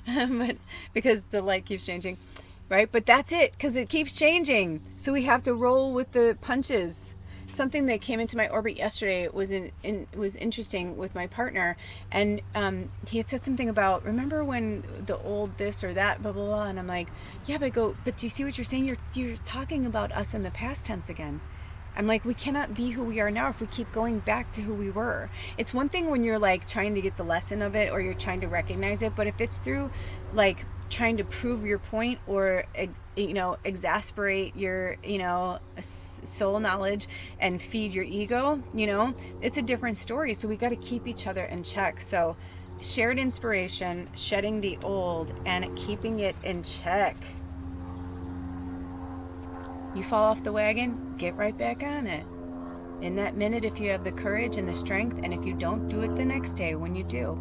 hi. But because the light keeps changing, right? But that's it, because it keeps changing. So we have to roll with the punches. Something that came into my orbit yesterday was was interesting with my partner, and he had said something about, remember when the old this or that, blah blah blah, and I'm like, yeah, but do you see what you're saying? You're talking about us in the past tense again. I'm like, we cannot be who we are now if we keep going back to who we were. It's one thing when you're like trying to get the lesson of it or you're trying to recognize it, but if it's through like trying to prove your point or, you know, exasperate your, you know, soul knowledge and feed your ego, you know, it's a different story. So we got to keep each other in check. So shared inspiration, shedding the old, and keeping it in check. You fall off the wagon, get right back on it. In that minute, if you have the courage and the strength, and if you don't, do it the next day when you do.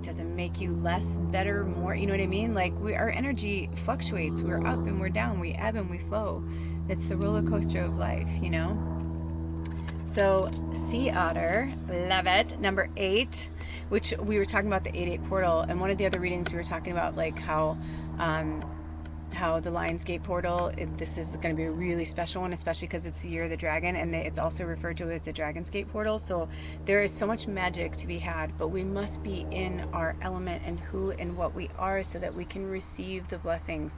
It doesn't make you less, better, more, you know what I mean? Like, our energy fluctuates. We're up and we're down. We ebb and we flow. It's the roller coaster of life, you know? So, sea otter, love it. Number 8, which we were talking about the 8-8 portal, and one of the other readings we were talking about, like, how the Lionsgate portal, this is going to be a really special one, especially because it's the year of the dragon, and it's also referred to as the Dragon's Gate portal. So there is so much magic to be had, but we must be in our element and who and what we are so that we can receive the blessings.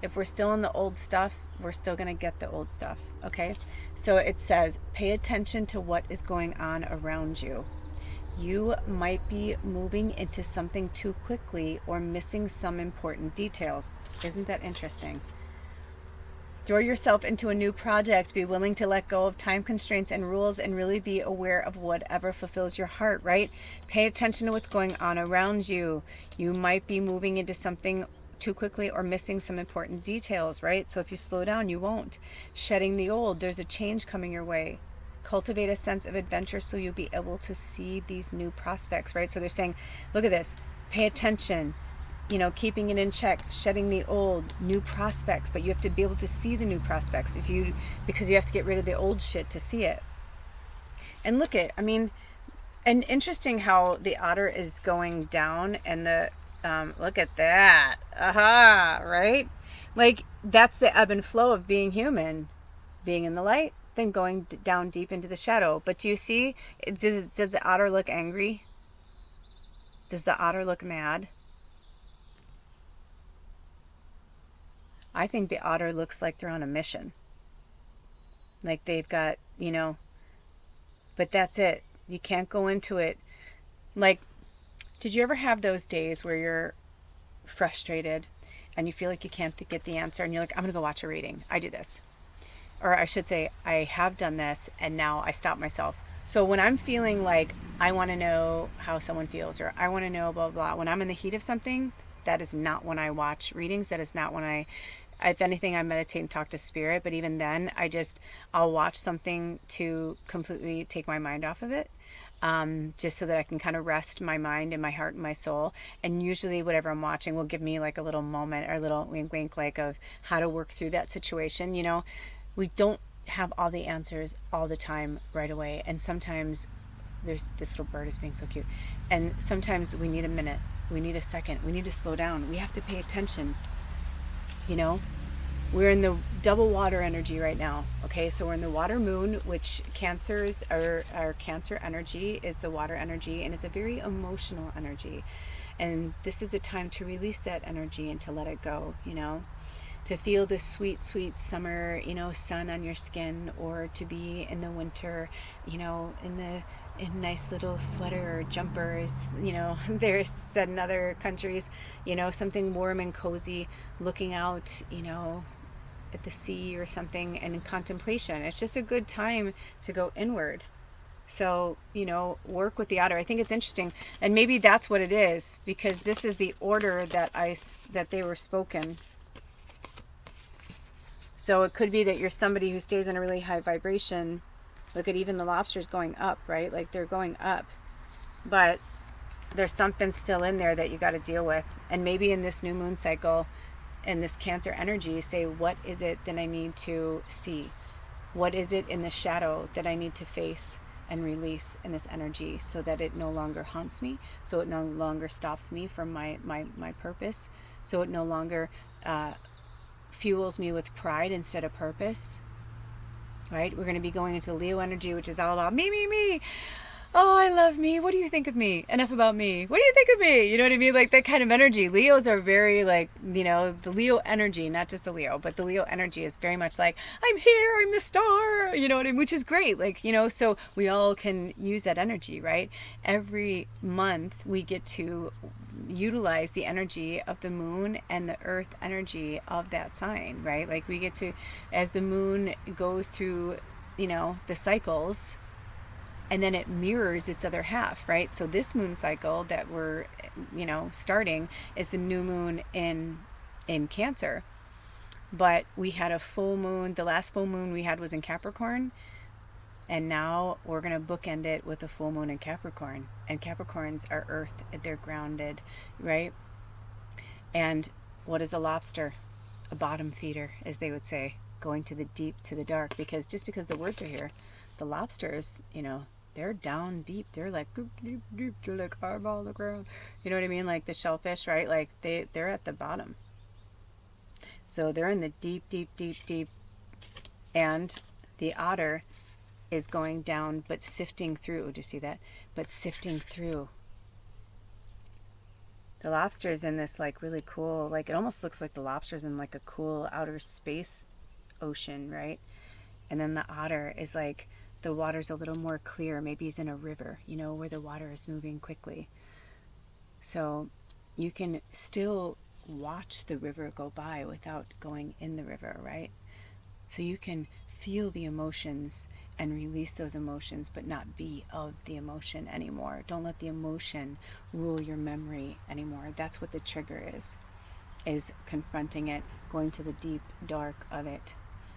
If we're still in the old stuff, we're still going to get the old stuff, okay? So it says, pay attention to what is going on around you. You might be moving into something too quickly or missing some important details. Isn't that interesting? Throw yourself into a new project. Be willing to let go of time constraints and rules and really be aware of whatever fulfills your heart, right? Pay attention to what's going on around you. You might be moving into something too quickly or missing some important details, right? So if you slow down, you won't. Shedding the old, there's a change coming your way. Cultivate a sense of adventure so you'll be able to see these new prospects, right? So they're saying, look at this, pay attention, you know, keeping it in check, shedding the old, new prospects, but you have to be able to see the new prospects because you have to get rid of the old shit to see it. And look at, I mean, and interesting how the otter is going down and the, look at that, aha, right? Like, that's the ebb and flow of being human, being in the light, then going down deep into the shadow. But do you see, does the otter look angry? Does the otter look mad? I think the otter looks like they're on a mission. Like they've got, you know, but that's it. You can't go into it. Like, did you ever have those days where you're frustrated and you feel like you can't get the answer and you're like, I'm going to go watch a reading. I do this. Or I should say, I have done this and now I stop myself. So when I'm feeling like I want to know how someone feels or I want to know blah, blah, when I'm in the heat of something, that is not when I watch readings. That is not when if anything, I meditate and talk to spirit. But even then, I'll watch something to completely take my mind off of it. Just so that I can kind of rest my mind and my heart and my soul. And usually whatever I'm watching will give me like a little moment or a little wink wink like of how to work through that situation. You know, we don't have all the answers all the time right away. And sometimes there's this little bird is being so cute. And sometimes we need a minute. We need a second. We need to slow down. We have to pay attention. You know, we're in the double water energy right now. Okay, so we're in the water moon, which our Cancer energy is the water energy, and it's a very emotional energy. And this is the time to release that energy and to let it go, you know, to feel the sweet, sweet summer, you know, sun on your skin, or to be in the winter, you know, in nice little sweater or jumpers, you know, there's said in other countries, you know, something warm and cozy, looking out, you know, at the sea or something, and in contemplation. It's just a good time to go inward. So, you know, work with the otter. I think it's interesting, and maybe that's what it is, because this is the order that they were spoken. So it could be that you're somebody who stays in a really high vibration. Look at even the lobsters going up, right? Like they're going up, but there's something still in there that you got to deal with. And maybe in this new moon cycle, in this Cancer energy, say, what is it that I need to see? What is it in the shadow that I need to face and release in this energy so that it no longer haunts me, so it no longer stops me from my purpose, so it no longer fuels me with pride instead of purpose, right? We're going to be going into the Leo energy, which is all about me, me, me. Oh, I love me. What do you think of me? Enough about me. What do you think of me? You know what I mean? Like that kind of energy. Leos are very like, you know, the Leo energy, not just the Leo, but the Leo energy is very much like, I'm here, I'm the star, you know what I mean? Which is great. Like, you know, so we all can use that energy, right? Every month we get to utilize the energy of the moon and the earth energy of that sign, right? Like we get to, as the moon goes through, you know, the cycles, and then it mirrors its other half, right? So this moon cycle that we're, starting is the new moon in Cancer. But we had a full moon. The last full moon we had was in Capricorn, and now we're going to bookend it with a full moon in Capricorn. And Capricorns are earth, they're grounded, right? And what is a lobster? A bottom feeder, as they would say, going to the deep, to the dark. Because just because the words are here, the lobsters, they're down deep. They're like deep, deep, deep. They're like eyeball the ground. You know what I mean? Like the shellfish, right? Like they're at the bottom. So they're in the deep, deep, deep, deep. And the otter is going down, but sifting through. Do you see that? But sifting through. The lobster is in this like really cool, like it almost looks like the lobster's in like a cool outer space ocean, right? And then the otter is like the water's a little more clear. Maybe he's in a river, where the water is moving quickly. So you can still watch the river go by without going in the river, right? So you can feel the emotions and release those emotions, but not be of the emotion anymore. Don't let the emotion rule your memory anymore. That's what the trigger is confronting it, going to the deep dark of it.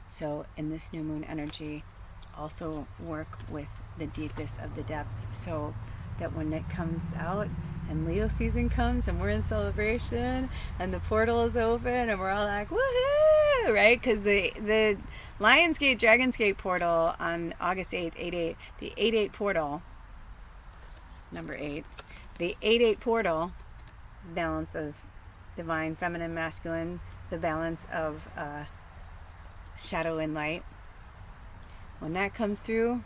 So in this new moon energy, also work with the deepest of the depths, so that when it comes out and Leo season comes and we're in celebration and the portal is open and we're all like, woohoo, right? Because the Lionsgate, Dragonsgate portal on August 8th, 8-8, the 8-8 portal, number 8, the 8-8 portal, balance of divine, feminine, masculine, the balance of shadow and light. When that comes through,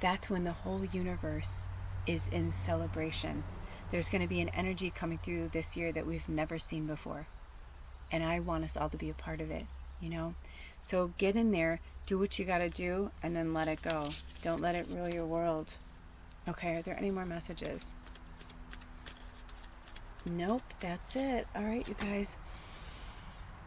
that's when the whole universe is in celebration. There's going to be an energy coming through this year that we've never seen before. And I want us all to be a part of it, So get in there, do what you got to do, and then let it go. Don't let it rule your world. Okay, are there any more messages? Nope, that's it. All right, you guys.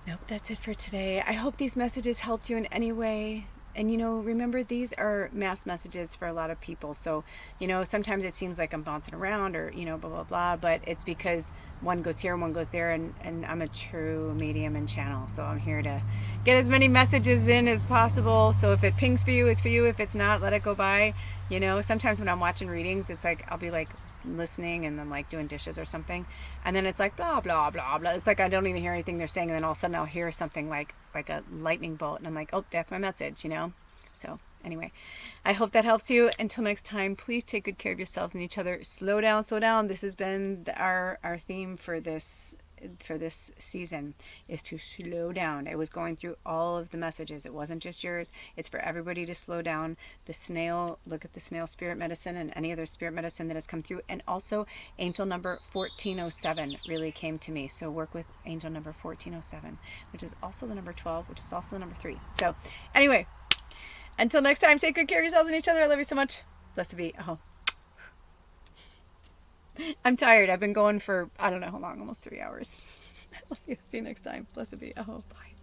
Nope, that's it for today. I hope these messages helped you in any way. And remember, these are mass messages for a lot of people. So, sometimes it seems like I'm bouncing around or, blah, blah, blah. But it's because one goes here, one goes there. And I'm a true medium and channel. So I'm here to get as many messages in as possible. So if it pings for you, it's for you. If it's not, let it go by. Sometimes when I'm watching readings, it's like I'll be like listening and then like doing dishes or something. And then it's like blah, blah, blah, blah. It's like I don't even hear anything they're saying. And then all of a sudden I'll hear something like a lightning bolt. And I'm like, oh, that's my message, So anyway, I hope that helps you. Until next time, please take good care of yourselves and each other. Slow down, slow down. This has been our theme for this season, is to slow down. It was going through all of the messages. It wasn't just yours. It's for everybody to slow down. The snail, look at the snail spirit medicine and any other spirit medicine that has come through. And also angel number 1407 really came to me. So work with angel number 1407, which is also the number 12, which is also the number 3. So anyway, until next time, take good care of yourselves and each other. I love you so much. Blessed be. Oh. I'm tired. I've been going for, I don't know how long, almost 3 hours. I love you. See you next time. Blessed be. Oh, bye.